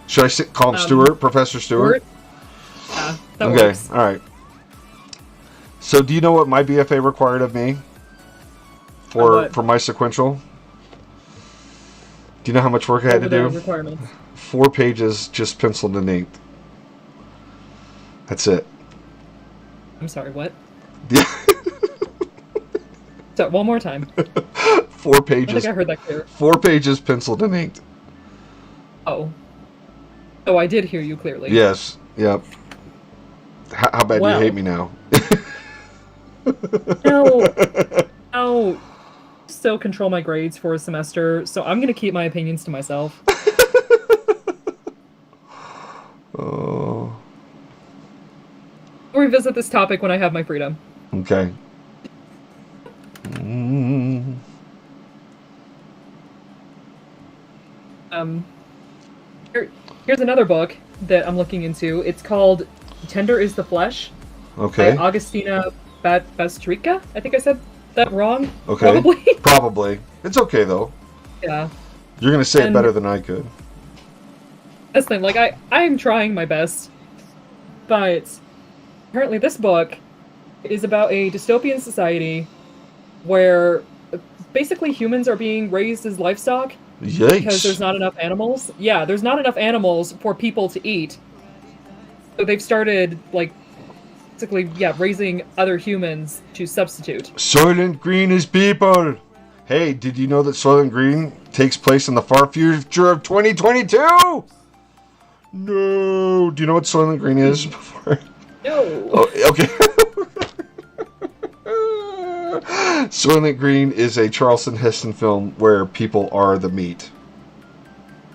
Should I call him Stewart? Professor Stewart? Yeah, that works. All right. So do you know what my BFA required of me for my sequential? Do you know how much work I had to do? Requirements? 4 pages just penciled and inked. That's it. I'm sorry, what? Yeah. So, one more time. 4 pages. I think I heard that clear. 4 pages penciled and inked. Oh, I did hear you clearly. Yes. Yep. How bad do you hate me now? No. Still control my grades for a semester, so I'm gonna keep my opinions to myself. Oh. I'll revisit this topic when I have my freedom. Okay. Here's another book that I'm looking into. It's called Tender is the Flesh. Okay. By Augustina Bastrika. I think I said that wrong. Okay. Probably. It's okay though. Yeah. You're gonna say it better than I could. That's the thing. Like I'm trying my best, but apparently this book is about a dystopian society where basically humans are being raised as livestock Yikes. because there's not enough animals. Yeah, there's not enough animals for people to eat. So they've started, like, basically, yeah, raising other humans to substitute. Soylent Green is people. Hey, did you know that Soylent Green takes place in the far future of 2022? No. Do you know what Soylent Green is before? No. Oh, okay. Soylent Green is a Charleston Heston film where people are the meat.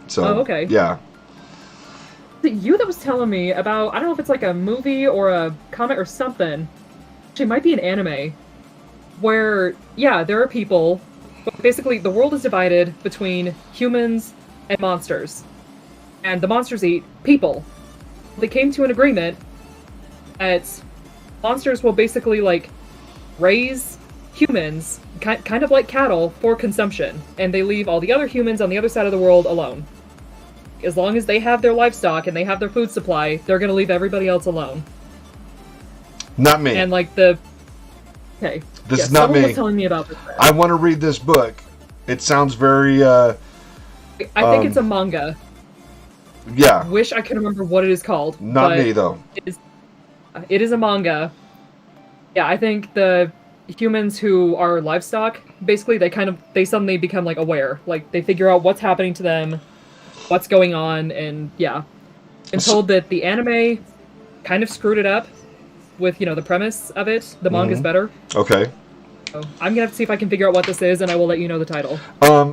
So, okay. Yeah. You that was telling me about, I don't know if it's like a movie or a comic or something. Actually, it might be an anime. Where, yeah, there are people. But basically, the world is divided between humans and monsters. And the monsters eat people. They came to an agreement that monsters will basically, like, raise humans, kind of like cattle, for consumption. And they leave all the other humans on the other side of the world alone. As long as they have their livestock and they have their food supply, they're going to leave everybody else alone. Not me. And, like, the... Okay. This is not me. Someone was telling me about this. I want to read this book. It sounds very, I think it's a manga. Yeah. Wish I could remember what it is called. Not me, though. It is a manga. Yeah, I think the humans who are livestock, basically, they suddenly become, like, aware. Like, they figure out what's happening to them, what's going on, and, yeah. I'm told that the anime kind of screwed it up with, the premise of it. The manga's better. Okay. So I'm gonna have to see if I can figure out what this is, and I will let you know the title.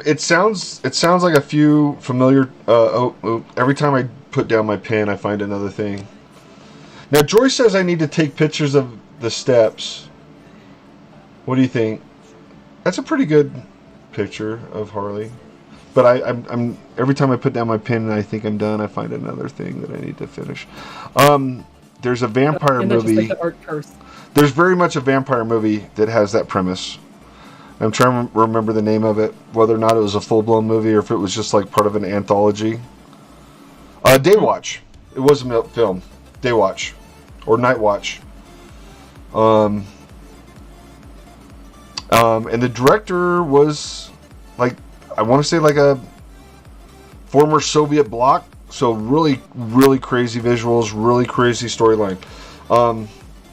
It sounds like a few familiar. Every time I put down my pen, I find another thing. Now, Joy says I need to take pictures of the steps. What do you think? That's a pretty good picture of Harley. But I'm every time I put down my pen and I think I'm done, I find another thing that I need to finish. There's a vampire movie. Just like the art curse. There's very much a vampire movie that has that premise. I'm trying to remember the name of it, whether or not it was a full-blown movie or if it was just like part of an anthology. Daywatch. It was a film. Daywatch. Or Night Watch. And the director was, like, I want to say like a former Soviet bloc. So really, really crazy visuals, really crazy storyline.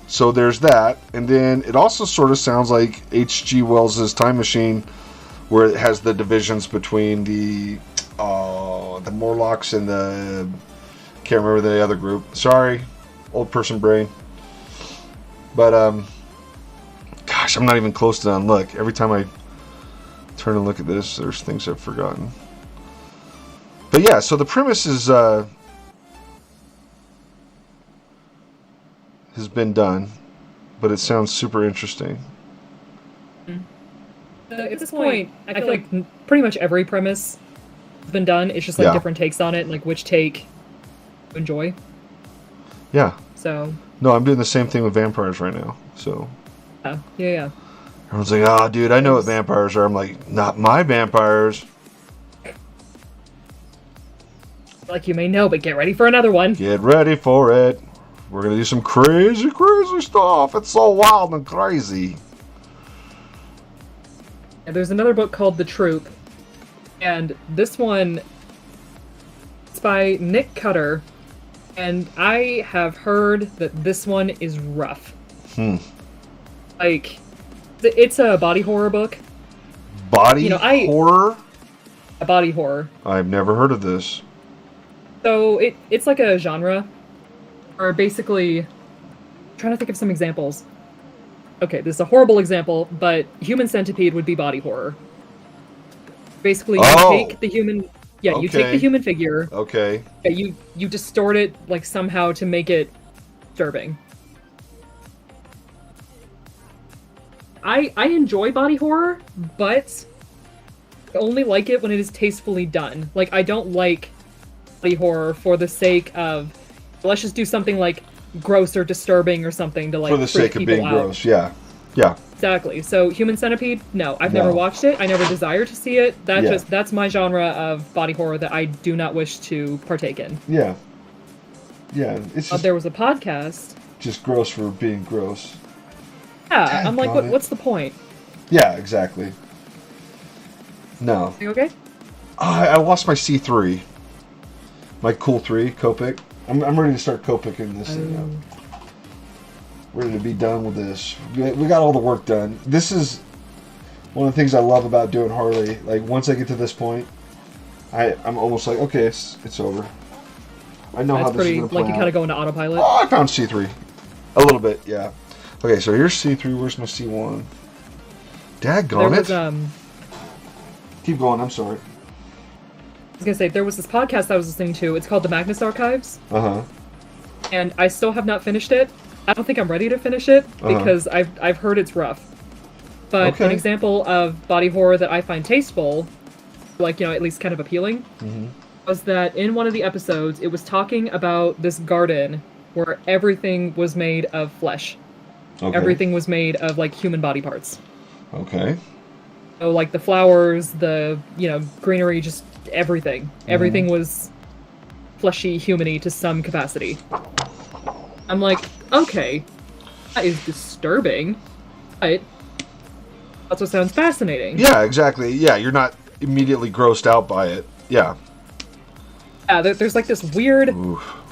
So there's that. And then it also sort of sounds like H.G. Wells' Time Machine, where it has the divisions between the Morlocks and the... Can't remember the other group. Sorry, old person brain. But, gosh, I'm not even close to done. Look, every time I turn and look at this, there's things I've forgotten. But yeah, so the premise is has been done, but it sounds super interesting. At this point, I feel like pretty much every premise has been done. It's just like different takes on it, and like which take you enjoy. Yeah. So. No, I'm doing the same thing with vampires right now. So. Yeah. Everyone's like, "Oh, dude, I know what vampires are." I'm like, "Not my vampires." Like you may know, but get ready for another one. Get ready for it. We're gonna do some crazy, crazy stuff. It's so wild and crazy. And there's another book called The Troop, and this one is by Nick Cutter, and I have heard that this one is rough. Like, it's a body horror book. Body horror? A body horror. I've never heard of this. So it's like a genre, or basically, I'm trying to think of some examples. Okay, this is a horrible example, but Human Centipede would be body horror. Basically, you take the human, you take the human figure. Okay. You distort it like somehow to make it disturbing. I enjoy body horror, but I only like it when it is tastefully done. Like, I don't like body horror for the sake of, let's just do something like gross or disturbing or something to like for the sake of being gross. Yeah. Exactly. So Human Centipede, no, I've never watched it. I never desire to see it. That's my genre of body horror that I do not wish to partake in. Yeah. It's just, there was a podcast. Just gross for being gross. Yeah, I'm like, what's the point? Yeah, exactly. No. You okay? I lost my C3. My cool 3, Copic. I'm ready to start Copicing this thing up. Ready to be done with this. We got all the work done. This is one of the things I love about doing Harley. Like, once I get to this point, I'm almost like, okay, it's over. I know how this is going to play like you kind of go into autopilot. Oh, I found C3. A little bit, yeah. Okay, so here's C3. Where's my C1? Daggone it. Keep going, I'm sorry. I was gonna say, there was this podcast I was listening to. It's called The Magnus Archives. Uh-huh. And I still have not finished it. I don't think I'm ready to finish it because I've heard it's rough. But an example of body horror that I find tasteful, like, you know, at least kind of appealing, was that in one of the episodes, it was talking about this garden where everything was made of flesh. Okay. Everything was made of, like, human body parts. Okay. So, like, the flowers, the, you know, greenery, just everything. Everything was fleshy, human-y to some capacity. I'm like, okay, that is disturbing, but that's what sounds fascinating. Yeah, exactly. Yeah, you're not immediately grossed out by it. Yeah. Yeah, there's like this weird,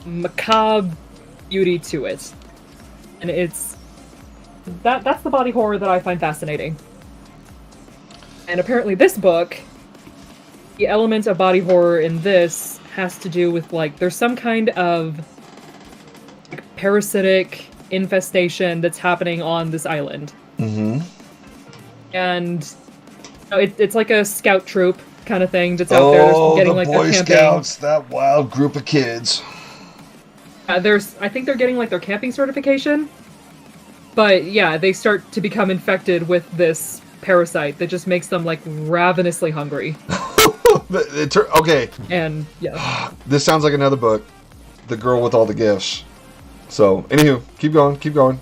macabre beauty to it. And it's... That's the body horror that I find fascinating. And apparently this book, the element of body horror in this has to do with, like, there's some kind of like, parasitic infestation that's happening on this island. And you know, it's like a scout troop kind of thing that's out there getting like Boy their camping. Scouts, that wild group of kids. I think they're getting like their camping certification. But yeah, they start to become infected with this parasite that just makes them like ravenously hungry. Okay. And yeah. This sounds like another book. The Girl with All the Gifts. So, anywho, keep going.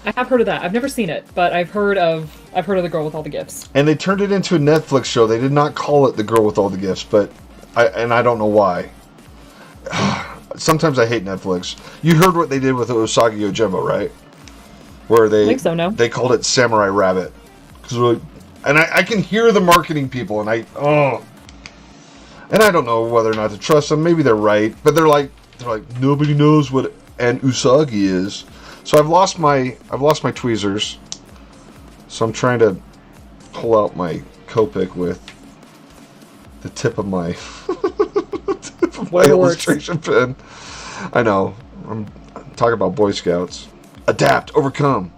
I have heard of that. I've never seen it, but I've heard of The Girl with All the Gifts. And they turned it into a Netflix show. They did not call it The Girl with All the Gifts, but I don't know why. Sometimes I hate Netflix. You heard what they did with Usagi Yojimbo, right? Where they I think so, no? They called it Samurai Rabbit. And I can hear the marketing people, and I don't know whether or not to trust them. Maybe they're right, but they're like nobody knows what an Usagi is. So I've lost my tweezers. So I'm trying to pull out my Copic with the tip of my illustration pen. I know. I'm talking about Boy Scouts. Adapt, overcome.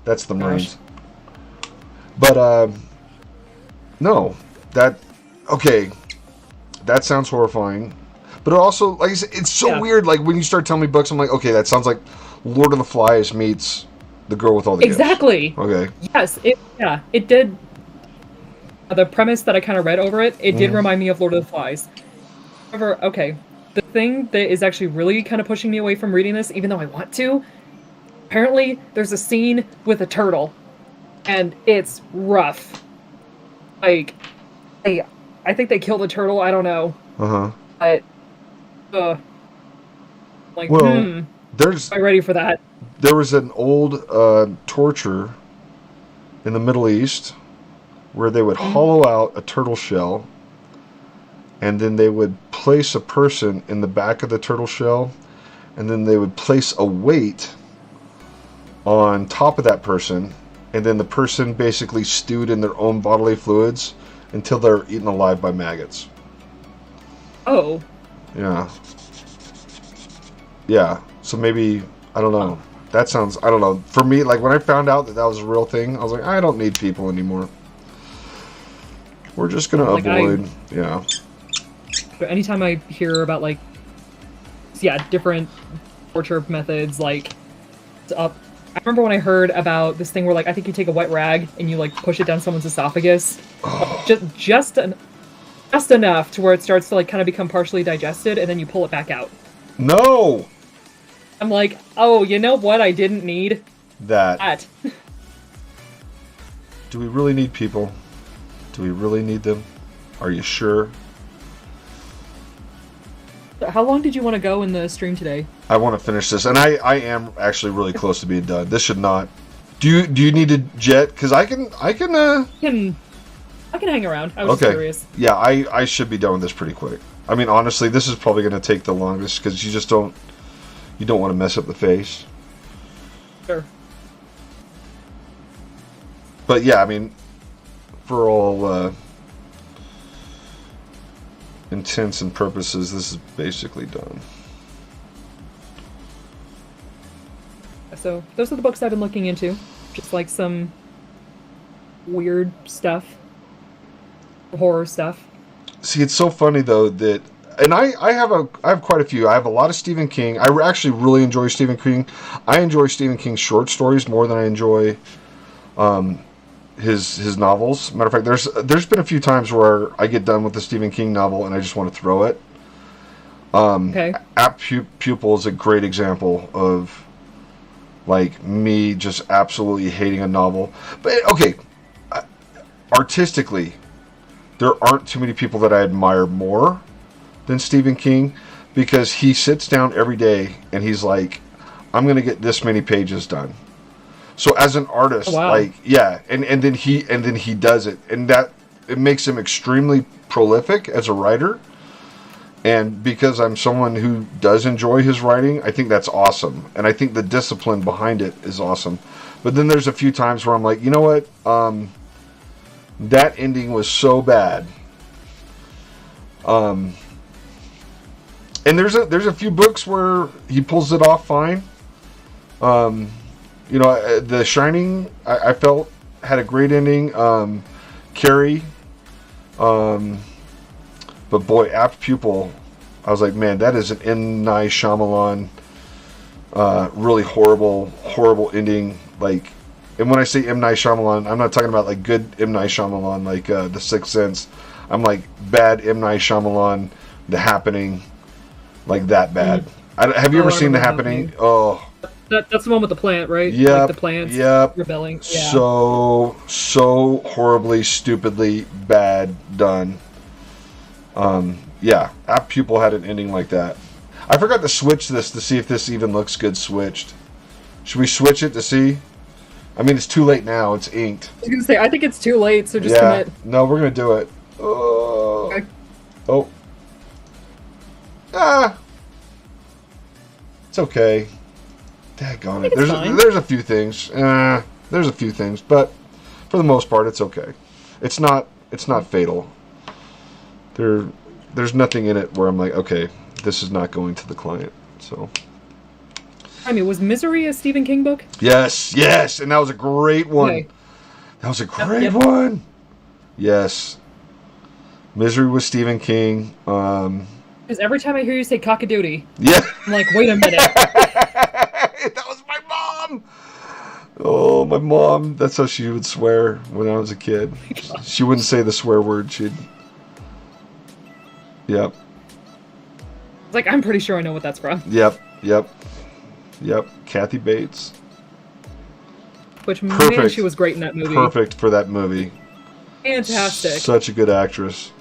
That's the Marines. But no, that sounds horrifying. But it also, like I said, it's so weird. Like when you start telling me books, I'm like, okay, that sounds like Lord of the Flies meets The Girl with All the Gifts. Exactly. Okay. Yes, it did. The premise that I kind of read over it did remind me of Lord of the Flies. However, okay, the thing that is actually really kind of pushing me away from reading this, even though I want to, apparently there's a scene with a turtle, and it's rough. Like, I think they killed the turtle. I don't know. But, like, am I ready for that? There was an old torture in the Middle East where they would hollow out a turtle shell, and then they would place a person in the back of the turtle shell, and then they would place a weight on top of that person, and then the person basically stewed in their own bodily fluids until they're eaten alive by maggots. Oh. Yeah. Yeah. So maybe, I don't know. That sounds, I don't know. For me, like when I found out that was a real thing, I was like, I don't need people anymore. We're just going to avoid, yeah. But anytime I hear about, like, different torture methods, like, I remember when I heard about this thing where, like, I think you take a wet rag and you, like, push it down someone's esophagus. Just enough to where it starts to, like, kind of become partially digested, and then you pull it back out. No! I'm like, oh, you know what I didn't need? That. Do we really need people? Do we really need them? Are you sure? How long did you want to go in the stream today? I want to finish this, and I am actually really close to being done. This should not. Do you need a jet? Because I can. I can hang around. I was just curious. Yeah, I should be done with this pretty quick. I mean, honestly, this is probably going to take the longest because you just don't want to mess up the face. Sure. But yeah, I mean, for all intents and purposes, this is basically done. So those are the books I've been looking into. Just like some weird stuff. Horror stuff. See, it's so funny though that, and I have quite a few. I have a lot of Stephen King. I actually really enjoy Stephen King. I enjoy Stephen King's short stories more than I enjoy his novels. Matter of fact, there's been a few times where I get done with the Stephen King novel and I just want to throw it. Okay. Apt Pupil is a great example of like me just absolutely hating a novel. But okay, artistically, there aren't too many people that I admire more than Stephen King, because he sits down every day and he's like, I'm going to get this many pages done. So as an artist, like, yeah, and then he does it, and that it makes him extremely prolific as a writer. And because I'm someone who does enjoy his writing, I think that's awesome. And I think the discipline behind it is awesome. But then there's a few times where I'm like, you know what? That ending was so bad. And there's a few books where he pulls it off fine. You know, The Shining, I felt had a great ending. Carrie, but boy, Apt Pupil, I was like, man, that is an M. Night Shyamalan, really horrible ending. Like, and when I say M. Night Shyamalan, I'm not talking about like good M. Night Shyamalan, like The Sixth Sense. I'm like bad M. Night Shyamalan, The Happening, like that bad. Have you ever seen The Happening? Oh. That's the one with the plant, right? Yeah. Like the plants rebelling. Yeah. So horribly, stupidly bad done. Yeah, Apt Pupil had an ending like that. I forgot to switch this to see if this even looks good switched. Should we switch it to see? I mean, it's too late now. It's inked. I was going to say, I think it's too late, so just commit. No, we're going to do it. Oh. Okay. Oh. Ah. It's okay. Daggone it. There's a few things. There's a few things, but for the most part, it's okay. It's not fatal. There's nothing in it where I'm like, okay, this is not going to the client. So. I mean, was Misery a Stephen King book? Yes, and that was a great one. Okay. That was a great one. Yes. Misery was Stephen King. Because every time I hear you say cock-a-doodie, yeah, I'm like, wait a minute. That was my mom. Oh, my mom. That's how she would swear when I was a kid. She wouldn't say the swear word. She'd. Yep. It's like, I'm pretty sure I know what that's from. Yep. Kathy Bates. Which, man, she was great in that movie. Perfect for that movie. Fantastic. Such a good actress.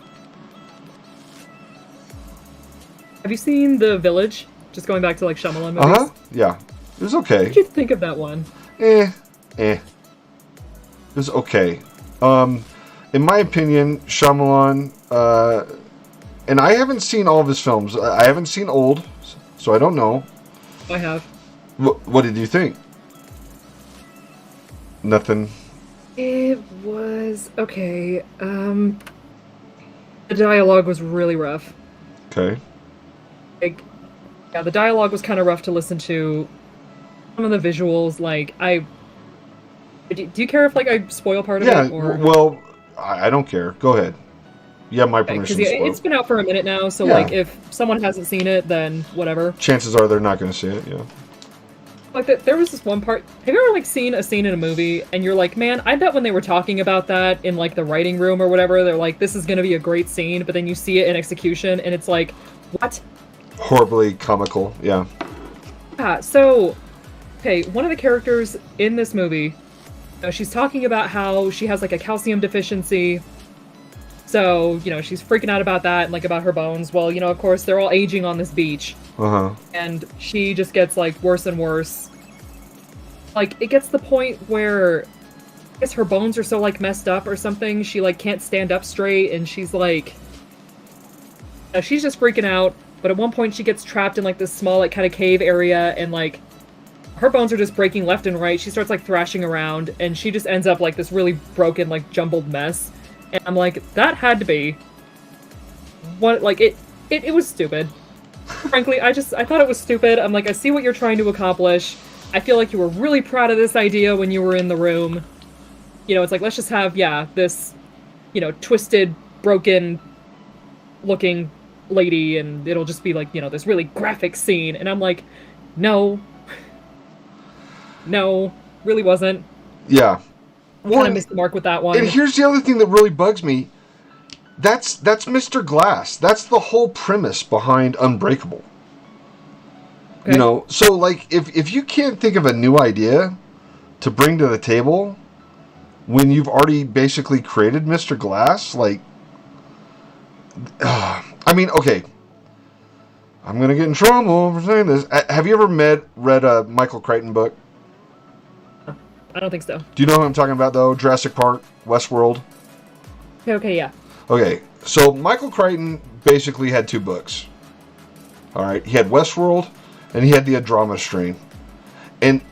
Have you seen The Village? Just going back to, like, Shyamalan movies? Yeah. It was okay. What did you think of that one? It was okay. In my opinion, Shyamalan, and I haven't seen all of his films. I haven't seen Old, so I don't know. I have. What did you think? Nothing. It was okay. The dialogue was really rough. Okay. Like, yeah, the dialogue was kind of rough to listen to. Some of the visuals, like, do you care if, like, I spoil part of it? Or? Well, I don't care. Go ahead. You have my permission to spoil. It's been out for a minute now, so, like, if someone hasn't seen it, then whatever. Chances are they're not going to see it, yeah. Like, there was this one part... Have you ever, like, seen a scene in a movie, and you're like, man, I bet when they were talking about that in, like, the writing room or whatever, they're like, this is going to be a great scene, but then you see it in execution, and it's like, what? Horribly comical, yeah. Yeah, so... Okay, one of the characters in this movie, you know, she's talking about how she has, like, a calcium deficiency. So, you know, she's freaking out about that and, like, about her bones. Well, you know, of course, they're all aging on this beach. Uh-huh. And she just gets, like, worse and worse. Like, it gets to the point where I guess her bones are so like messed up or something. She like can't stand up straight, and she's like, she's just freaking out. But at one point, she gets trapped in like this small like kind of cave area, and like her bones are just breaking left and right. She starts like thrashing around, and she just ends up like this really broken, like jumbled mess. And I'm like, that had to be what like it was stupid. Frankly, I thought it was stupid. I'm like, I see what you're trying to accomplish. I feel like you were really proud of this idea when you were in the room. You know, it's like, let's just have, this, twisted, broken looking lady, and it'll just be like, this really graphic scene. And I'm like, no, really wasn't. Yeah. Kind of missed the mark with that one. And here's the other thing that really bugs me. That's Mr. Glass. That's the whole premise behind Unbreakable. Okay. You know, so like if you can't think of a new idea to bring to the table when you've already basically created Mr. Glass, like, I mean, okay, I'm gonna get in trouble for saying this. Have you ever read a Michael Crichton book? I don't think so. Do you know what I'm talking about, though? Jurassic Park, Westworld? Okay, yeah. Okay, so Michael Crichton basically had 2 books. All right, he had Westworld, and he had the Andromeda Strain. And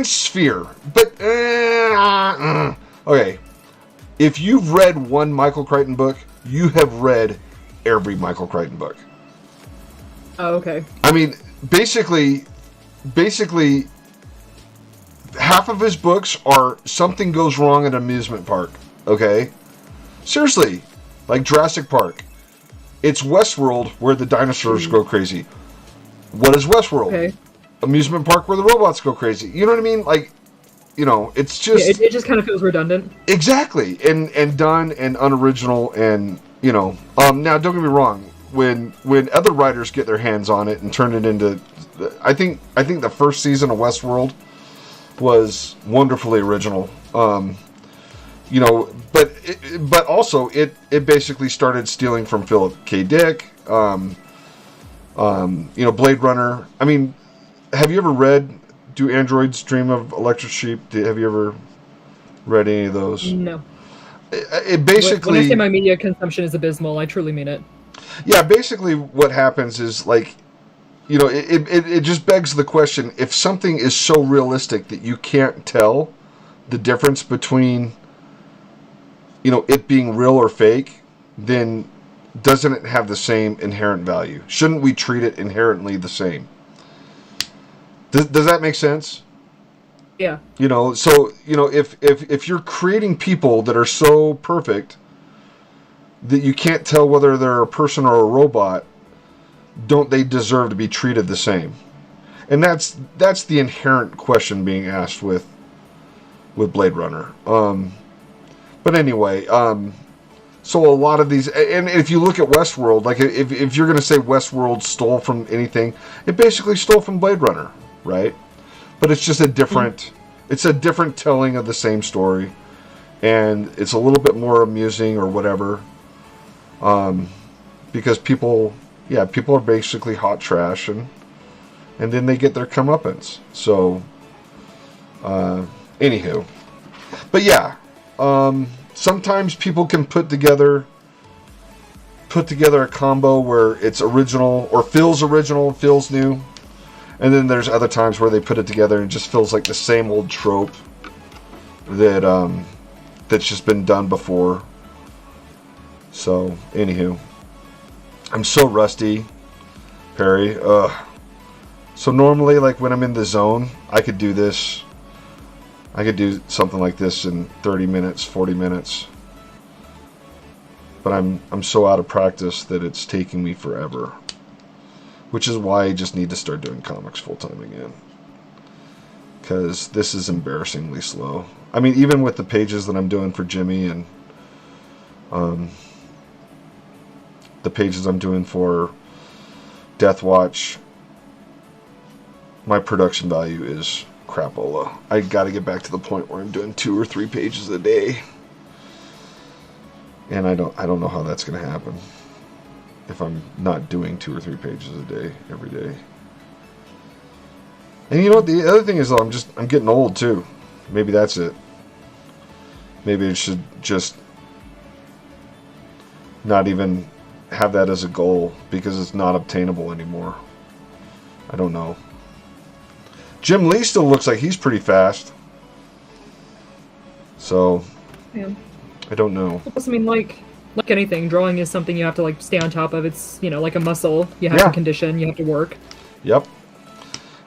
Sphere. But, okay, if you've read one Michael Crichton book, you have read every Michael Crichton book. Oh, okay. I mean, basically, half of his books are something goes wrong at an amusement park, okay? Seriously, like Jurassic Park. It's Westworld where the dinosaurs go crazy. What is Westworld? Okay. Amusement park where the robots go crazy. You know what I mean? Like, it's just... Yeah, it just kind of feels redundant. Exactly. And done and unoriginal and, now don't get me wrong. When other writers get their hands on it and turn it into... I think the first season of Westworld was wonderfully original. But also it basically started stealing from Philip K. Dick. Blade Runner. I mean, have you ever read Do Androids Dream of Electric Sheep? Have you ever read any of those? No. It basically... When I say my media consumption is abysmal, I truly mean it. Yeah, basically what happens is, like, it just begs the question, if something is so realistic that you can't tell the difference between, it being real or fake, then doesn't it have the same inherent value? Shouldn't we treat it inherently the same? Does that make sense? Yeah. So, if you're creating people that are so perfect that you can't tell whether they're a person or a robot, don't they deserve to be treated the same? And that's the inherent question being asked with Blade Runner. But anyway, so a lot of these, and if you look at Westworld, like if you're going to say Westworld stole from anything, it basically stole from Blade Runner, right? But it's just a different, it's a different telling of the same story, and it's a little bit more amusing or whatever, because people are basically hot trash, and then they get their comeuppance. So, anywho, but yeah, sometimes people can put together a combo where it's original or feels original, feels new, and then there's other times where they put it together and it just feels like the same old trope that that's just been done before. So, anywho, I'm so rusty, Perry. So normally, like when I'm in the zone, I could do this. I could do something like this in 30 minutes, 40 minutes. But I'm so out of practice that it's taking me forever. Which is why I just need to start doing comics full time again. Because this is embarrassingly slow. I mean, even with the pages that I'm doing for Jimmy and the pages I'm doing for Death Watch, my production value is crapola. I gotta get back to the point where I'm doing 2 or 3 pages a day. And I don't know how that's gonna happen if I'm not doing 2 or 3 pages a day every day. And you know what, the other thing is, though, I'm getting old too. Maybe that's it. maybe it should just not even have that as a goal because it's not obtainable anymore. I don't know. Jim Lee still looks like he's pretty fast. So, Yeah. I don't know. Plus, I mean, like anything, drawing is something you have to like stay on top of. It's, you know, like a muscle. You have to condition. You have to work. Yep.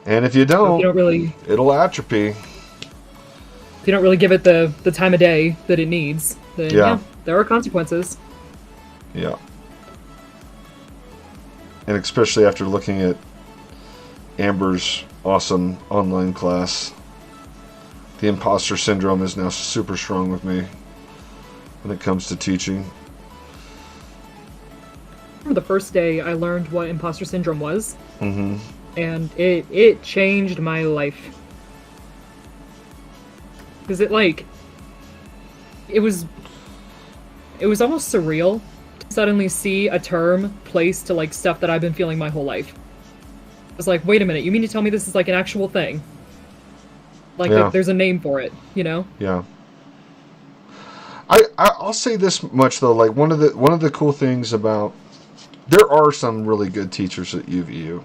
And if you don't, it'll atrophy. If you don't really give it the time of day that it needs, then yeah, there are consequences. Yeah. And especially after looking at Amber's awesome online class, the imposter syndrome is now super strong with me when it comes to teaching. The first day I learned what imposter syndrome was, mm-hmm. and it changed my life. Because it was almost surreal to suddenly see a term placed to like stuff that I've been feeling my whole life. I was like, wait a minute, you mean to tell me this is like an actual thing? Like there's a name for it, you know? Yeah. I'll say this much though, like one of the cool things about, there are some really good teachers at UVU.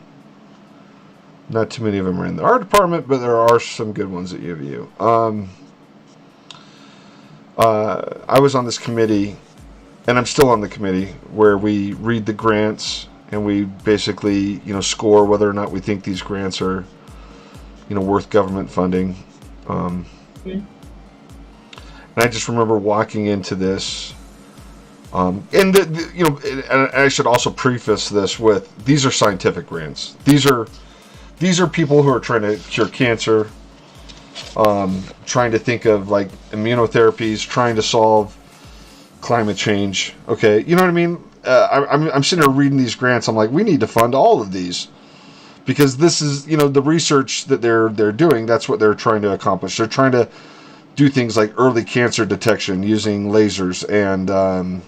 Not too many of them are in the art department, but there are some good ones at UVU. I was on this committee, and I'm still on the committee, where we read the grants and we basically, score whether or not we think these grants are, worth government funding. And I just remember walking into this, and I should also preface this with, these are scientific grants. These are people who are trying to cure cancer, trying to think of like immunotherapies, trying to solve climate change. Okay, you know what I mean? I'm sitting there reading these grants. I'm like, we need to fund all of these because this is, the research that they're doing. That's what they're trying to accomplish. They're trying to do things like early cancer detection using lasers and don't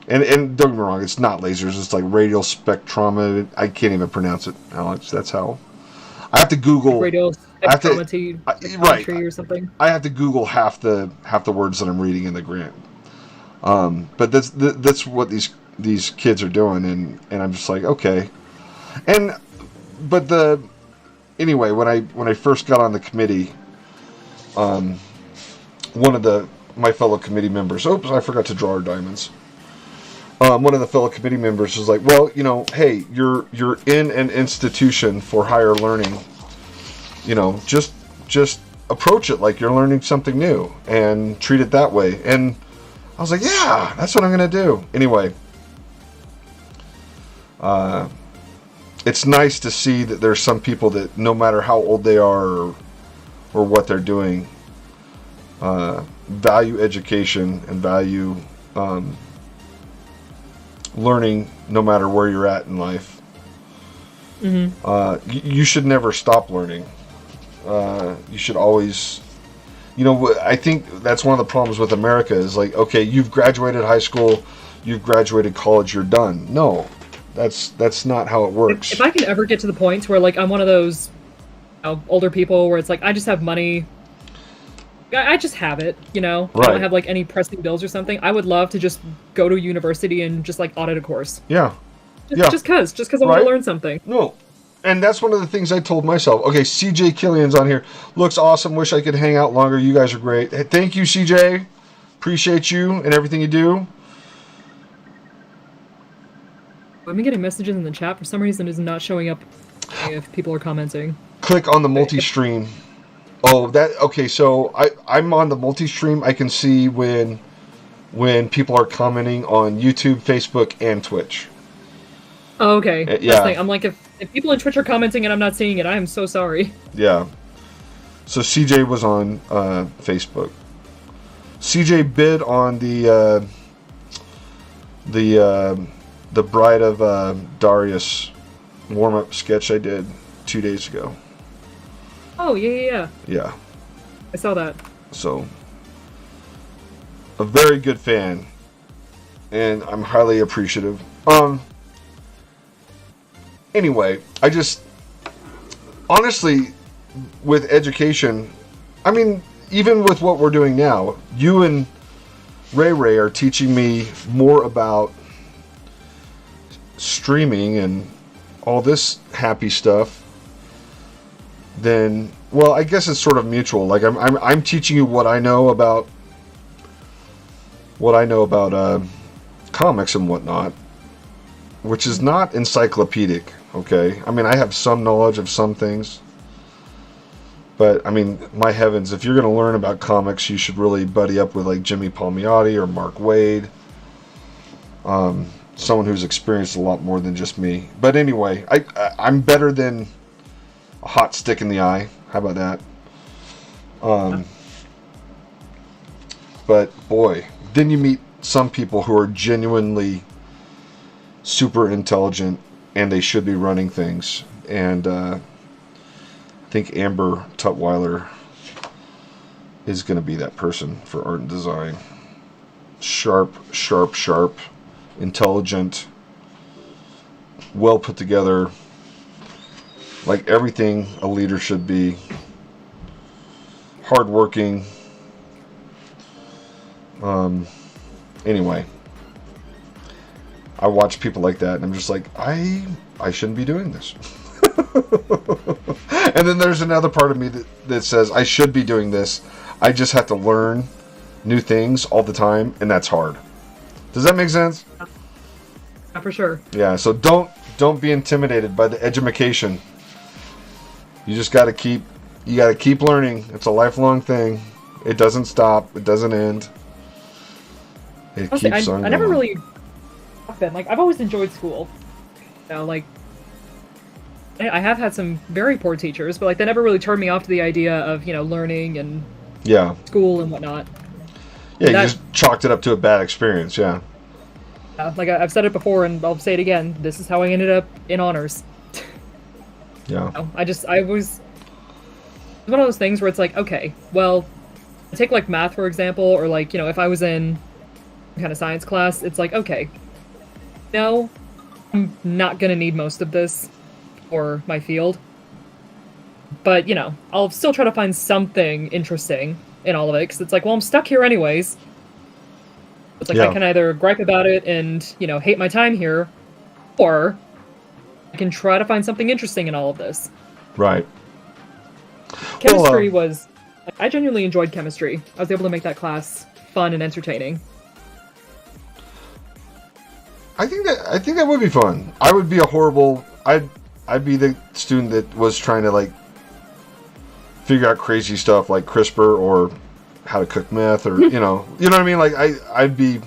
get me wrong, it's not lasers. It's like radial spectrometry. I can't even pronounce it, Alex. That's how. I have to Google radial spectrometry, right? Or something. I have to Google half the words that I'm reading in the grant. But that's what these kids are doing, and I'm just like, okay. Anyway, when I first got on the committee, one of my fellow committee members. Oops, I forgot to draw our diamonds. One of the fellow committee members was like, well, hey, you're in an institution for higher learning. Just approach it like you're learning something new and treat it that way. And I was like, yeah, that's what I'm going to do. Anyway, it's nice to see that there's some people that no matter how old they are or what they're doing, value education and value learning no matter where you're at in life. Mm-hmm. You should never stop learning. You should always, I think that's one of the problems with America is like, okay, you've graduated high school, you've graduated college, you're done. No, that's not how it works. If I can ever get to the point where like I'm one of those older people where it's like I just have money, I just have it, Right. I don't have like any pressing bills or something. I would love to just go to university and just like audit a course. Yeah. Just cause I want to learn something. No. And that's one of the things I told myself. Okay, CJ Killian's on here. Looks awesome. Wish I could hang out longer. You guys are great. Hey, thank you, CJ. Appreciate you and everything you do. I've been getting messages in the chat. For some reason, it's not showing up if people are commenting. Click on the multi-stream. Oh, okay, so I'm on the multi-stream. I can see when people are commenting on YouTube, Facebook, and Twitch. Oh, okay. Yeah. I'm like, if people on Twitch are commenting and I'm not seeing it, I am so sorry. Yeah. So CJ was on Facebook. CJ bid on the Bride of Darius warm-up sketch I did 2 days ago. Oh, yeah. Yeah. I saw that. So, a very good fan, and I'm highly appreciative. Anyway, I just, honestly, with education, I mean, even with what we're doing now, you and Ray are teaching me more about streaming and all this happy stuff than, well, I guess it's sort of mutual. Like I'm teaching you what I know about comics and whatnot, which is not encyclopedic. Okay, I mean, I have some knowledge of some things, but I mean, my heavens, if you're going to learn about comics, you should really buddy up with like Jimmy Palmiotti or Mark Waid, someone who's experienced a lot more than just me. But anyway, I'm better than a hot stick in the eye. How about that? But boy, then you meet some people who are genuinely super intelligent, and they should be running things. And I think Amber Tutwiler is going to be that person for art and design. Sharp, intelligent, well put together, like everything a leader should be. Hardworking. Anyway, I watch people like that and I'm just like, I shouldn't be doing this. And then there's another part of me that says I should be doing this. I just have to learn new things all the time, and that's hard. Kedoes that make sense? Yeah, for sure. Yeah, so don't be intimidated by the edumacation. You just gotta keep learning. It's a lifelong thing. It doesn't stop. It doesn't end. It Honestly, keeps on I never going. really been like, I've always enjoyed school. You know, like I have had some very poor teachers, but like they never really turned me off to the idea of, you know, learning and school and whatnot. Yeah, you just chalked it up to a bad experience. Yeah. Like I've said it before, and I'll say it again. This is how I ended up in honors. Yeah. You know, I was one of those things where it's like, okay, well, take like math for example, or like, you know, if I was in kind of science class, it's like, okay, no, I'm not gonna need most of this for my field, but you know, I'll still try to find something interesting in all of it, because it's like, well, I'm stuck here anyways. It's like, I can either gripe about it and, you know, hate my time here, or I can try to find something interesting in all of this. Right. Chemistry was... I genuinely enjoyed chemistry. I was able to make that class fun and entertaining. I think that would be fun. I would be a horrible... I'd be the student that was trying to, like, figure out crazy stuff like CRISPR or how to cook meth, or you know what I mean. Like I'd be.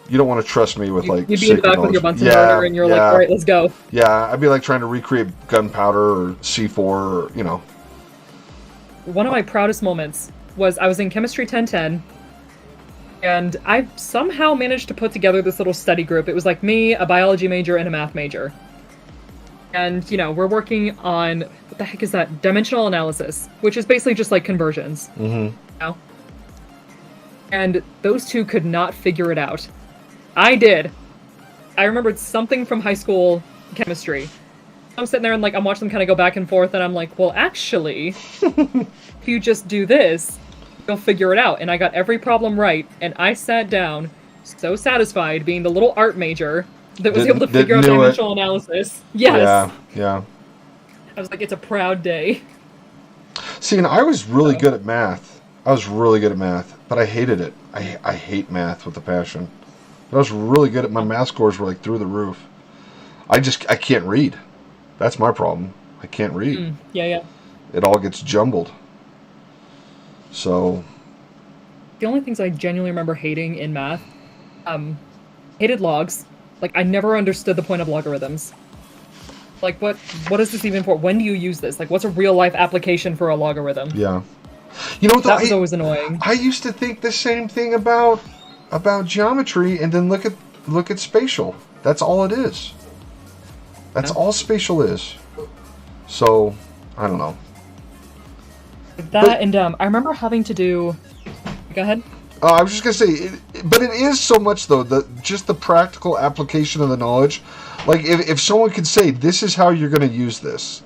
You don't want to trust me with like. You'd be in the back with your Bunsen burner, and you're like, all right, let's go. Yeah, I'd be like trying to recreate gunpowder or C4, or you know. One of my proudest moments was I was in Chemistry 1010, and I somehow managed to put together this little study group. It was like me, a biology major, and a math major. And, you know, we're working on, what the heck is that? Dimensional analysis, which is basically just like conversions. Mm-hmm. You know? And those two could not figure it out. I did. I remembered something from high school chemistry. I'm sitting there and like, I'm watching them kind of go back and forth, and I'm like, well, actually, if you just do this, you'll figure it out. And I got every problem right, and I sat down so satisfied being the little art major that was able to figure out dimensional analysis. Yes. Yeah. I was like, it's a proud day. See, and I was really good at math. But I hated it. I hate math with a passion. But I was really good at my math scores were like through the roof. I can't read. That's my problem. I can't read. Yeah. It all gets jumbled. So. The only things I genuinely remember hating in math, hated logs. Like, I never understood the point of logarithms. Like, what is this even for? When do you use this? Like, what's a real-life application for a logarithm? Yeah. You know what? That was always annoying. I used to think the same thing about geometry, and then look at spatial. That's all it is. That's all spatial is. So, I don't know. I remember having to do... Go ahead. I was just going to say, but it is so much, though, just the practical application of the knowledge. Like, if someone could say, this is how you're going to use this,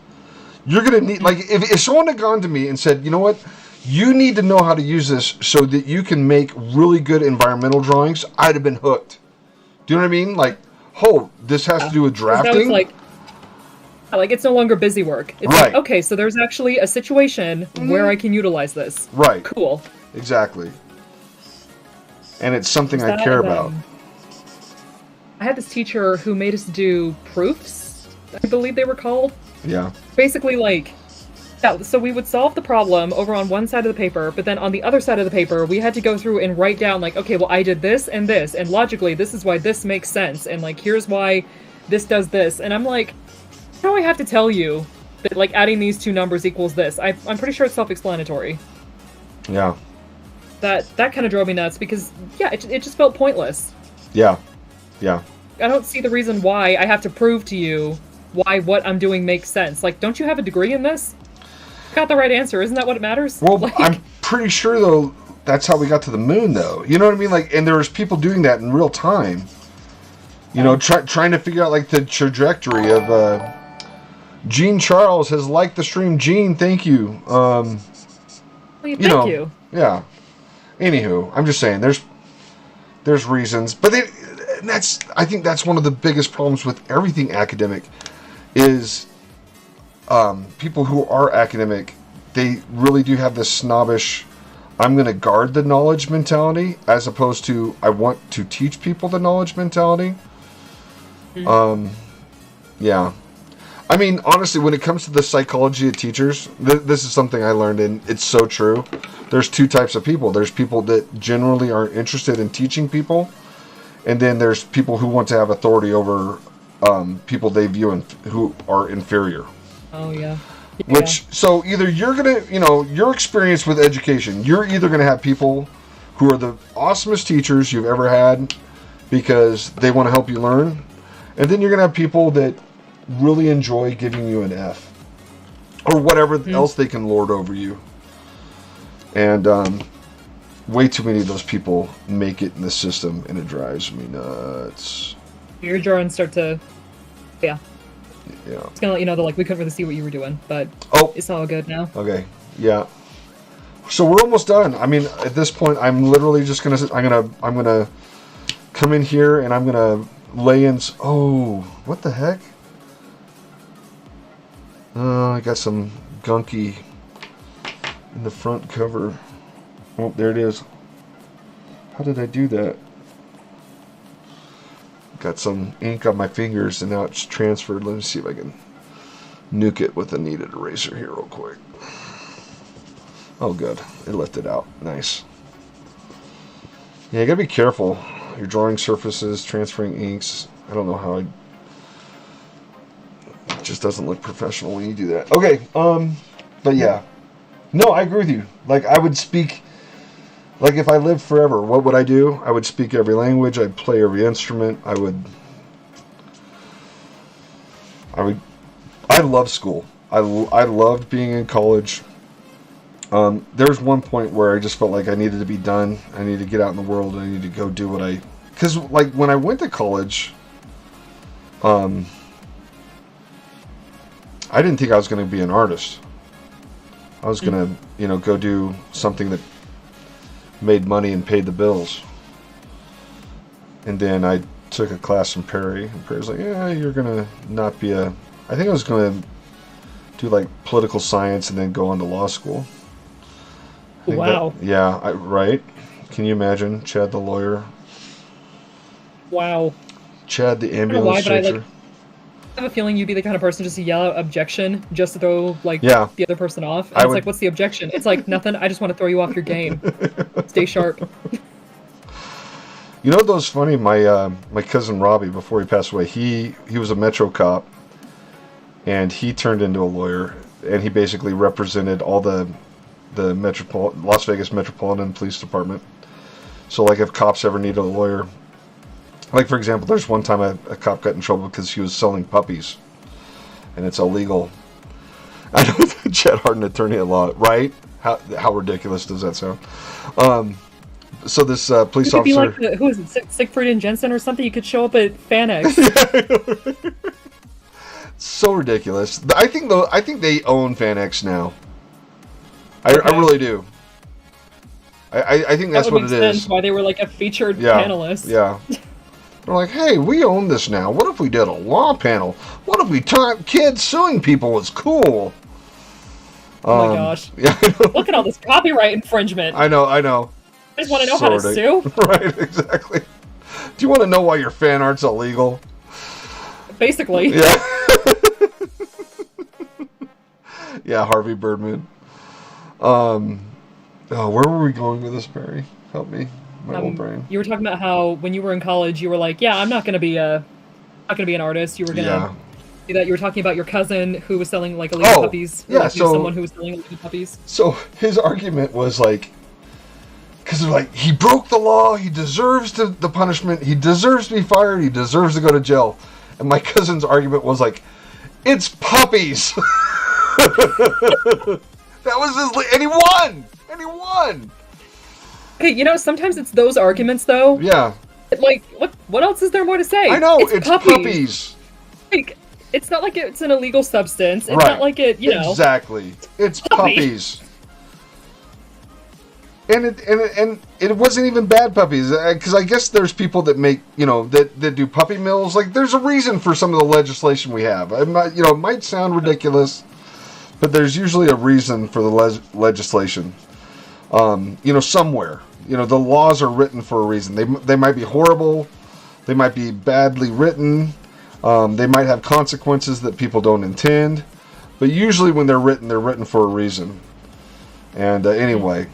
you're going to need, like, if someone had gone to me and said, you know what, you need to know how to use this so that you can make really good environmental drawings, I'd have been hooked. Do you know what I mean? Like, oh, this has to do with drafting? Like it's no longer busy work. It's right. like, okay, so there's actually a situation where I can utilize this. Right. Cool. Exactly. And it's something I care about. I had this teacher who made us do proofs, I believe they were called. Yeah. Basically, like, yeah, so we would solve the problem over on one side of the paper, but then on the other side of the paper, we had to go through and write down, like, okay, well, I did this, and logically, this is why this makes sense, and, like, here's why this does this. And I'm like, how do I have to tell you that, like, adding these two numbers equals this? I'm pretty sure it's self-explanatory. Yeah. That kind of drove me nuts, because, yeah, it just felt pointless. Yeah. Yeah. I don't see the reason why I have to prove to you why what I'm doing makes sense. Like, don't you have a degree in this? Got the right answer. Isn't that what matters? Well, like, I'm pretty sure, though, that's how we got to the moon, though. You know what I mean? Like, and there was people doing that in real time. You know, trying to figure out, like, the trajectory of, Gene Charles has liked the stream. Gene, thank you. Thank you. Yeah. Anywho, I'm just saying, there's reasons. But I think that's one of the biggest problems with everything academic is people who are academic, they really do have this snobbish, I'm going to guard the knowledge mentality, as opposed to I want to teach people the knowledge mentality. Yeah. I mean, honestly, when it comes to the psychology of teachers, this is something I learned, and it's so true. There's two types of people. There's people that generally are interested in teaching people, and then there's people who want to have authority over people they view who are inferior. Oh, yeah. So either you're going to, your experience with education, you're either going to have people who are the awesomest teachers you've ever had because they want to help you learn, and then you're going to have people that really enjoy giving you an F or whatever else they can lord over you. And way too many of those people make it in the system, and it drives me nuts. Your drawings start to, yeah. It's gonna let you know that, like, we couldn't really see what you were doing, but it's all good now. Okay, yeah. So we're almost done. I mean, at this point, I'm literally just I'm gonna come in here and I'm gonna lay in. Oh, what the heck? I got some gunky in the front cover. Oh, there it is. How did I do that? Got some ink on my fingers and now it's transferred. Let me see if I can nuke it with a kneaded eraser here real quick. Oh, good. It lifted out. Nice. Yeah, you gotta be careful. You're drawing surfaces, transferring inks. I don't know how it just doesn't look professional when you do that. Okay, but yeah. No, I agree with you. Like, I would speak, like, if I lived forever, what would I do? I would speak every language. I'd play every instrument. I love school. I loved being in college. There was one point where I just felt like I needed to be done. I needed to get out in the world. And I needed to go do what because, like, when I went to college, I didn't think I was going to be an artist. I was going to, go do something that made money and paid the bills. And then I took a class from Perry, and Perry's like, yeah, you're going to not be I think I was going to do, like, political science and then go on to law school. Wow. Right? Can you imagine Chad the lawyer? Wow. Chad the ambulance chaser. I have a feeling you'd be the kind of person just to yell out objection just to throw, like, the other person off. And like, what's the objection? It's like, nothing. I just want to throw you off your game. Stay sharp. You know what's funny? My cousin Robbie, before he passed away, he was a Metro cop, and he turned into a lawyer, and he basically represented all the Las Vegas Metropolitan Police Department. So, like, if cops ever needed a lawyer, like, for example, there's one time a cop got in trouble because he was selling puppies, and it's illegal. I know Chad Harden, attorney at law, right? How ridiculous does that sound? So this police officer, be like who is it, Siegfried and Jensen or something? You could show up at FanX. So ridiculous. I think they own FanX now. I really do. I think that's that what would it make is. sense why they were like a featured Yeah, panelist. yeah. They're like, hey, we own this now. What if we did a law panel? What if we taught kids suing people was cool? Oh my gosh. Yeah, Look at all this copyright infringement. I know. I just want to know how to sue. Right, exactly. Do you want to know why your fan art's illegal? Basically. Yeah. Yeah, Harvey Birdman. Oh, where were we going with this, Perry? Help me, my old brain. You were talking about how when you were in college, you were like, "Yeah, I'm not gonna be an artist." You were gonna do that. You were talking about your cousin who was selling like illegal puppies. Yeah, like, so someone who was selling illegal puppies. So his argument was like, because they're like, he broke the law, he deserves the punishment, he deserves to be fired, he deserves to go to jail. And my cousin's argument was like, it's puppies. That was and he won. Hey, sometimes it's those arguments though. Yeah. Like, what else is there more to say? I know, it's puppies. Like, it's not like it's an illegal substance. It's right. not like it, Exactly. It's puppies. And it wasn't even bad puppies, because I guess there's people that make, that do puppy mills. Like, there's a reason for some of the legislation we have. It might sound ridiculous, but there's usually a reason for the legislation. Somewhere. The laws are written for a reason. They might be horrible. They might be badly written. They might have consequences that people don't intend. But usually when they're written for a reason. And anyway...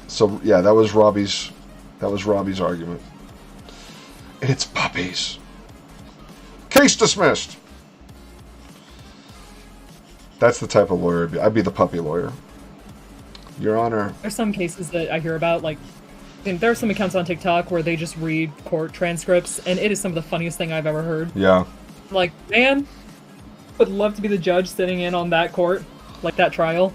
So yeah, that was Robbie's argument. And it's puppies. Case dismissed. That's the type of lawyer I'd be the puppy lawyer. Your Honor. There's some cases that I hear about, like, there are some accounts on TikTok where they just read court transcripts, and it is some of the funniest thing I've ever heard. Yeah. Like, man, would love to be the judge sitting in on that court, like that trial.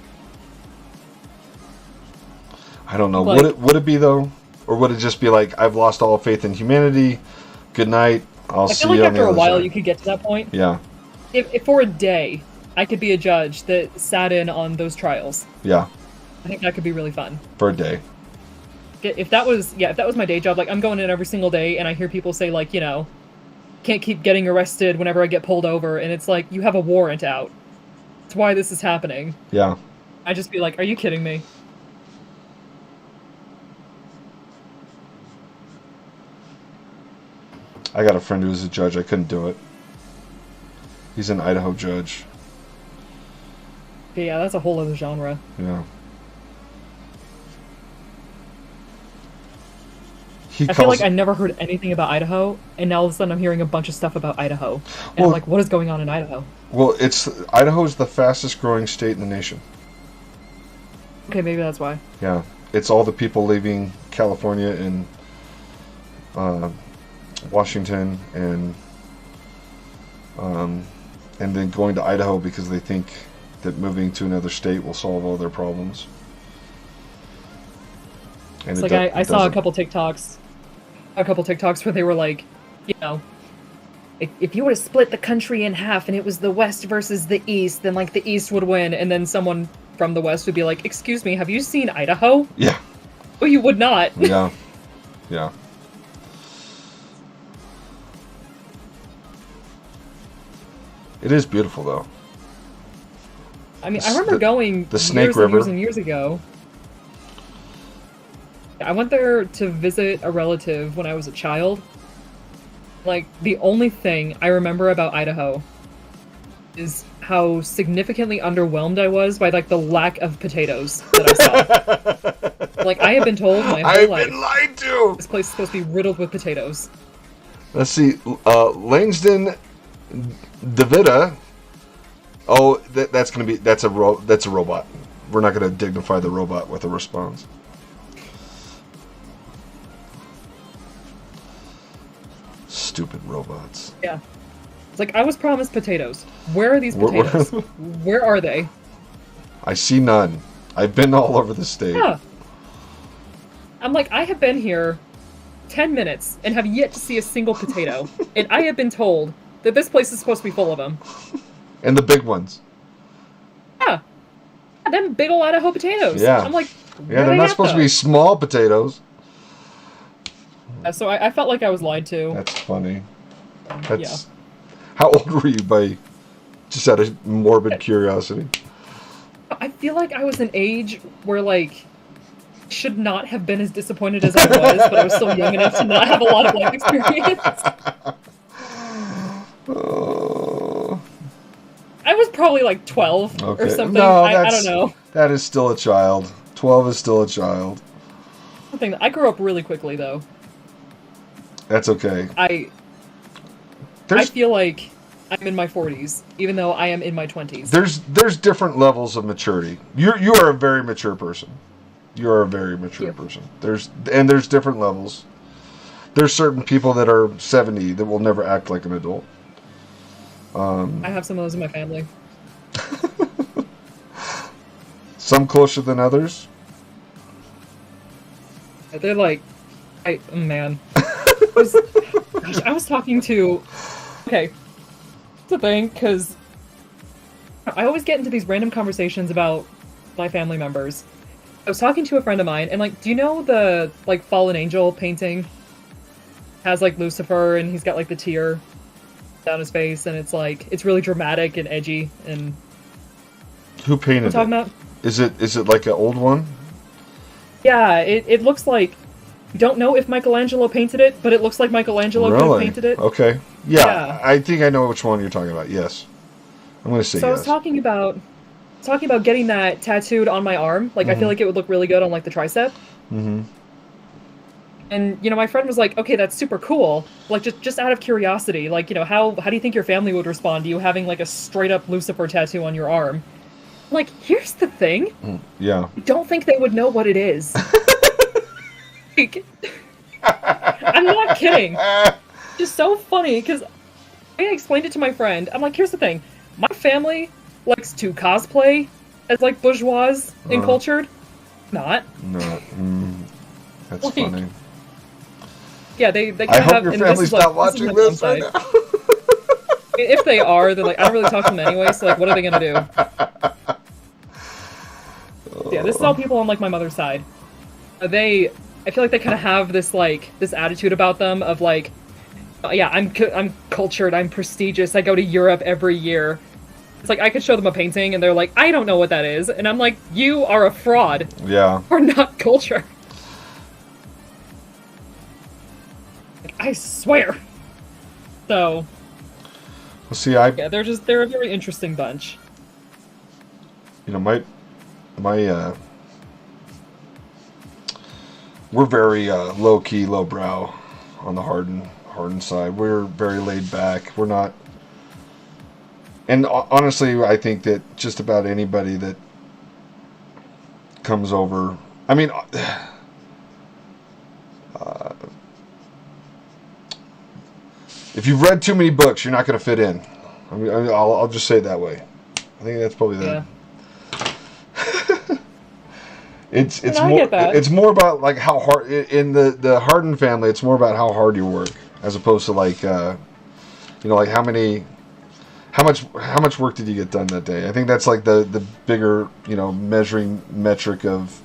I don't know. Like, would it be though, or would it just be like, I've lost all faith in humanity? Good night. I'll see you on the other side. I feel like after a while you could get to that point. Yeah. If for a day I could be a judge that sat in on those trials. Yeah. I think that could be really fun. For a day. If that was my day job, like I'm going in every single day and I hear people say like, can't keep getting arrested whenever I get pulled over, and it's like, you have a warrant out. That's why this is happening. Yeah. I'd just be like, are you kidding me? I got a friend who was a judge. I couldn't do it. He's an Idaho judge. Yeah, that's a whole other genre. Yeah. I feel like I never heard anything about Idaho, and now all of a sudden I'm hearing a bunch of stuff about Idaho. And I'm like, what is going on in Idaho? Well, Idaho is the fastest growing state in the nation. Okay, maybe that's why. Yeah. It's all the people leaving California and Washington and then going to Idaho because they think that moving to another state will solve all their problems. And it's like I saw a couple TikToks where they were like, if you were to split the country in half and it was the West versus the East, then like the East would win, and then someone from the West would be like, excuse me, have you seen Idaho? Yeah. Oh, you would not. Yeah. Yeah. It is beautiful, though. I mean, I remember going the Snake River. Years and years ago. I went there to visit a relative when I was a child. Like, the only thing I remember about Idaho is how significantly underwhelmed I was by, like, the lack of potatoes that I saw. Like, I have been told my whole life. I've been lied to! This place is supposed to be riddled with potatoes. Let's see. Langston Davida. Oh, that's a robot. We're not going to dignify the robot with a response. Stupid robots. Yeah. It's like, I was promised potatoes. Where are these potatoes? Where are they? I see none. I've been all over the state. Yeah. I'm like, I have been here 10 minutes and have yet to see a single potato. And I have been told that this place is supposed to be full of them. And the big ones. Yeah. Them big ol' Idaho potatoes. Yeah. I'm like, Yeah, they're not supposed to be small potatoes. So I felt like I was lied to. That's funny. That's How old were you by just out of morbid curiosity? I feel like I was an age where like should not have been as disappointed as I was, but I was still young enough to not have a lot of life experience. I was probably like 12 or something. No, I don't know. That is still a child. 12 is still a child. I grew up really quickly though. That's okay. I feel like I'm in my 40s, even though I am in my 20s. There's different levels of maturity. You are a very mature person. You are a very mature person. There's different levels. There's certain people that are 70 that will never act like an adult. I have some of those in my family. Some closer than others. They're like, I was talking to. Okay, it's a thing because I always get into these random conversations about my family members. I was talking to a friend of mine, and like, do you know the like fallen angel painting? Has like Lucifer, and he's got like the tear down his face, and it's like it's really dramatic and edgy. And who painted it? Talking about? Is it like an old one? Yeah, it looks like. Don't know if Michelangelo painted it, but it looks like Michelangelo could have painted it. Okay. Yeah, I think I know which one you're talking about. Yes. I'm going to say yes. So I was talking about getting that tattooed on my arm. Like, I feel like it would look really good on, like, the tricep. Mm-hmm. And, you know, my friend was like, okay, that's super cool. Like, just out of curiosity, like, you know, how do you think your family would respond to you having, like, a straight-up Lucifer tattoo on your arm? Like, here's the thing. Yeah. I don't think they would know what it is. I'm not kidding. Just so funny because I explained it to my friend. I'm like, here's the thing. My family likes to cosplay as like bourgeois and cultured. Not. No. That's like, funny. Yeah, they kind I of hope have. your family's not watching this right now. If they are, then like I don't really talk to them anyway. So like, what are they gonna do? Yeah, this is all people on like my mother's side. I feel like they kind of have this like this attitude about them of like, oh, yeah, I'm cultured, I'm prestigious, I go to Europe every year. It's like I could show them a painting and they're like, I don't know what that is, and I'm like, you are a fraud. Yeah. Or not culture. Like, I swear. So. Well, see, yeah, they're a very interesting bunch. You know, my we're very low-key, low-brow on the Harden side. We're very laid back. We're not... And honestly, I think that just about anybody that comes over... I mean... if you've read too many books, you're not going to fit in. I mean, I'll just say it that way. I think that's probably the... Yeah. It's more about like how hard in the Harden family. It's more about how hard you work as opposed to like like how much work did you get done that day. I think that's like the bigger measuring metric of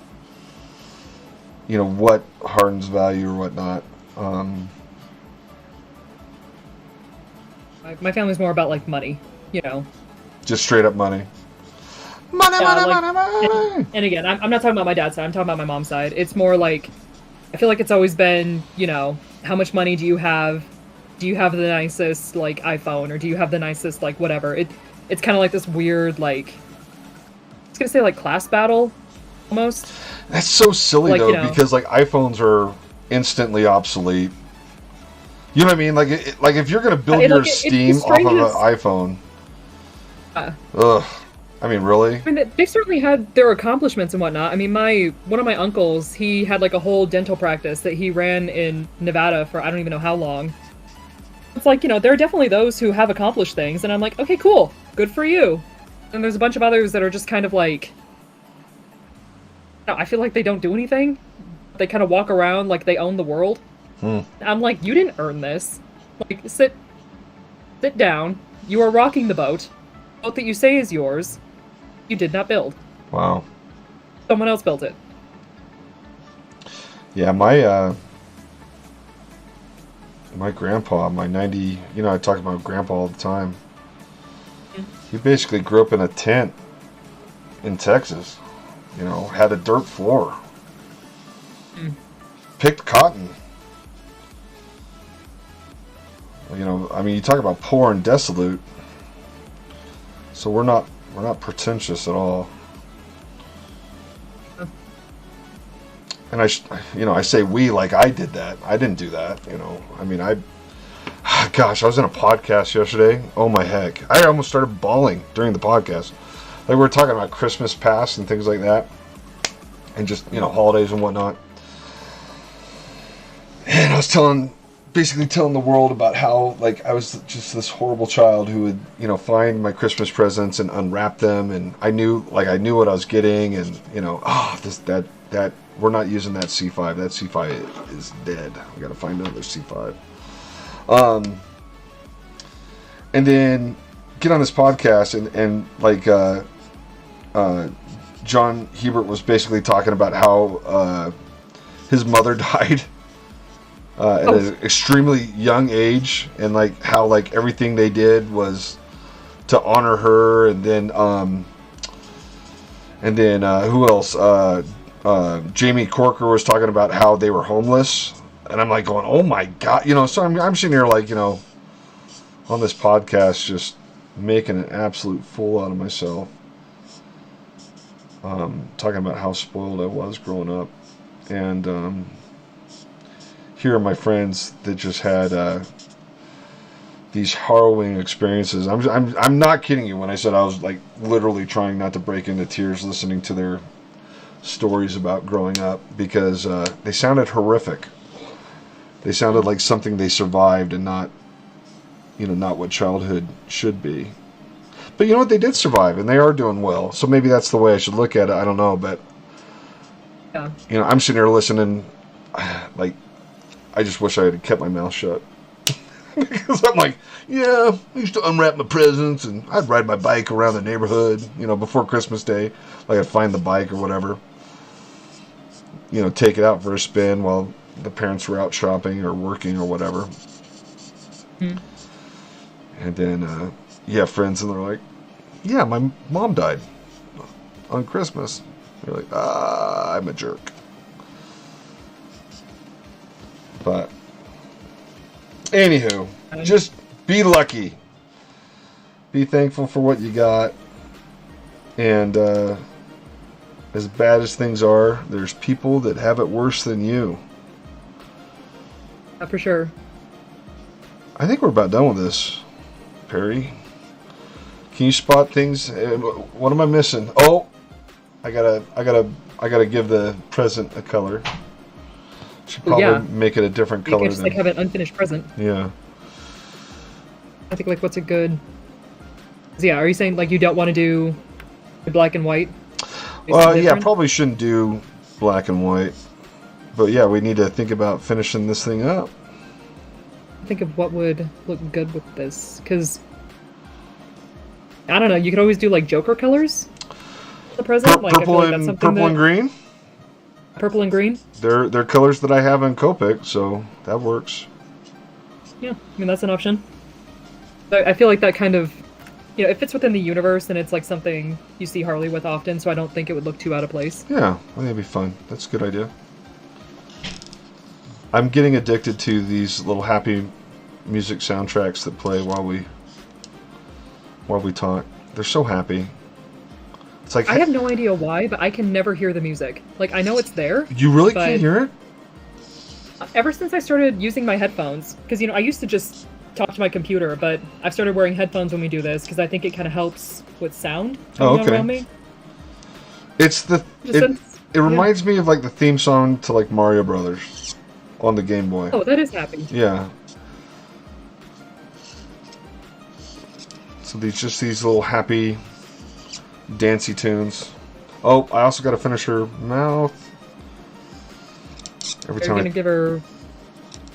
what Harden's value or whatnot. My family's more about like money, just straight up money. Money. And again, I'm not talking about my dad's side. I'm talking about my mom's side. It's more like, I feel like it's always been, how much money do you have? Do you have the nicest like iPhone, or do you have the nicest like whatever? It's kind of like this weird like, I was gonna say like class battle, almost. That's so silly like, though, because like iPhones are instantly obsolete. You know what I mean? Like if you're gonna build your Steam off of an iPhone, ugh. I mean, really? I mean, they certainly had their accomplishments and whatnot. I mean, one of my uncles, he had like a whole dental practice that he ran in Nevada for I don't even know how long. It's like, there are definitely those who have accomplished things, and I'm like, okay, cool, good for you. And there's a bunch of others that are just kind of like, I feel like they don't do anything. They kind of walk around like they own the world. I'm like, you didn't earn this. Like, sit down. You are rocking the boat. The boat that you say is yours. You did not build. Wow. Someone else built it. Yeah, my grandpa, my 90, I talk about grandpa all the time. He basically grew up in a tent in Texas. Had a dirt floor. Picked cotton. You talk about poor and desolate. So we're not pretentious at all. And I say we like I did that. I didn't do that. Gosh, I was in a podcast yesterday. Oh my heck. I almost started bawling during the podcast. Like we were talking about Christmas past and things like that. And just, holidays and whatnot. And I was basically telling the world about how, like, I was just this horrible child who would, find my Christmas presents and unwrap them. And I knew what I was getting. And, that we're not using that C5. That C5 is dead. We got to find another C5. And then get on this podcast and John Hebert was basically talking about how his mother died at an extremely young age, and like how like everything they did was to honor her, and then who else? Jamie Corker was talking about how they were homeless, and I'm like going, oh my god, So I'm sitting here like on this podcast just making an absolute fool out of myself. Talking about how spoiled I was growing up, and here are my friends that just had these harrowing experiences. I'm not kidding you when I said I was like literally trying not to break into tears listening to their stories about growing up, because they sounded horrific. They sounded like something they survived and not what childhood should be. But you know what? They did survive, and they are doing well. So maybe that's the way I should look at it. I don't know, but yeah. I'm sitting here listening, like I just wish I had kept my mouth shut. Because I'm like, yeah, I used to unwrap my presents, and I'd ride my bike around the neighborhood, before Christmas Day. Like I'd find the bike or whatever, take it out for a spin while the parents were out shopping or working or whatever. And then you have friends and they're like, yeah, my mom died on Christmas. You're like, I'm a jerk. But anywho, just be lucky. Be thankful for what you got. And as bad as things are, there's people that have it worse than you. For sure. I think we're about done with this, Perry. Can you spot things? What am I missing? Oh, I gotta give the present a color. Should probably make it a different color. You can just have an unfinished present. Yeah. I think what's a good? Yeah, are you saying you don't want to do black and white? Yeah, probably shouldn't do black and white. But yeah, we need to think about finishing this thing up. Think of what would look good with this, because I don't know. You could always do Joker colors. The present, purple and green. Purple and green. They're colors that I have in Copic, so that works. Yeah, that's an option. I feel like that kind of, it fits within the universe, and it's something you see Harley with often. So I don't think it would look too out of place. Yeah, I think it'd be fun. That's a good idea. I'm getting addicted to these little happy music soundtracks that play while we talk. They're so happy. It's like I have no idea why, but I can never hear the music. I know it's there. You really can't hear it? Ever since I started using my headphones, because I used to just talk to my computer, but I've started wearing headphones when we do this because I think it kind of helps with sound around me. It's it reminds me of the theme song to Mario Brothers on the Game Boy. Oh, that is happy. Yeah. So these little happy, dancey tunes. Oh, I also got to finish her mouth. You're gonna give her.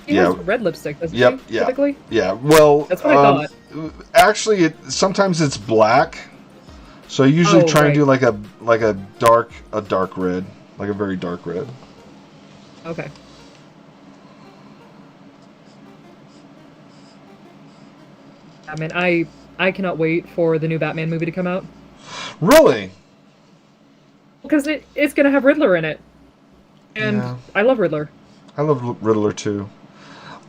She has red lipstick, doesn't she? Yeah. Typically. Yeah. Well, that's what I thought. Actually, sometimes it's black. So I usually try and do a dark red, a very dark red. Okay. I mean, I cannot wait for the new Batman movie to come out. Really? Because it's gonna have Riddler in it. And Yeah. I love Riddler. I love Riddler too.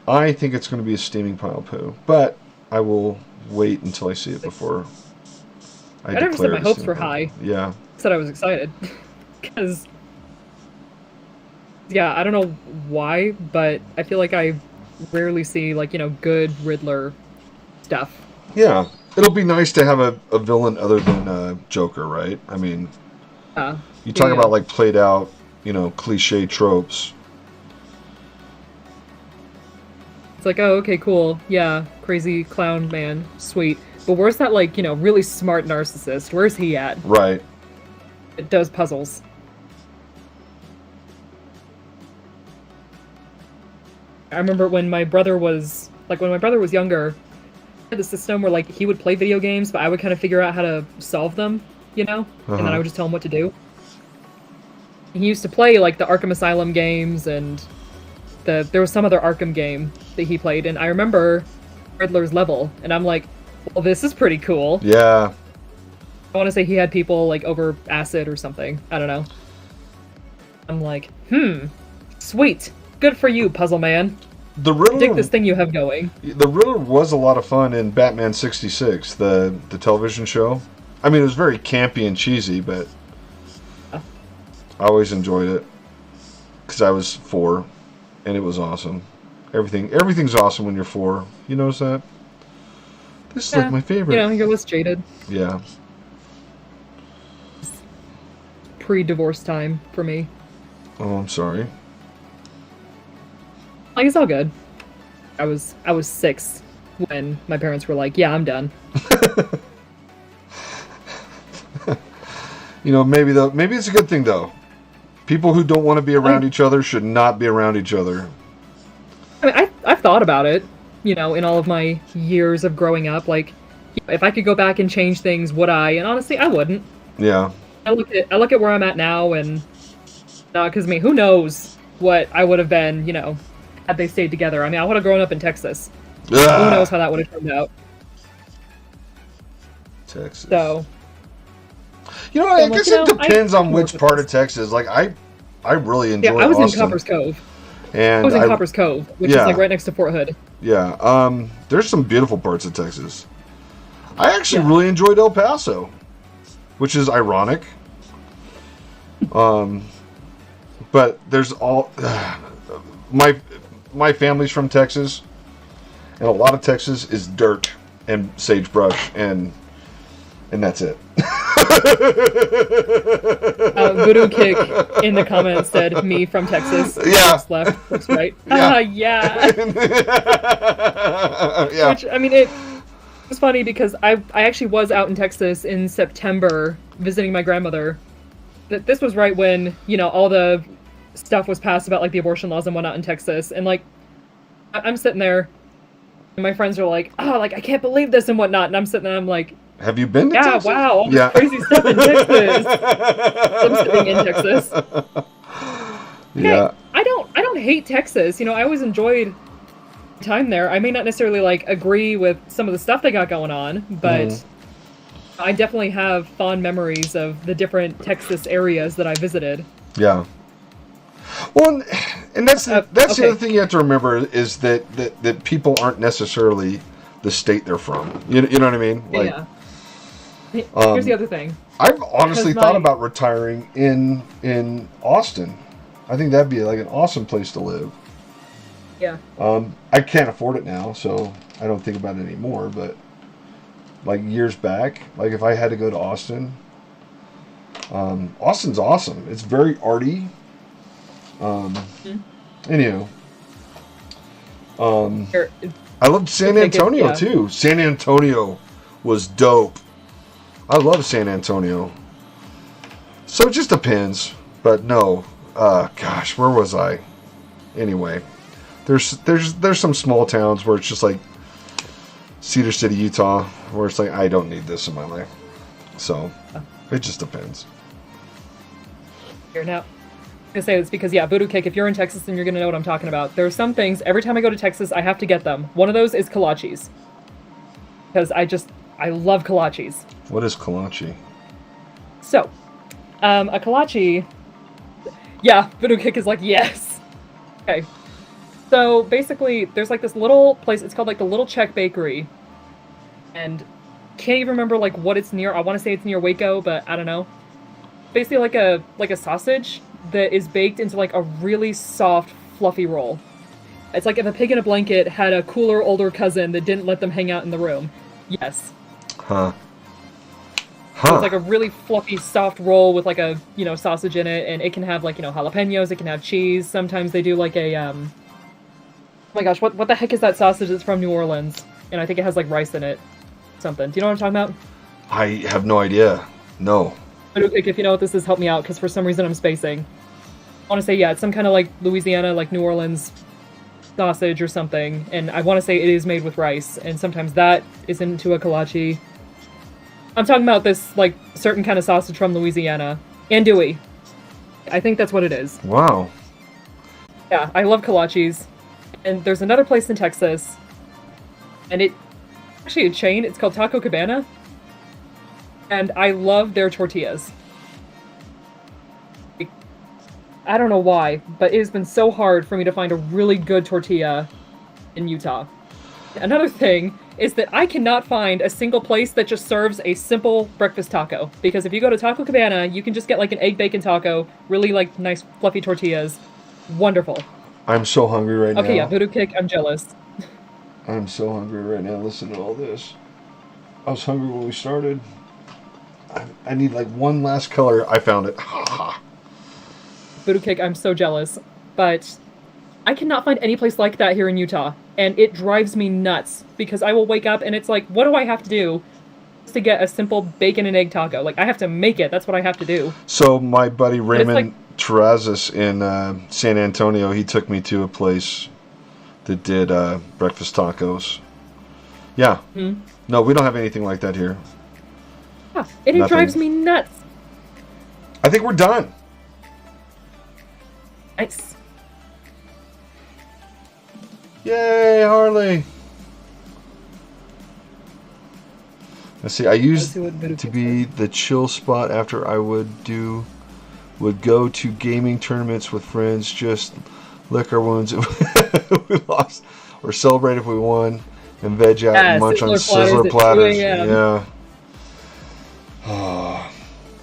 I think it's going to be a steaming pile of poo, but I will wait until I see it before I never declare said my it a hopes steaming were pile. high. Yeah. I said I was excited. Because, yeah, I don't know why, but I feel like I rarely see, like, good Riddler stuff. Yeah. It'll be nice to have a villain other than Joker, right? I mean, you talk about, like, played out, cliche tropes. It's like, oh, okay, cool. Yeah, crazy clown man. Sweet. But where's that, like, really smart narcissist? Where's he at? Right. It does puzzles. I remember when my brother was younger, I had the system where, like, he would play video games, but I would kind of figure out how to solve them, and then I would just tell him what to do. He used to play, like, the Arkham Asylum games, and there was some other Arkham game that he played, and I remember Riddler's level, and I'm like, well, this is pretty cool. Yeah. I want to say he had people, like, over acid or something. I don't know. I'm like, sweet. Good for you, Puzzle Man. The Riddler, dig this thing you have going. The Riddler was a lot of fun in Batman 66, the television show. I mean, it was very campy and cheesy, but I always enjoyed it because I was 4, and it was awesome. Everything's awesome when you're 4. You notice that? This is like my favorite. You're less jaded. Yeah. Pre-divorce time for me. Oh, I'm sorry. Like, it's all good. I was 6 when my parents were like, "Yeah, I'm done." Maybe it's a good thing though. People who don't want to be around each other should not be around each other. I mean, I've thought about it, in all of my years of growing up. Like, if I could go back and change things, would I? And honestly, I wouldn't. Yeah. I look at where I'm at now, and because who knows what I would have been, had they stayed together. I mean, I would have grown up in Texas. Who knows how that would have turned out? Texas. So. I guess it depends on which part of Texas. Like, I really enjoy Austin. I was in Copper's Cove. And I was in Copper's Cove, which is like right next to Fort Hood. Yeah. There's some beautiful parts of Texas. I actually really enjoyed El Paso, which is ironic. But there's all my family's from Texas, and a lot of Texas is dirt and sagebrush, and that's it. Voodoo Kick in the comments said, "Me from Texas." Yeah. Looks left, looks right. Yeah. Yeah. Yeah. Which, I mean, it was funny because I actually was out in Texas in September visiting my grandmother. This was right when, all the stuff was passed about, like, the abortion laws and whatnot in Texas. And, like, I'm sitting there, and my friends are like, "Oh, like, I can't believe this," and whatnot. And I'm sitting there, I'm like, have you been to Texas? Yeah, wow, all this crazy stuff in Texas. I'm sitting in Texas. Yeah. I don't hate Texas. I always enjoyed time there. I may not necessarily, like, agree with some of the stuff they got going on, but I definitely have fond memories of the different Texas areas that I visited. Yeah. Well, and that's the other thing you have to remember is that people aren't necessarily the state they're from. You know what I mean? Like, yeah. Here's the other thing. I've honestly thought about retiring in Austin. I think that'd be like an awesome place to live. Yeah. I can't afford it now, so I don't think about it anymore. But like years back, like if I had to go to Austin, Austin's awesome. It's very arty. Anywho, I loved San Antonio too. San Antonio was dope. I love San Antonio. So it just depends. But no, gosh, where was I? Anyway, there's some small towns where it's just like Cedar City, Utah, where it's like I don't need this in my life. So it just depends. Here now. to say this because, yeah, Voodoo Kick, if you're in Texas, then you're going to know what I'm talking about. There are some things, every time I go to Texas, I have to get them. One of those is kolaches. Because I love kolaches. What is kolache? So, a kolache... Yeah, Voodoo Kick is like, yes! Okay. So, basically, there's like this little place, it's called like the Little Czech Bakery. And can't even remember like what it's near. I want to say it's near Waco, but I don't know. Basically like a sausage that is baked into like a really soft, fluffy roll. It's like if a pig in a blanket had a cooler, older cousin that didn't let them hang out in the room. Yes. Huh. So it's like a really fluffy, soft roll with like a, sausage in it, and it can have like, jalapenos, it can have cheese. Sometimes they do like a, oh my gosh, what the heck is that sausage that's from New Orleans? And I think it has like rice in it. Something. Do you know what I'm talking about? I have no idea. No. If you know what this is, help me out, because for some reason I'm spacing. I want to say, yeah, it's some kind of like Louisiana, like New Orleans sausage or something, and I want to say it is made with rice, and sometimes that is into a kolache. I'm talking about this, like, certain kind of sausage from Louisiana. Andouille. I think that's what it is. Wow. Yeah, I love kolaches. And there's another place in Texas, and it actually a chain. It's called Taco Cabana, and I love their tortillas. I don't know why, but it has been so hard for me to find a really good tortilla in Utah. Another thing is that I cannot find a single place that just serves a simple breakfast taco. Because if you go to Taco Cabana, you can just get like an egg bacon taco, really like nice fluffy tortillas. Wonderful. I'm so hungry right now. Okay, yeah, Voodoo Kick, I'm jealous. I'm so hungry right now. Listen to all this. I was hungry when we started. I need like one last color. I found it. Voodoo Kick, I'm so jealous. But I cannot find any place like that here in Utah. And it drives me nuts. Because I will wake up and it's like, what do I have to do to get a simple bacon and egg taco? Like, I have to make it. That's what I have to do. So my buddy Raymond Terrazas in San Antonio, he took me to a place that did breakfast tacos. Yeah. Mm-hmm. No, we don't have anything like that here. Yeah, and it drives me nuts. I think we're done. Nice. Yay, Harley. Let's see, I used to be the chill spot after I would go to gaming tournaments with friends, just lick our wounds if we lost, or celebrate if we won, and veg out and munch on sizzler platters. Yeah. Oh.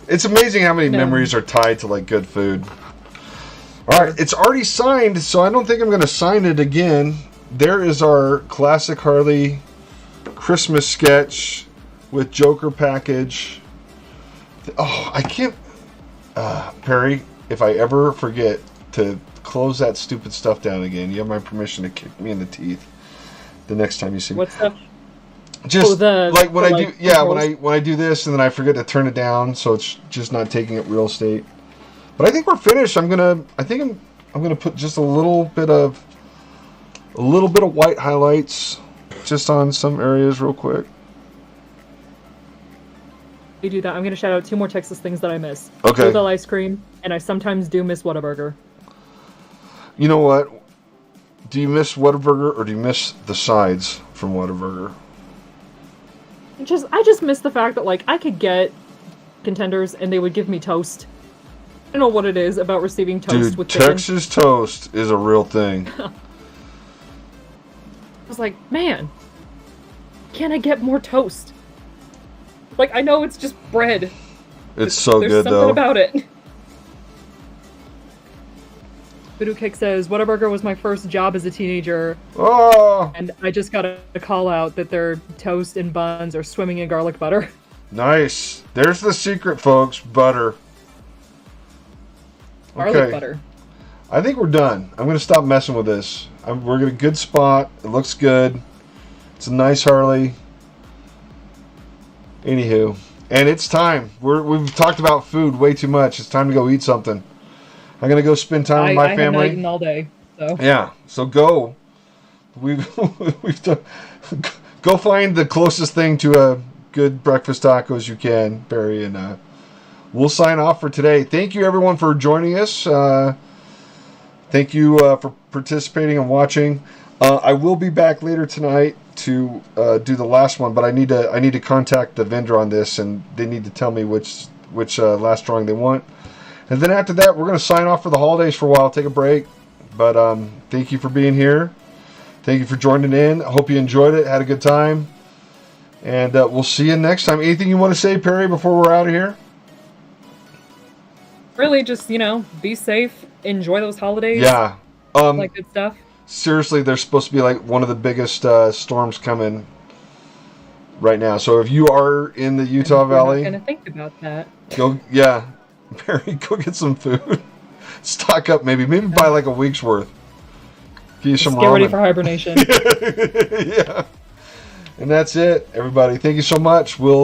It's amazing how many memories are tied to like good food. Alright, it's already signed, so I don't think I'm going to sign it again. There is our classic Harley Christmas sketch with Joker package. Oh, I can't... Perry, if I ever forget to close that stupid stuff down again, you have my permission to kick me in the teeth the next time you see me. What stuff? Just like when I do, when I do this and then I forget to turn it down, so it's just not taking up real estate. But I think we're finished. I'm gonna put just a little bit of white highlights just on some areas real quick. You do that. I'm gonna shout out 2 more Texas things that I miss. Okay. Bluebell ice cream, and I sometimes do miss Whataburger. You know what? Do you miss Whataburger or do you miss the sides from Whataburger? I just miss the fact that like I could get contenders and they would give me toast. I don't know what it is about receiving toast with chicken. Texas toast is a real thing. I was like, man, can I get more toast? Like, I know it's just bread. It's so good, though. There's something about it. Voodoo Kick says, Whataburger was my first job as a teenager. Oh! And I just got a call out that their toast and buns are swimming in garlic butter. Nice. There's the secret, folks. Butter. Garlic butter. I think we're done. I'm going to stop messing with this. We're in a good spot. It looks good. It's a nice Harley. Anywho. And it's time. We've talked about food way too much. It's time to go eat something. I'm going to go spend time with my family. I haven't eaten all day. So. Yeah. So go. Go find the closest thing to a good breakfast taco as you can, Barry, and we'll sign off for today. Thank you, everyone, for joining us. Thank you for participating and watching. I will be back later tonight to do the last one, but I need to contact the vendor on this, and they need to tell me which last drawing they want. And then after that, we're going to sign off for the holidays for a while, take a break. But thank you for being here. Thank you for joining in. I hope you enjoyed it, had a good time. And we'll see you next time. Anything you want to say, Perry, before we're out of here? Really, just, be safe, enjoy those holidays. Yeah. Like good stuff. Seriously, there's supposed to be like one of the biggest storms coming right now. So if you are in the Utah Valley, I'm not gonna think about that. Yeah, Perry, go get some food. Stock up, maybe buy like a week's worth. Get you some ramen. Get ready for hibernation. Yeah. And that's it, everybody. Thank you so much. We'll